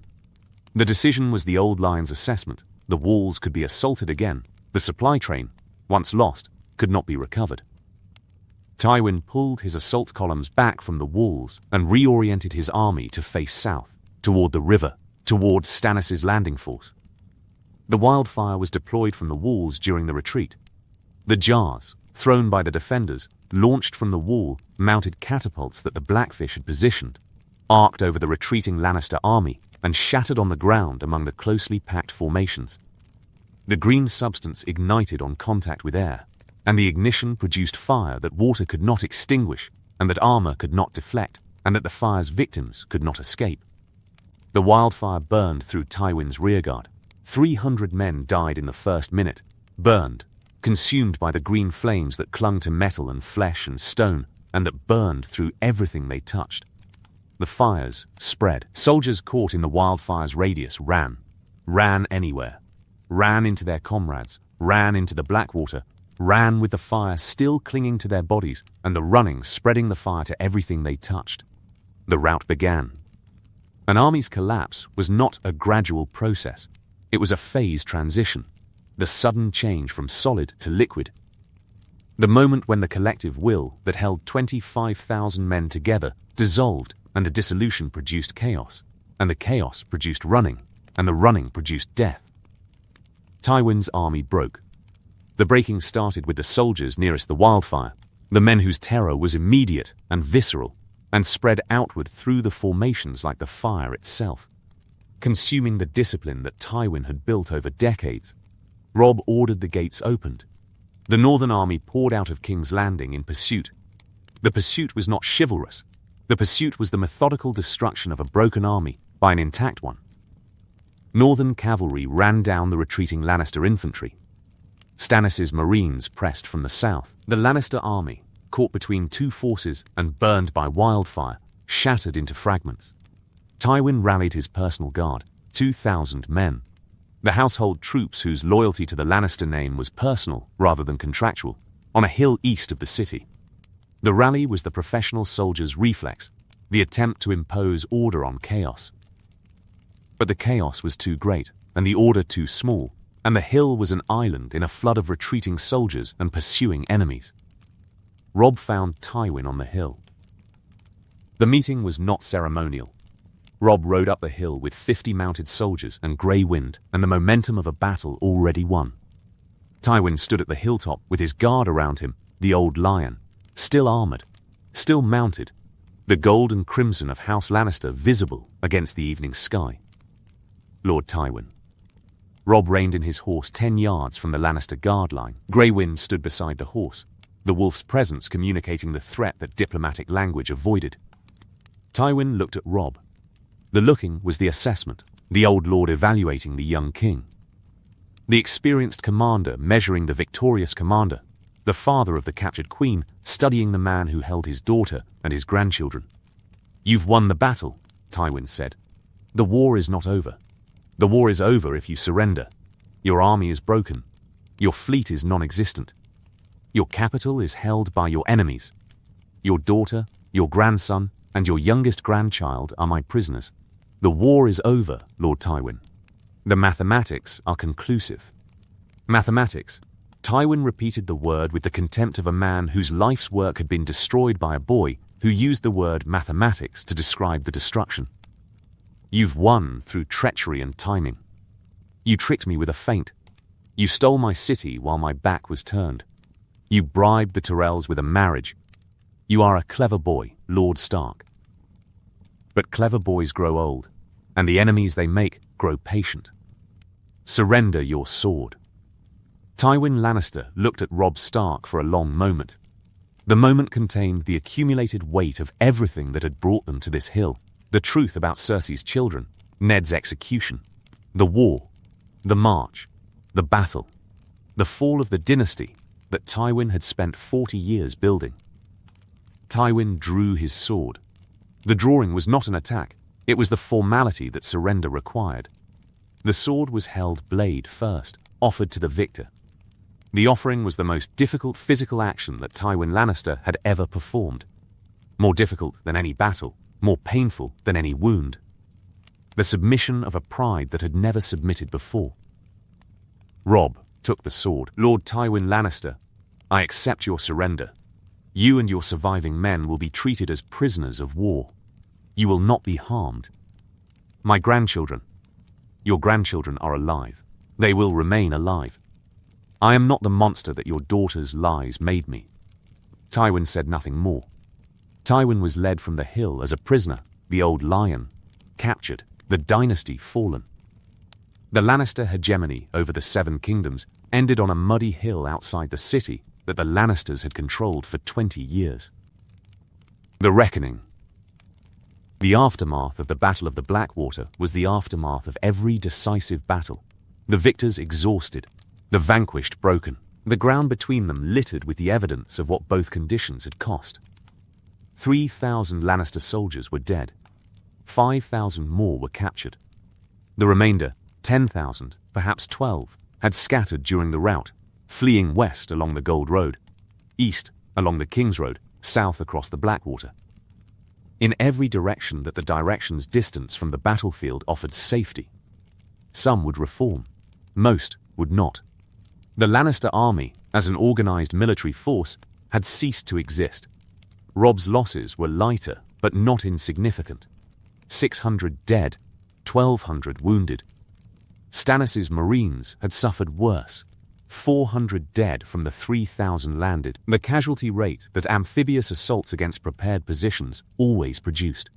The decision was the old line's assessment. The walls could be assaulted again. The supply train, once lost, could not be recovered. Tywin pulled his assault columns back from the walls and reoriented his army to face south, toward the river, towards Stannis' landing force. The wildfire was deployed from the walls during the retreat. The jars, thrown by the defenders, launched from the wall, mounted catapults that the Blackfish had positioned, arced over the retreating Lannister army, and shattered on the ground among the closely packed formations. The green substance ignited on contact with air, and the ignition produced fire that water could not extinguish, and that armor could not deflect, and that the fire's victims could not escape. The wildfire burned through Tywin's rearguard. 300 men died in the first minute, burned, consumed by the green flames that clung to metal and flesh and stone, and that burned through everything they touched. The fires spread. Soldiers caught in the wildfire's radius ran anywhere, ran into their comrades, ran into the Blackwater, ran with the fire still clinging to their bodies and the running spreading the fire to everything they touched. The rout began. An army's collapse was not a gradual process. It was a phase transition, the sudden change from solid to liquid. The moment when the collective will that held 25,000 men together dissolved, and the dissolution produced chaos, and the chaos produced running, and the running produced death. Tywin's army broke. The breaking started with the soldiers nearest the wildfire, the men whose terror was immediate and visceral, and spread outward through the formations like the fire itself. Consuming the discipline that Tywin had built over decades, Robb ordered the gates opened. The northern army poured out of King's Landing in pursuit. The pursuit was not chivalrous. The pursuit was the methodical destruction of a broken army by an intact one. Northern cavalry ran down the retreating Lannister infantry. Stannis' Marines pressed from the south. The Lannister army, caught between two forces and burned by wildfire, shattered into fragments. Tywin rallied his personal guard, 2,000 men. The household troops whose loyalty to the Lannister name was personal rather than contractual, on a hill east of the city. The rally was the professional soldier's reflex, the attempt to impose order on chaos. But the chaos was too great, and the order too small, and the hill was an island in a flood of retreating soldiers and pursuing enemies. Robb found Tywin on the hill. The meeting was not ceremonial. Robb rode up the hill with 50 mounted soldiers and grey wind and the momentum of a battle already won. Tywin stood at the hilltop with his guard around him, the old lion, still armoured, still mounted, the gold and crimson of House Lannister visible against the evening sky. Lord Tywin. Robb reined in his horse 10 yards from the Lannister guard line. Grey Wind stood beside the horse, the wolf's presence communicating the threat that diplomatic language avoided. Tywin looked at Robb. The looking was the assessment, the old lord evaluating the young king. The experienced commander measuring the victorious commander, the father of the captured queen studying the man who held his daughter and his grandchildren. "You've won the battle," Tywin said. "The war is not over. The war is over if you surrender. Your army is broken. Your fleet is non-existent. Your capital is held by your enemies. Your daughter, your grandson, and your youngest grandchild are my prisoners. The war is over, Lord Tywin. The mathematics are conclusive." Mathematics. Tywin repeated the word with the contempt of a man whose life's work had been destroyed by a boy who used the word mathematics to describe the destruction. "You've won through treachery and timing. You tricked me with a feint. You stole my city while my back was turned. You bribed the Tyrells with a marriage. You are a clever boy, Lord Stark. But clever boys grow old, and the enemies they make grow patient. Surrender your sword." Tywin Lannister looked at Robb Stark for a long moment. The moment contained the accumulated weight of everything that had brought them to this hill. The truth about Cersei's children, Ned's execution, the war, the march, the battle, the fall of the dynasty that Tywin had spent 40 years building. Tywin drew his sword. The drawing was not an attack, it was the formality that surrender required. The sword was held blade first, offered to the victor. The offering was the most difficult physical action that Tywin Lannister had ever performed. More difficult than any battle, more painful than any wound. The submission of a pride that had never submitted before. Robb took the sword. "Lord Tywin Lannister, I accept your surrender. You and your surviving men will be treated as prisoners of war. You will not be harmed. My grandchildren, your grandchildren are alive. They will remain alive. I am not the monster that your daughter's lies made me." Tywin said nothing more. Tywin was led from the hill as a prisoner, the old lion, captured, the dynasty fallen. The Lannister hegemony over the Seven Kingdoms ended on a muddy hill outside the city that the Lannisters had controlled for 20 years. The reckoning. The aftermath of the Battle of the Blackwater was the aftermath of every decisive battle. The victors exhausted, the vanquished broken, the ground between them littered with the evidence of what both conditions had cost. 3,000 Lannister soldiers were dead. 5,000 more were captured. The remainder, 10,000, perhaps 12, had scattered during the rout, fleeing west along the Gold Road, east along the King's Road, south across the Blackwater. In every direction that the direction's distance from the battlefield offered safety. Some would reform, most would not. The Lannister army, as an organized military force, had ceased to exist. Robb's losses were lighter, but not insignificant. 600 dead, 1,200 wounded. Stannis' Marines had suffered worse. 400 dead from the 3,000 landed, the casualty rate that amphibious assaults against prepared positions always produced.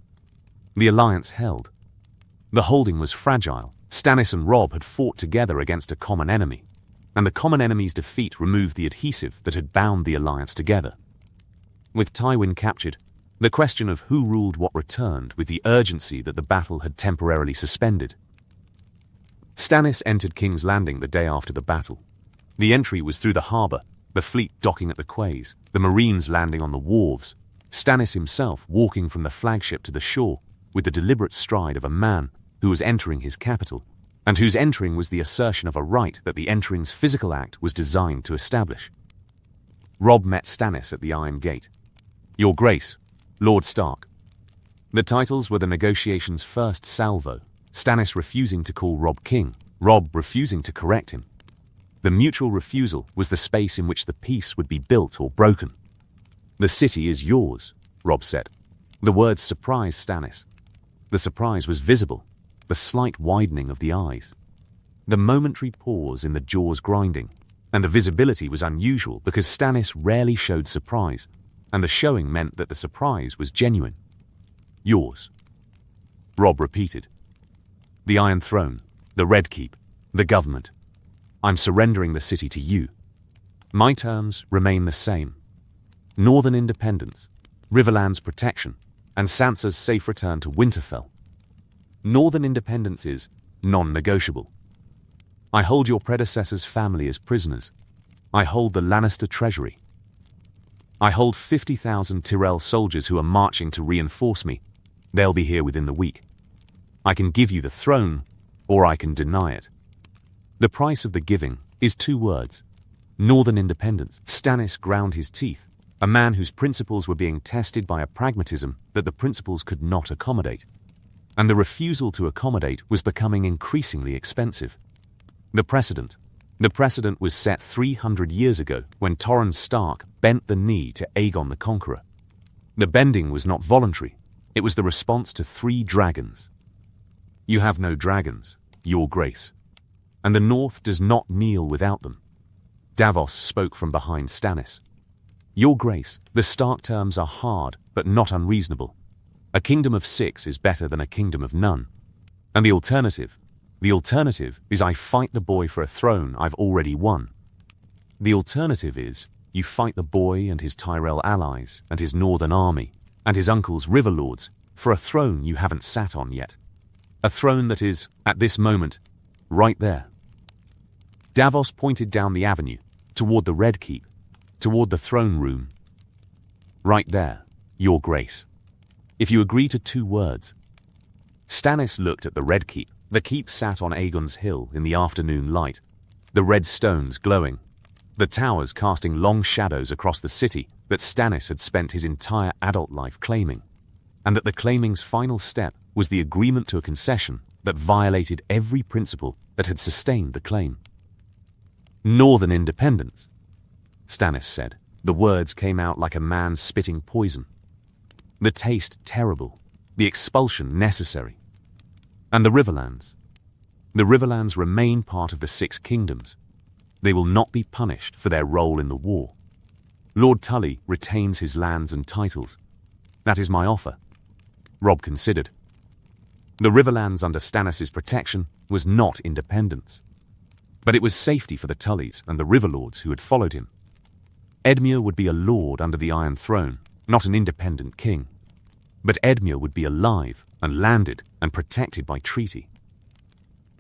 The alliance held. The holding was fragile. Stannis and Robb had fought together against a common enemy, and the common enemy's defeat removed the adhesive that had bound the alliance together. With Tywin captured, the question of who ruled what returned with the urgency that the battle had temporarily suspended. Stannis entered King's Landing the day after the battle. The entry was through the harbour, the fleet docking at the quays, the Marines landing on the wharves, Stannis himself walking from the flagship to the shore with the deliberate stride of a man who was entering his capital, and whose entering was the assertion of a right that the entering's physical act was designed to establish. Robb met Stannis at the Iron Gate. "Your Grace, Lord Stark." The titles were the negotiation's first salvo, Stannis refusing to call Robb king, Robb refusing to correct him. The mutual refusal was the space in which the peace would be built or broken. "The city is yours," Robb said. The words surprised Stannis. The surprise was visible, the slight widening of the eyes, the momentary pause in the jaws grinding, and the visibility was unusual because Stannis rarely showed surprise, and the showing meant that the surprise was genuine. "Yours," Robb repeated. "The Iron Throne, the Red Keep, the government. I'm surrendering the city to you. My terms remain the same. Northern independence, Riverlands protection, and Sansa's safe return to Winterfell. Northern independence is non-negotiable. I hold your predecessor's family as prisoners. I hold the Lannister treasury. I hold 50,000 Tyrell soldiers who are marching to reinforce me. They'll be here within the week. I can give you the throne, or I can deny it. The price of the giving is 2 words. Northern independence." Stannis ground his teeth, a man whose principles were being tested by a pragmatism that the principles could not accommodate. And the refusal to accommodate was becoming increasingly expensive. The precedent was set 300 years ago when Torrhen Stark bent the knee to Aegon the Conqueror. The bending was not voluntary, it was the response to 3 dragons. "You have no dragons, Your Grace, and the North does not kneel without them." Davos spoke from behind Stannis. "Your Grace, the Stark terms are hard but not unreasonable. A kingdom of 6 is better than a kingdom of none. And the alternative is I fight the boy for a throne I've already won. The alternative is you fight the boy and his Tyrell allies and his northern army and his uncle's river lords for a throne you haven't sat on yet. A throne that is, at this moment, right there." Davos pointed down the avenue, toward the Red Keep, toward the throne room. "Right there, Your Grace. If you agree to 2 words." Stannis looked at the Red Keep. The keep sat on Aegon's hill in the afternoon light, the red stones glowing, the towers casting long shadows across the city that Stannis had spent his entire adult life claiming, and that the claiming's final step was the agreement to a concession that violated every principle that had sustained the claim. "Northern independence," Stannis said. The words came out like a man spitting poison. The taste terrible, the expulsion necessary. "And the Riverlands. The Riverlands remain part of the 6 kingdoms. They will not be punished for their role in the war. Lord Tully retains his lands and titles. That is my offer." Robb considered. The Riverlands under Stannis' protection was not independence. But it was safety for the Tullys and the Riverlords who had followed him. Edmure would be a lord under the Iron Throne, not an independent king. But Edmure would be alive and landed and protected by treaty.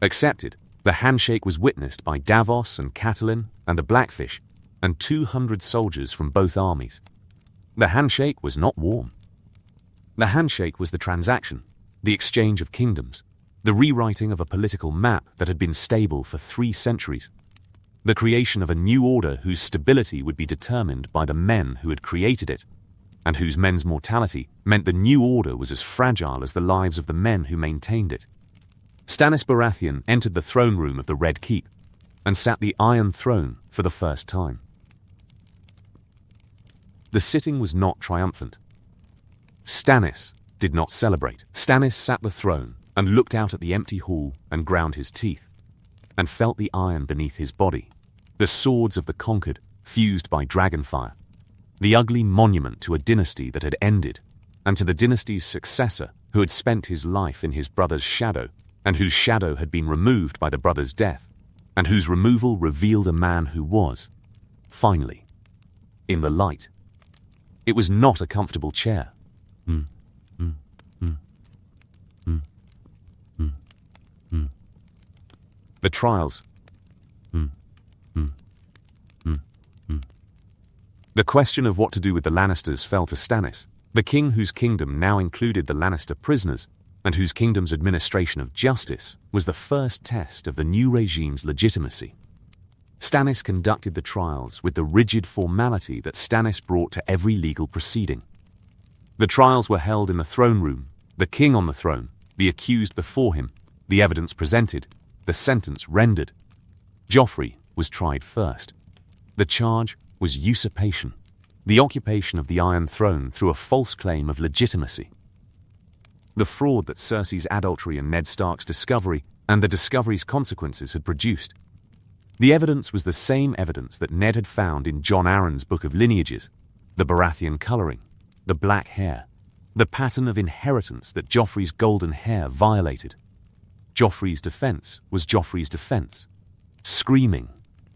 Accepted, the handshake was witnessed by Davos and Catelyn and the Blackfish and 200 soldiers from both armies. The handshake was not warm. The handshake was the transaction, the exchange of kingdoms, the rewriting of a political map that had been stable for 3 centuries, the creation of a new order whose stability would be determined by the men who had created it, and whose men's mortality meant the new order was as fragile as the lives of the men who maintained it. Stannis Baratheon entered the throne room of the Red Keep and sat the Iron Throne for the first time. The sitting was not triumphant. Stannis did not celebrate. Stannis sat the throne and looked out at the empty hall and ground his teeth, and felt the iron beneath his body, the swords of the conquered fused by dragonfire, the ugly monument to a dynasty that had ended, and to the dynasty's successor who had spent his life in his brother's shadow, and whose shadow had been removed by the brother's death, and whose removal revealed a man who was, finally, in the light. It was not a comfortable chair. The trials. The question of what to do with the Lannisters fell to Stannis, the king whose kingdom now included the Lannister prisoners, and whose kingdom's administration of justice was the first test of the new regime's legitimacy. Stannis conducted the trials with the rigid formality that Stannis brought to every legal proceeding. The trials were held in the throne room, the king on the throne, the accused before him, the evidence presented, the sentence rendered. Joffrey was tried first. The charge was usurpation, the occupation of the Iron Throne through a false claim of legitimacy. The fraud that Cersei's adultery and Ned Stark's discovery and the discovery's consequences had produced. The evidence was the same evidence that Ned had found in Jon Arryn's Book of Lineages, the Baratheon colouring, the black hair, the pattern of inheritance that Joffrey's golden hair violated. Joffrey's defence was Joffrey's defence. Screaming,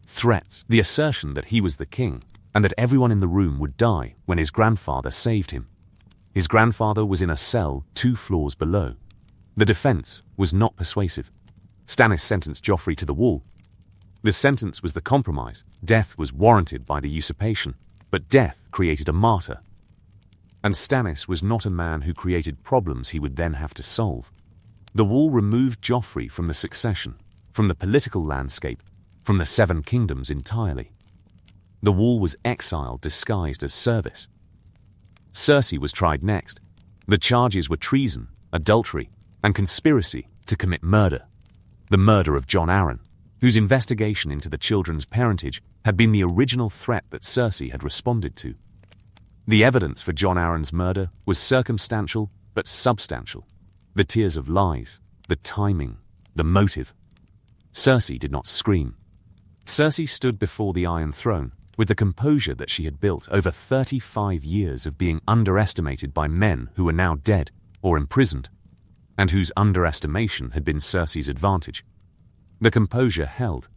threats, the assertion that he was the king and that everyone in the room would die when his grandfather saved him. His grandfather was in a cell 2 floors below. The defence was not persuasive. Stannis sentenced Joffrey to the wall. The sentence was the compromise. Death was warranted by the usurpation, but death created a martyr. And Stannis was not a man who created problems he would then have to solve. The wall removed Joffrey from the succession, from the political landscape, from the 7 kingdoms entirely. The wall was exile disguised as service. Cersei was tried next. The charges were treason, adultery, and conspiracy to commit murder. The murder of Jon Arryn, whose investigation into the children's parentage had been the original threat that Cersei had responded to. The evidence for Jon Arryn's murder was circumstantial but substantial. The tiers of lies, the timing, the motive. Cersei did not scream. Cersei stood before the Iron Throne with the composure that she had built over 35 years of being underestimated by men who were now dead or imprisoned, and whose underestimation had been Cersei's advantage. The composure held.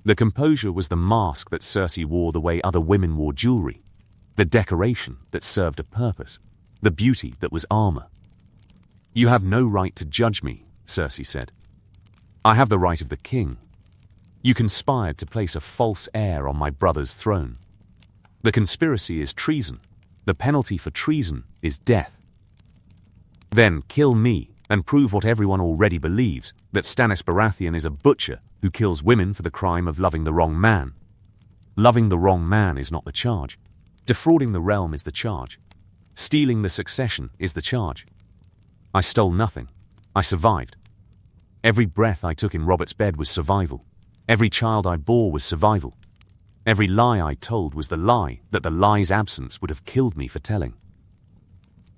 The composure was the mask that Cersei wore the way other women wore jewelry, the decoration that served a purpose, the beauty that was armor. "You have no right to judge me," Cersei said. "I have the right of the king. You conspired to place a false heir on my brother's throne. The conspiracy is treason. The penalty for treason is death. Then kill me and prove what everyone already believes, that Stannis Baratheon is a butcher who kills women for the crime of loving the wrong man. Loving the wrong man is not the charge. Defrauding the realm is the charge. Stealing the succession is the charge. I stole nothing. I survived. Every breath I took in Robert's bed was survival. Every child I bore was survival. Every lie I told was the lie that the lie's absence would have killed me for telling."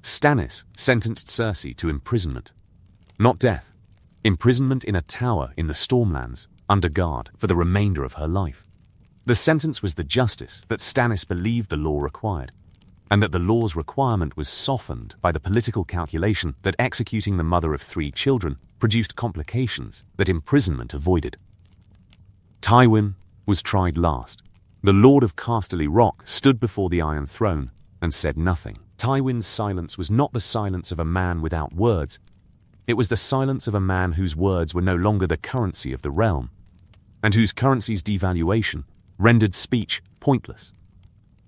Stannis sentenced Cersei to imprisonment. Not death. Imprisonment in a tower in the Stormlands, under guard, for the remainder of her life. The sentence was the justice that Stannis believed the law required, and that the law's requirement was softened by the political calculation that executing the mother of 3 children produced complications that imprisonment avoided. Tywin was tried last. The Lord of Casterly Rock stood before the Iron Throne and said nothing. Tywin's silence was not the silence of a man without words. It was the silence of a man whose words were no longer the currency of the realm, and whose currency's devaluation rendered speech pointless.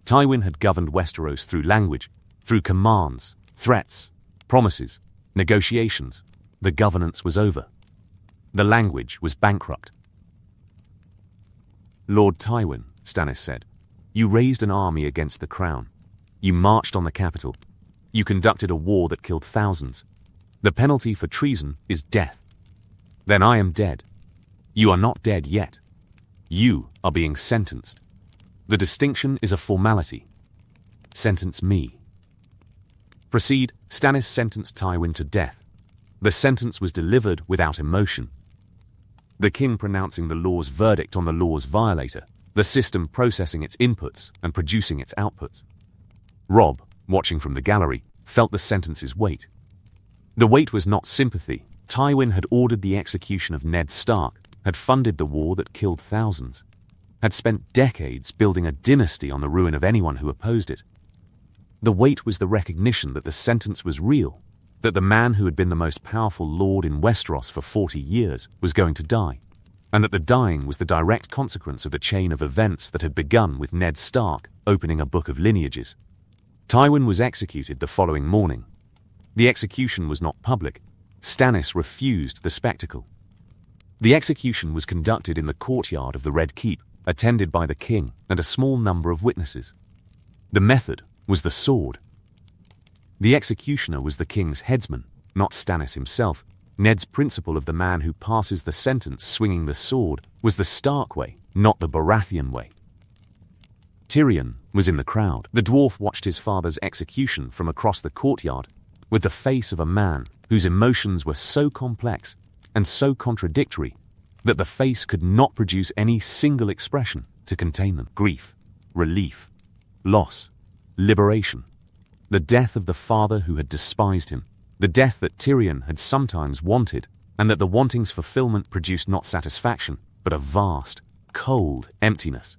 Tywin had governed Westeros through language, through commands, threats, promises, negotiations. The governance was over. The language was bankrupt. "Lord Tywin," Stannis said, "you raised an army against the crown. You marched on the capital. You conducted a war that killed thousands. The penalty for treason is death. Then I am dead. You are not dead yet. You are being sentenced. The distinction is a formality. Sentence me." Proceed. Stannis sentenced Tywin to death. The sentence was delivered without emotion. The king pronouncing the law's verdict on the law's violator, the system processing its inputs and producing its outputs. Robb, watching from the gallery, felt the sentence's weight. The weight was not sympathy. Tywin had ordered the execution of Ned Stark, had funded the war that killed thousands, had spent decades building a dynasty on the ruin of anyone who opposed it. The weight was the recognition that the sentence was real, that the man who had been the most powerful lord in Westeros for 40 years was going to die, and that the dying was the direct consequence of the chain of events that had begun with Ned Stark opening a book of lineages. Tywin was executed the following morning. The execution was not public. Stannis refused the spectacle. The execution was conducted in the courtyard of the Red Keep, attended by the king and a small number of witnesses. The method was the sword. The executioner was the king's headsman, not Stannis himself, Ned's principle of the man who passes the sentence swinging the sword was the Stark way, not the Baratheon way. Tyrion was in the crowd. The dwarf watched his father's execution from across the courtyard with the face of a man whose emotions were so complex and so contradictory that the face could not produce any single expression to contain them. Grief, relief, loss, liberation. The death of the father who had despised him. The death that Tyrion had sometimes wanted, and that the wanting's fulfillment produced not satisfaction, but a vast, cold emptiness.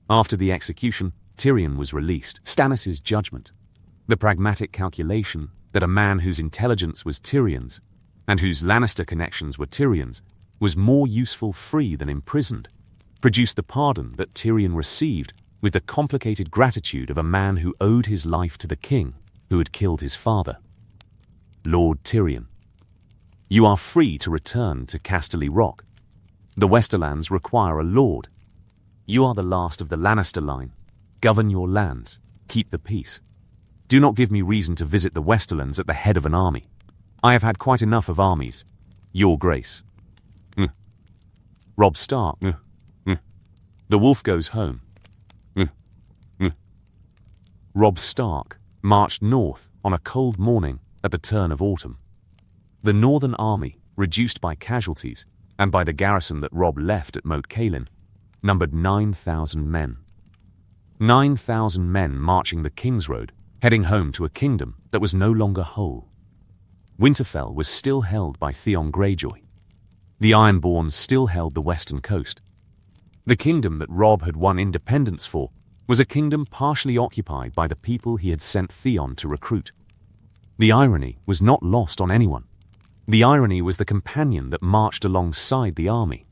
After the execution, Tyrion was released. Stannis' judgment, the pragmatic calculation that a man whose intelligence was Tyrion's, and whose Lannister connections were Tyrion's, was more useful free than imprisoned, produced the pardon that Tyrion received with the complicated gratitude of a man who owed his life to the king who had killed his father. Lord Tyrion, you are free to return to Casterly Rock. The Westerlands require a lord. You are the last of the Lannister line. Govern your lands. Keep the peace. Do not give me reason to visit the Westerlands at the head of an army. I have had quite enough of armies. Your Grace. Robb Stark. The wolf goes home. Robb Stark marched north on a cold morning at the turn of autumn. The northern army, reduced by casualties and by the garrison that Robb left at Moat Cailin, numbered 9,000 men. 9,000 men marching the King's Road, heading home to a kingdom that was no longer whole. Winterfell was still held by Theon Greyjoy. The Ironborn still held the western coast. The kingdom that Robb had won independence for was a kingdom partially occupied by the people he had sent Theon to recruit. The irony was not lost on anyone. The irony was the companion that marched alongside the army,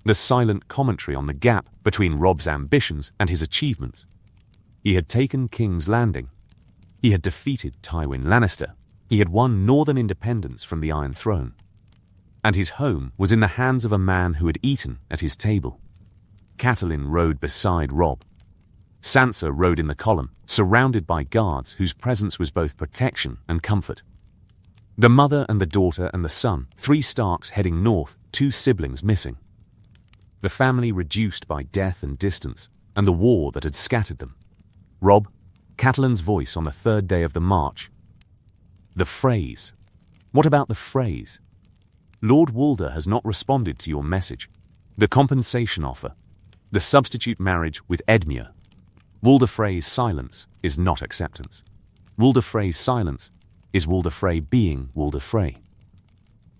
the silent commentary on the gap between Robb's ambitions and his achievements. He had taken King's Landing. He had defeated Tywin Lannister. He had won northern independence from the Iron Throne. And his home was in the hands of a man who had eaten at his table. Catelyn rode beside Robb. Sansa rode in the column, surrounded by guards whose presence was both protection and comfort. The mother and the daughter and the son, 3 Starks heading north, 2 siblings missing. The family reduced by death and distance, and the war that had scattered them. Robb, Catelyn's voice on the 3rd day of the march. The phrase. What about the phrase? Lord Walder has not responded to your message. The compensation offer. The substitute marriage with Edmure. Walder Frey's silence is not acceptance. Walder Frey's silence is Walder Frey being Walder Frey.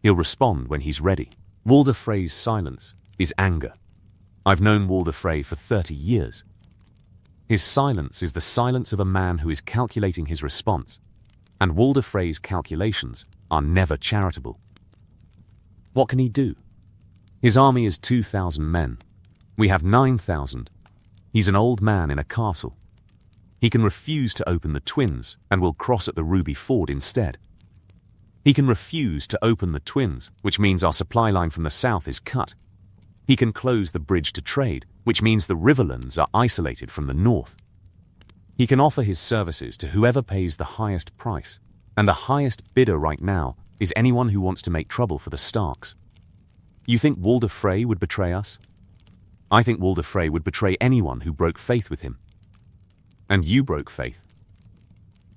He'll respond when he's ready. Walder Frey's silence is anger. I've known Walder Frey for 30 years. His silence is the silence of a man who is calculating his response, and Walder Frey's calculations are never charitable. What can he do? His army is 2,000 men. We have 9,000. He's an old man in a castle. He can refuse to open the Twins and will cross at the Ruby Ford instead. He can refuse to open the Twins, which means our supply line from the south is cut. He can close the bridge to trade, which means the Riverlands are isolated from the north. He can offer his services to whoever pays the highest price, and the highest bidder right now is anyone who wants to make trouble for the Starks. You think Walder Frey would betray us? I think Walder Frey would betray anyone who broke faith with him. And you broke faith.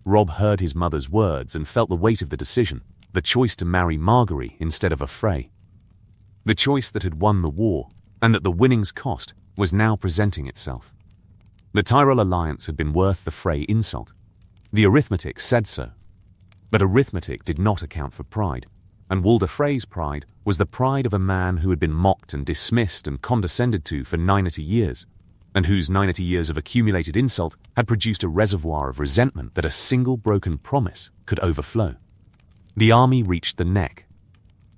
Robb heard his mother's words and felt the weight of the decision, the choice to marry Margaery instead of a Frey. The choice that had won the war, and that the winning's cost was now presenting itself. The Tyrell alliance had been worth the Frey insult. The arithmetic said so. But arithmetic did not account for pride, and Walder Frey's pride was the pride of a man who had been mocked and dismissed and condescended to for 90 years, and whose 90 years of accumulated insult had produced a reservoir of resentment that a single broken promise could overflow. The army reached the neck.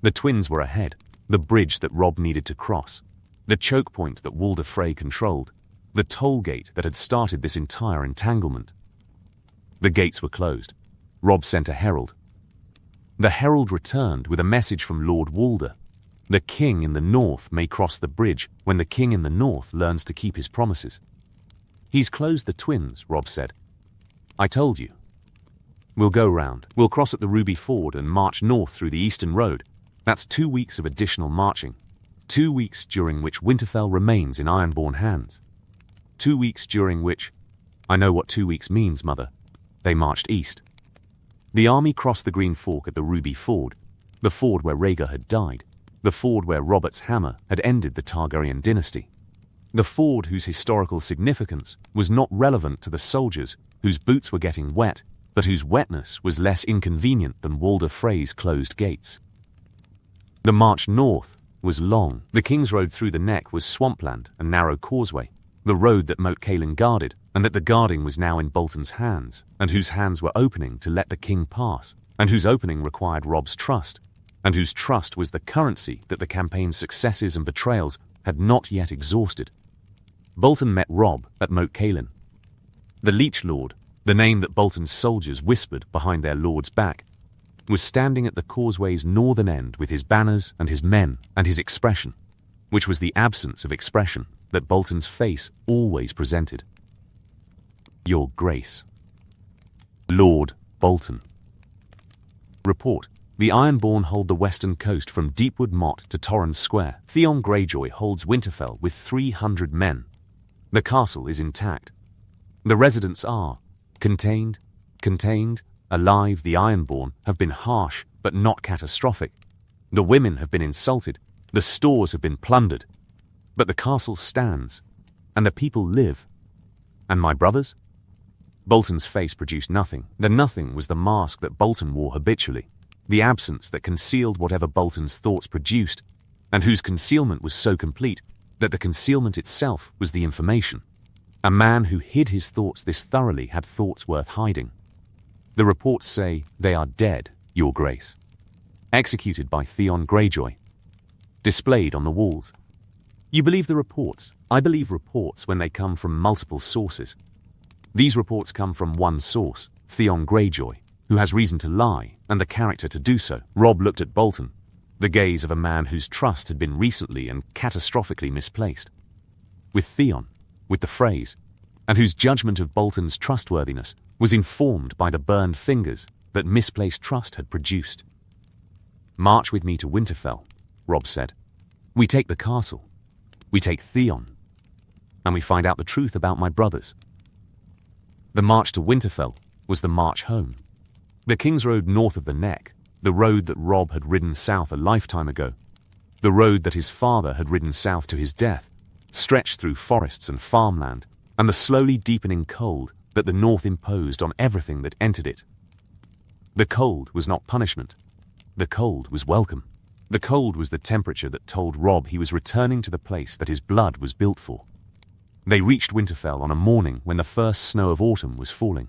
The Twins were ahead, the bridge that Robb needed to cross, the choke point that Walder Frey controlled, the toll gate that had started this entire entanglement. The gates were closed. Robb sent a herald. The herald returned with a message from Lord Walder. The king in the north may cross the bridge when the king in the north learns to keep his promises. He's closed the Twins, Robb said. I told you. We'll go round. We'll cross at the Ruby Ford and march north through the Eastern Road. That's 2 weeks of additional marching. 2 weeks during which Winterfell remains in Ironborn hands. 2 weeks during which... I know what 2 weeks means, Mother. They marched east. The army crossed the Green Fork at the Ruby Ford, the ford where Rhaegar had died, the ford where Robert's hammer had ended the Targaryen dynasty, the ford whose historical significance was not relevant to the soldiers whose boots were getting wet, but whose wetness was less inconvenient than Walder Frey's closed gates. The march north was long. The King's Road through the Neck was swampland and narrow causeway, the road that Moat Cailin guarded, and that the guarding was now in Bolton's hands, and whose hands were opening to let the king pass, and whose opening required Robb's trust, and whose trust was the currency that the campaign's successes and betrayals had not yet exhausted. Bolton met Robb at Moat Cailin. The Leech Lord, the name that Bolton's soldiers whispered behind their lord's back, was standing at the causeway's northern end with his banners and his men and his expression, which was the absence of expression that Bolton's face always presented. Your Grace. Lord Bolton. Report. The Ironborn hold the western coast from Deepwood Motte to Torrens Square. Theon Greyjoy holds Winterfell with 300 men. The castle is intact. The residents are contained, alive. The Ironborn have been harsh but not catastrophic. The women have been insulted. The stores have been plundered. But the castle stands, and the people live. And my brothers? Bolton's face produced nothing. The nothing was the mask that Bolton wore habitually, the absence that concealed whatever Bolton's thoughts produced, and whose concealment was so complete that the concealment itself was the information. A man who hid his thoughts this thoroughly had thoughts worth hiding. The reports say they are dead, Your Grace. Executed by Theon Greyjoy. Displayed on the walls. You believe the reports. I believe reports when they come from multiple sources. These reports come from one source, Theon Greyjoy, who has reason to lie and the character to do so. Robb looked at Bolton, the gaze of a man whose trust had been recently and catastrophically misplaced. With Theon, with the phrase, and whose judgment of Bolton's trustworthiness was informed by the burned fingers that misplaced trust had produced. March with me to Winterfell, Robb said. We take the castle. We take Theon. And we find out the truth about my brothers. The march to Winterfell was the march home. The King's Road north of the Neck, the road that Robb had ridden south a lifetime ago, the road that his father had ridden south to his death, stretched through forests and farmland, and the slowly deepening cold that the north imposed on everything that entered it. The cold was not punishment. The cold was welcome. The cold was the temperature that told Robb he was returning to the place that his blood was built for. They reached Winterfell on a morning when the first snow of autumn was falling.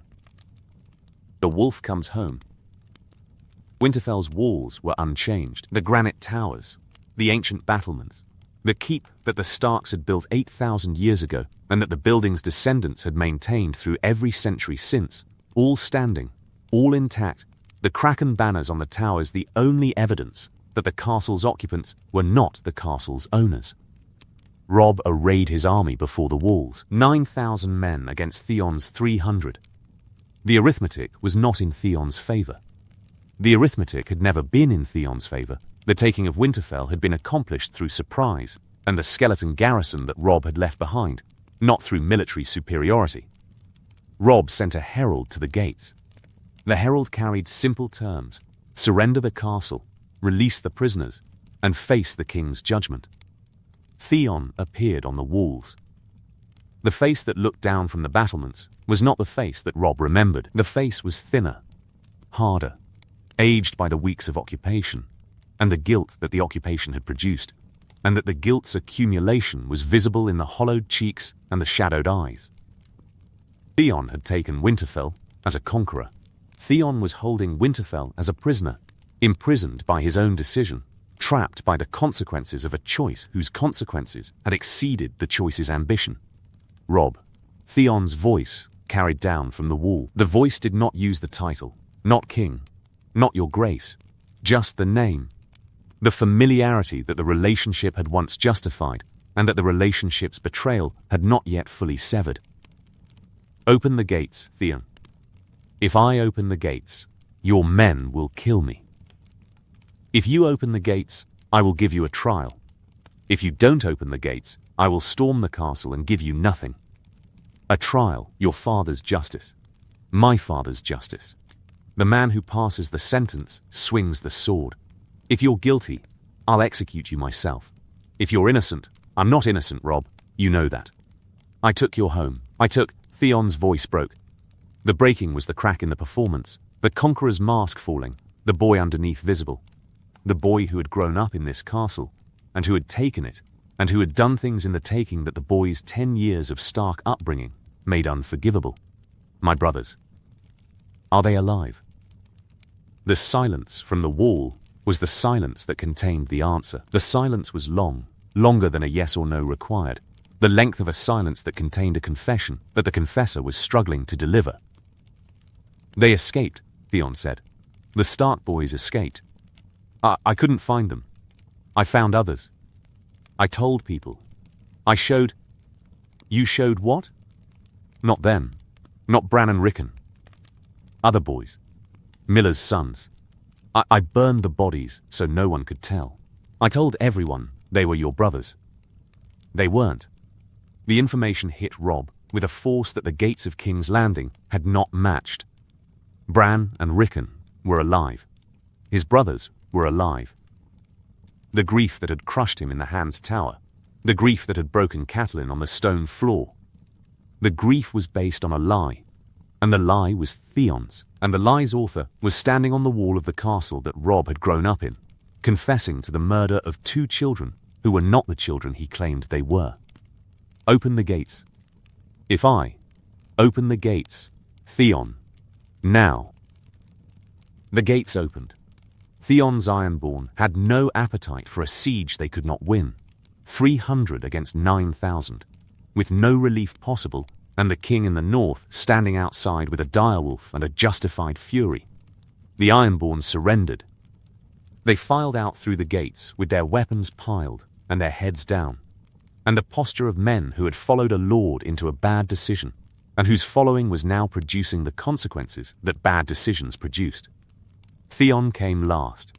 The wolf comes home. Winterfell's walls were unchanged. The granite towers, the ancient battlements, the keep that the Starks had built 8,000 years ago and that the building's descendants had maintained through every century since, all standing, all intact, the Kraken banners on the towers the only evidence that the castle's occupants were not the castle's owners. Robb arrayed his army before the walls, 9,000 men against Theon's 300. The arithmetic was not in Theon's favor. The arithmetic had never been in Theon's favor. The taking of Winterfell had been accomplished through surprise and the skeleton garrison that Robb had left behind, not through military superiority. Robb sent a herald to the gates. The herald carried simple terms: surrender the castle, release the prisoners, and face the king's judgment. Theon appeared on the walls. The face that looked down from the battlements was not the face that Robb remembered. The face was thinner, harder, aged by the weeks of occupation, and the guilt that the occupation had produced, and that the guilt's accumulation was visible in the hollowed cheeks and the shadowed eyes. Theon had taken Winterfell as a conqueror. Theon was holding Winterfell as a prisoner, imprisoned by his own decision, trapped by the consequences of a choice whose consequences had exceeded the choice's ambition. Robb, Theon's voice carried down from the wall. The voice did not use the title, not king, not your grace, just the name, the familiarity that the relationship had once justified and that the relationship's betrayal had not yet fully severed. Open the gates, Theon. If I open the gates, your men will kill me. If you open the gates, I will give you a trial. If you don't open the gates, I will storm the castle and give you nothing. A trial, your father's justice. My father's justice. The man who passes the sentence swings the sword. If you're guilty, I'll execute you myself. If you're innocent, I'm not innocent, Robb. You know that. I took your home. Theon's voice broke. The breaking was the crack in the performance, the conqueror's mask falling, the boy underneath visible. The boy who had grown up in this castle, and who had taken it, and who had done things in the taking that the boy's 10 years of Stark upbringing made unforgivable. My brothers. Are they alive? The silence from the wall was the silence that contained the answer. The silence was long, longer than a yes or no required. The length of a silence that contained a confession that the confessor was struggling to deliver. They escaped, Theon said. The Stark boys escaped. I couldn't find them. I found others. I told people. I showed... You showed what? Not them. Not Bran and Rickon. Other boys. Miller's sons. I burned the bodies so no one could tell. I told everyone they were your brothers. They weren't. The information hit Robb with a force that the gates of King's Landing had not matched. Bran and Rickon were alive. His brothers were alive. The grief that had crushed him in the Hand's Tower, the grief that had broken Catelyn on the stone floor, the grief was based on a lie, and the lie was Theon's, and the lie's author was standing on the wall of the castle that Robb had grown up in, confessing to the murder of 2 children who were not the children he claimed they were. Open the gates. If I open the gates, Theon, now. The gates opened. Theon's Ironborn had no appetite for a siege they could not win. 300 against 9,000, with no relief possible, and the king in the north standing outside with a direwolf and a justified fury. The Ironborn surrendered. They filed out through the gates with their weapons piled and their heads down, and the posture of men who had followed a lord into a bad decision, and whose following was now producing the consequences that bad decisions produced. Theon came last.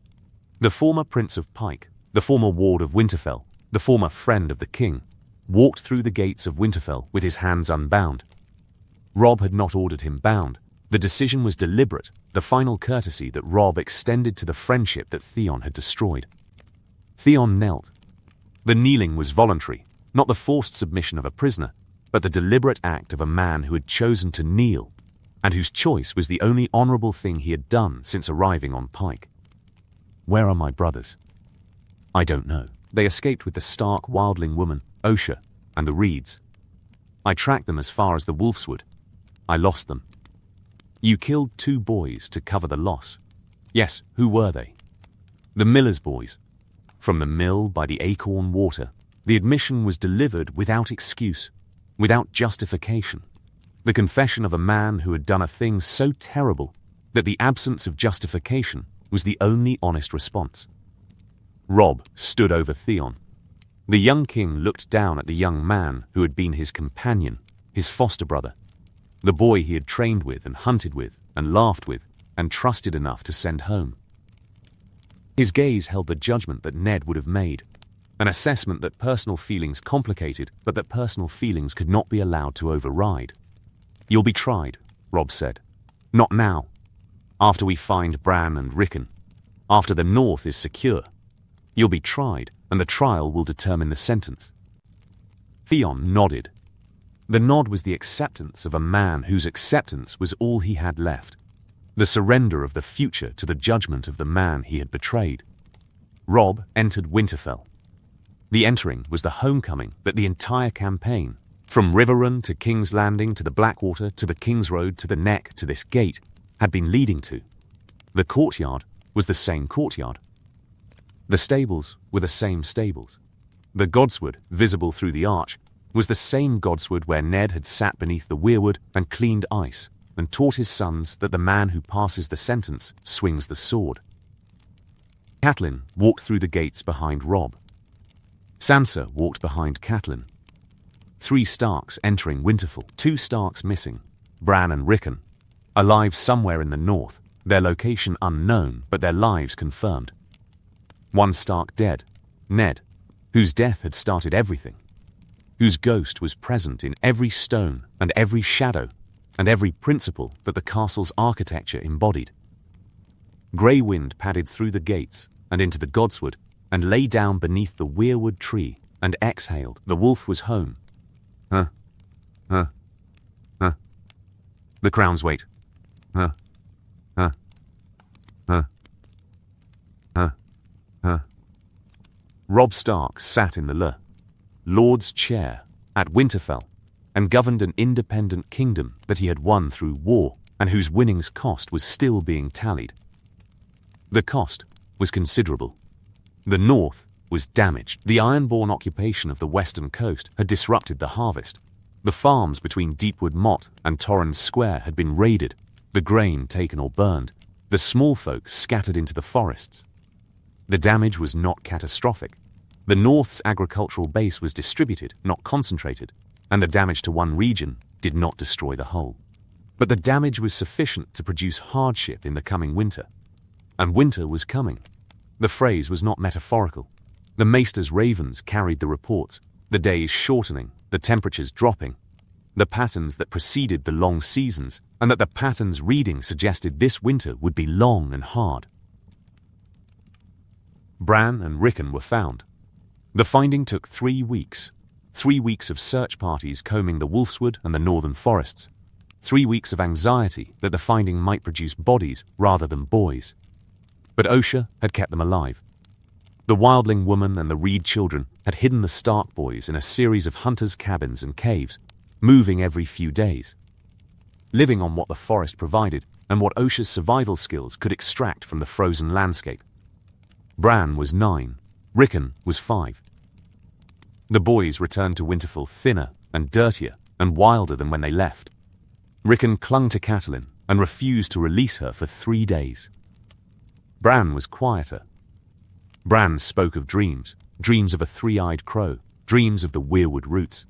The former Prince of Pike, the former Ward of Winterfell, the former friend of the king, walked through the gates of Winterfell with his hands unbound. Robb had not ordered him bound. The decision was deliberate, the final courtesy that Robb extended to the friendship that Theon had destroyed. Theon knelt. The kneeling was voluntary, not the forced submission of a prisoner, but the deliberate act of a man who had chosen to kneel, and whose choice was the only honorable thing he had done since arriving on Pike. Where are my brothers? I don't know. They escaped with the Stark wildling woman, Osha, and the Reeds. I tracked them as far as the Wolfswood. I lost them. You killed 2 boys to cover the loss. Yes, who were they? The miller's boys. From the mill by the Acorn Water, the admission was delivered without excuse, without justification. The confession of a man who had done a thing so terrible that the absence of justification was the only honest response. Robb stood over Theon. The young king looked down at the young man who had been his companion, his foster brother, the boy he had trained with and hunted with and laughed with and trusted enough to send home. His gaze held the judgment that Ned would have made, an assessment that personal feelings complicated but that personal feelings could not be allowed to override. You'll be tried, Robb said. Not now. After we find Bran and Rickon. After the north is secure. You'll be tried, and the trial will determine the sentence. Theon nodded. The nod was the acceptance of a man whose acceptance was all he had left. The surrender of the future to the judgment of the man he had betrayed. Robb entered Winterfell. The entering was the homecoming that the entire campaign, from Riverrun to King's Landing to the Blackwater to the King's Road to the Neck to this gate, had been leading to. The courtyard was the same courtyard. The stables were the same stables. The godswood, visible through the arch, was the same godswood where Ned had sat beneath the weirwood and cleaned ice and taught his sons that the man who passes the sentence swings the sword. Catelyn walked through the gates behind Robb. Sansa walked behind Catelyn. 3 Starks entering Winterfell, 2 Starks missing, Bran and Rickon, alive somewhere in the north, their location unknown but their lives confirmed. One Stark dead, Ned, whose death had started everything, whose ghost was present in every stone and every shadow and every principle that the castle's architecture embodied. Grey wind padded through the gates and into the godswood and lay down beneath the weirwood tree and exhaled. The wolf was home. Huh? Huh? Huh? The crown's weight. Huh? Huh? Huh? Huh? Huh? Robb Stark sat in the Lord's chair at Winterfell and governed an independent kingdom that he had won through war and whose winnings cost was still being tallied. The cost was considerable. The north was damaged. The Ironborn occupation of the western coast had disrupted the harvest. The farms between Deepwood Motte and Torrens Square had been raided, the grain taken or burned, the small folk scattered into the forests. The damage was not catastrophic. The North's agricultural base was distributed, not concentrated, and the damage to one region did not destroy the whole. But the damage was sufficient to produce hardship in the coming winter. And winter was coming. The phrase was not metaphorical. The Maester's ravens carried the reports, the days shortening, the temperatures dropping, the patterns that preceded the long seasons, and that the patterns reading suggested this winter would be long and hard. Bran and Rickon were found. The finding took 3 weeks. 3 weeks of search parties combing the Wolfswood and the northern forests. 3 weeks of anxiety that the finding might produce bodies rather than boys. But Osha had kept them alive. The wildling woman and the Reed children had hidden the Stark boys in a series of hunters' cabins and caves, moving every few days, living on what the forest provided and what Osha's survival skills could extract from the frozen landscape. Bran was 9, Rickon was 5. The boys returned to Winterfell thinner and dirtier and wilder than when they left. Rickon clung to Catelyn and refused to release her for 3 days. Bran was quieter. Bran spoke of dreams, dreams of a three-eyed crow, dreams of the weirwood roots.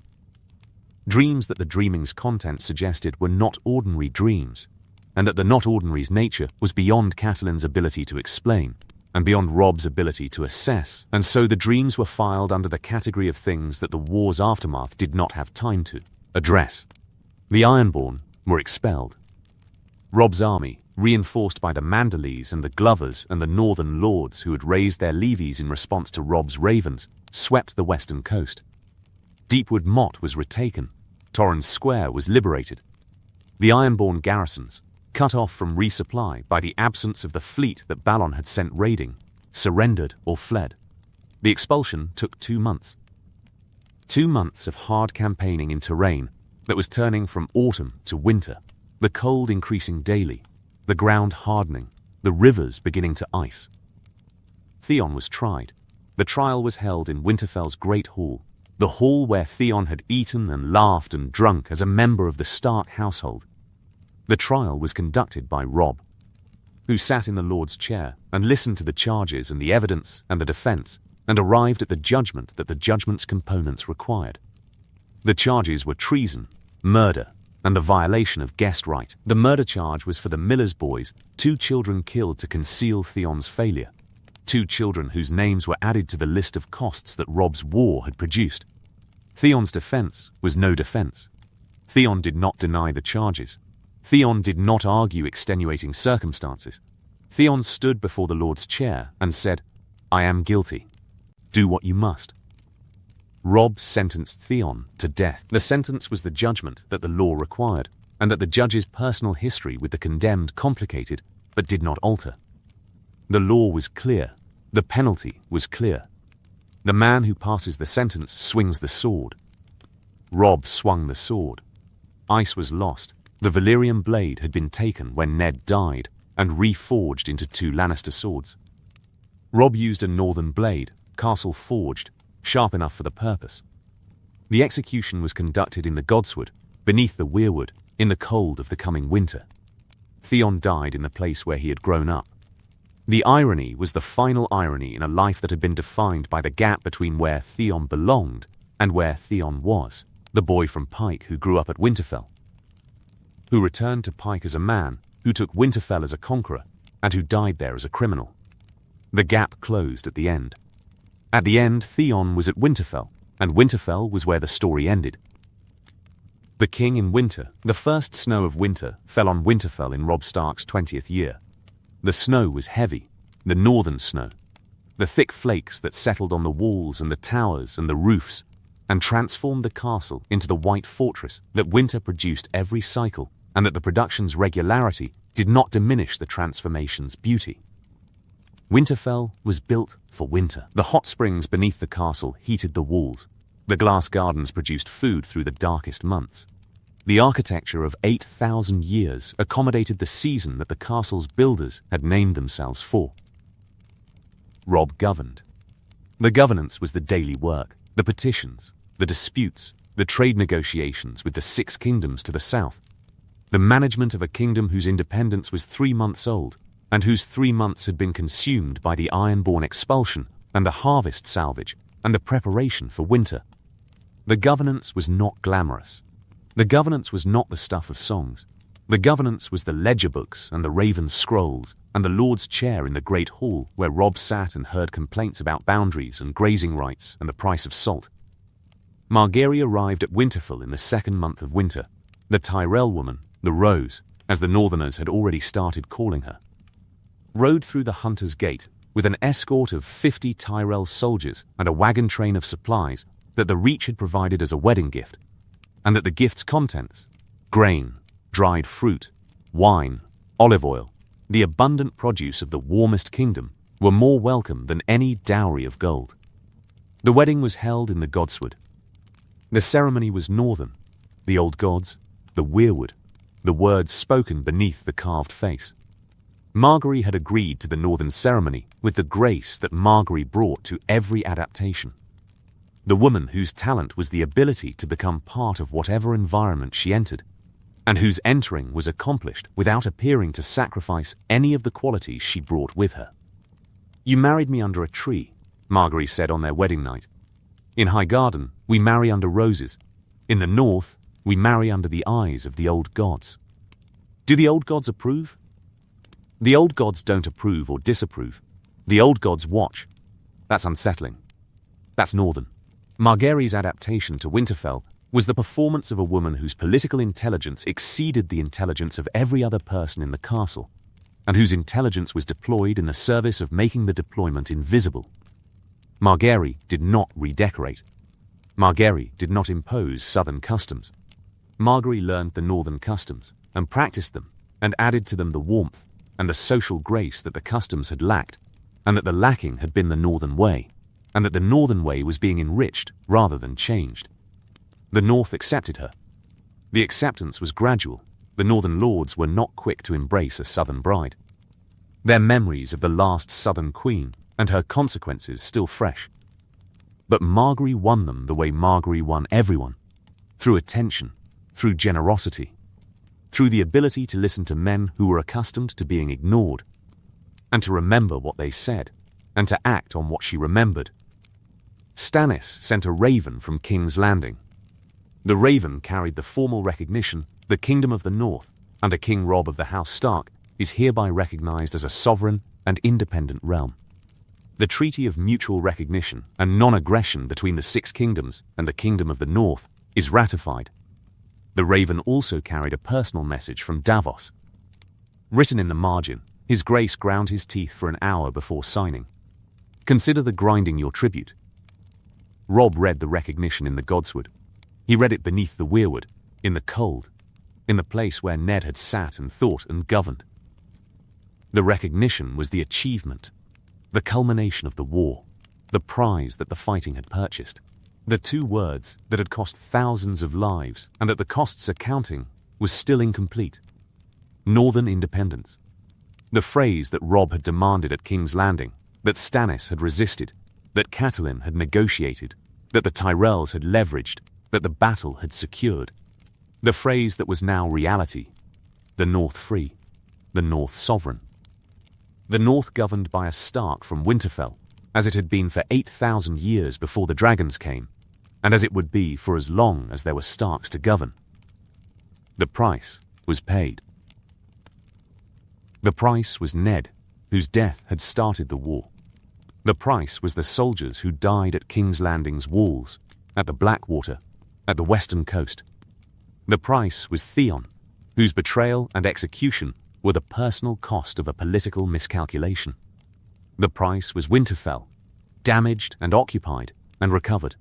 Dreams that the dreaming's content suggested were not ordinary dreams, and that the not ordinary's nature was beyond Catelyn's ability to explain, and beyond Robb's ability to assess, and so the dreams were filed under the category of things that the war's aftermath did not have time to address. The Ironborn were expelled. Robb's army, reinforced by the Manderleys and the Glovers and the Northern Lords who had raised their levies in response to Robb's ravens, swept the western coast. Deepwood Motte was retaken. Torrens Square was liberated. The Ironborn garrisons, cut off from resupply by the absence of the fleet that Balon had sent raiding, surrendered or fled. The expulsion took 2 months. 2 months of hard campaigning in terrain that was turning from autumn to winter, the cold increasing daily, the ground hardening, the rivers beginning to ice. Theon was tried. The trial was held in Winterfell's Great Hall, the hall where Theon had eaten and laughed and drunk as a member of the Stark household. The trial was conducted by Robb, who sat in the Lord's chair and listened to the charges and the evidence and the defense and arrived at the judgment that the judgment's components required. The charges were treason, murder, and the violation of guest right. The murder charge was for the miller's boys, 2 children killed to conceal Theon's failure, 2 children whose names were added to the list of costs that Robb's war had produced. Theon's defense was no defense. Theon did not deny the charges. Theon did not argue extenuating circumstances. Theon stood before the Lord's chair and said, "I am guilty. Do what you must." Robb sentenced Theon to death. The sentence was the judgment that the law required, and that the judge's personal history with the condemned complicated, but did not alter. The law was clear. The penalty was clear. The man who passes the sentence swings the sword. Robb swung the sword. Ice was lost. The Valyrian blade had been taken when Ned died and reforged into 2 Lannister swords. Robb used a northern blade, castle forged, sharp enough for the purpose. The execution was conducted in the Godswood, beneath the weirwood, in the cold of the coming winter. Theon died in the place where he had grown up. The irony was the final irony in a life that had been defined by the gap between where Theon belonged and where Theon was, the boy from Pike who grew up at Winterfell, who returned to Pike as a man, who took Winterfell as a conqueror, and who died there as a criminal. The gap closed at the end. At the end, Theon was at Winterfell, and Winterfell was where the story ended. The King in Winter. The first snow of winter fell on Winterfell in Robb Stark's 20th year. The snow was heavy, the northern snow. The thick flakes that settled on the walls and the towers and the roofs and transformed the castle into the white fortress that winter produced every cycle, and that the production's regularity did not diminish the transformation's beauty. Winterfell was built for winter. The hot springs beneath the castle heated the walls. The glass gardens produced food through the darkest months. The architecture of 8,000 years accommodated the season that the castle's builders had named themselves for. Robb governed. The governance was the daily work, the petitions, the disputes, the trade negotiations with the 6 kingdoms to the south, the management of a kingdom whose independence was 3 months old and whose 3 months had been consumed by the Ironborn expulsion and the harvest salvage and the preparation for winter. The governance was not glamorous. The governance was not the stuff of songs. The governance was the ledger books and the raven scrolls and the Lord's chair in the great hall where Robb sat and heard complaints about boundaries and grazing rights and the price of salt. Margaery arrived at Winterfell in the 2nd month of winter, the Tyrell woman, the Rose, as the Northerners had already started calling her, rode through the Hunter's Gate with an escort of 50 Tyrell soldiers and a wagon train of supplies that the Reach had provided as a wedding gift, and that the gift's contents, grain, dried fruit, wine, olive oil, the abundant produce of the warmest kingdom, were more welcome than any dowry of gold. The wedding was held in the Godswood. The ceremony was northern, the old gods, the weirwood, the words spoken beneath the carved face. Margaery had agreed to the northern ceremony with the grace that Margaery brought to every adaptation. The woman whose talent was the ability to become part of whatever environment she entered, and whose entering was accomplished without appearing to sacrifice any of the qualities she brought with her. "You married me under a tree," Margaery said on their wedding night. "In Highgarden, we marry under roses. In the north, we marry under the eyes of the old gods. Do the old gods approve? The old gods don't approve or disapprove. The old gods watch. That's unsettling. That's northern." Margaery's adaptation to Winterfell was the performance of a woman whose political intelligence exceeded the intelligence of every other person in the castle, and whose intelligence was deployed in the service of making the deployment invisible. Margaery did not redecorate. Margaery did not impose southern customs. Margaery learned the northern customs and practiced them and added to them the warmth and the social grace that the customs had lacked, and that the lacking had been the northern way, and that the northern way was being enriched rather than changed. The North accepted her. The acceptance was gradual. The northern lords were not quick to embrace a southern bride. Their memories of the last southern queen and her consequences still fresh. But Margaery won them the way Margaery won everyone, through attention, through generosity, through the ability to listen to men who were accustomed to being ignored, and to remember what they said, and to act on what she remembered. Stannis sent a raven from King's Landing. The raven carried the formal recognition: the Kingdom of the North, under King Robb of the House Stark, is hereby recognized as a sovereign and independent realm. The Treaty of Mutual Recognition and Non-Aggression between the 6 kingdoms and the Kingdom of the North is ratified. The raven also carried a personal message from Davos. Written in the margin, His Grace ground his teeth for an hour before signing. "Consider the grinding your tribute." Robb read the recognition in the Godswood. He read it beneath the weirwood, in the cold, in the place where Ned had sat and thought and governed. The recognition was the achievement, the culmination of the war, the prize that the fighting had purchased. The 2 words that had cost thousands of lives and that the costs accounting was still incomplete. Northern independence. The phrase that Robb had demanded at King's Landing, that Stannis had resisted, that Catelyn had negotiated, that the Tyrells had leveraged, that the battle had secured. The phrase that was now reality: the North free, the North sovereign. The North governed by a Stark from Winterfell, as it had been for 8,000 years before the dragons came, and as it would be for as long as there were Starks to govern. The price was paid. The price was Ned, whose death had started the war. The price was the soldiers who died at King's Landing's walls, at the Blackwater, at the western coast. The price was Theon, whose betrayal and execution were the personal cost of a political miscalculation. The price was Winterfell, damaged and occupied and recovered.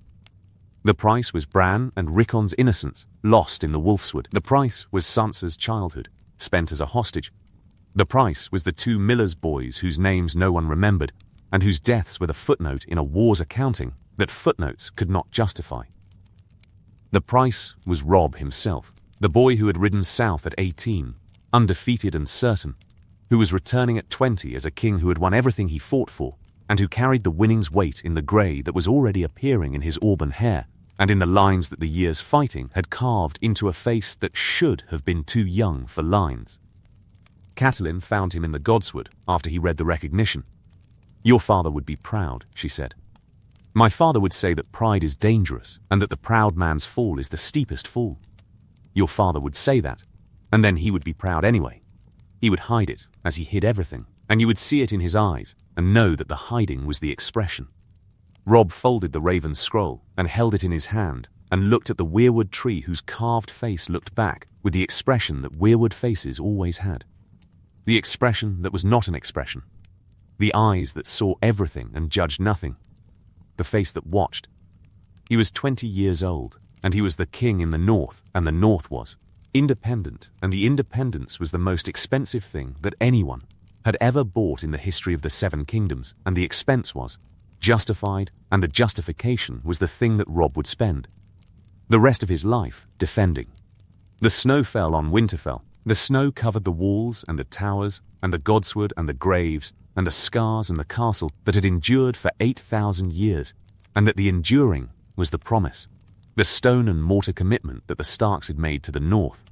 The price was Bran and Rickon's innocence, lost in the Wolfswood. The price was Sansa's childhood, spent as a hostage. The price was the two Miller's boys whose names no one remembered, and whose deaths were the footnote in a war's accounting that footnotes could not justify. The price was Robb himself, the boy who had ridden south at 18, undefeated and certain, who was returning at 20 as a king who had won everything he fought for, and who carried the winning's weight in the grey that was already appearing in his auburn hair, and in the lines that the year's fighting had carved into a face that should have been too young for lines. Catelyn found him in the Godswood after he read the recognition. "Your father would be proud," she said. "My father would say that pride is dangerous and that the proud man's fall is the steepest fall. Your father would say that, and then he would be proud anyway. He would hide it, as he hid everything, and you would see it in his eyes and know that the hiding was the expression." Robb folded the raven scroll and held it in his hand and looked at the weirwood tree whose carved face looked back with the expression that weirwood faces always had. The expression that was not an expression. The eyes that saw everything and judged nothing. The face that watched. He was 20 years old, and he was the king in the north, and the north was independent, and the independence was the most expensive thing that anyone had ever bought in the history of the Seven Kingdoms, and the expense was justified, and the justification was the thing that Robb would spend the rest of his life defending. The snow fell on Winterfell. The snow covered the walls and the towers and the Godswood and the graves and the scars and the castle that had endured for 8,000 years, and that the enduring was the promise, the stone and mortar commitment that the Starks had made to the north,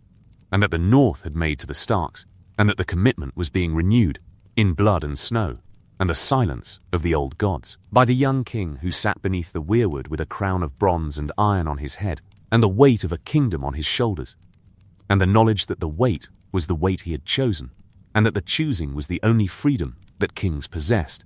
and that the north had made to the Starks, and that the commitment was being renewed, in blood and snow, and the silence of the old gods, by the young king who sat beneath the weirwood with a crown of bronze and iron on his head, and the weight of a kingdom on his shoulders, and the knowledge that the weight was the weight he had chosen, and that the choosing was the only freedom that kings possessed,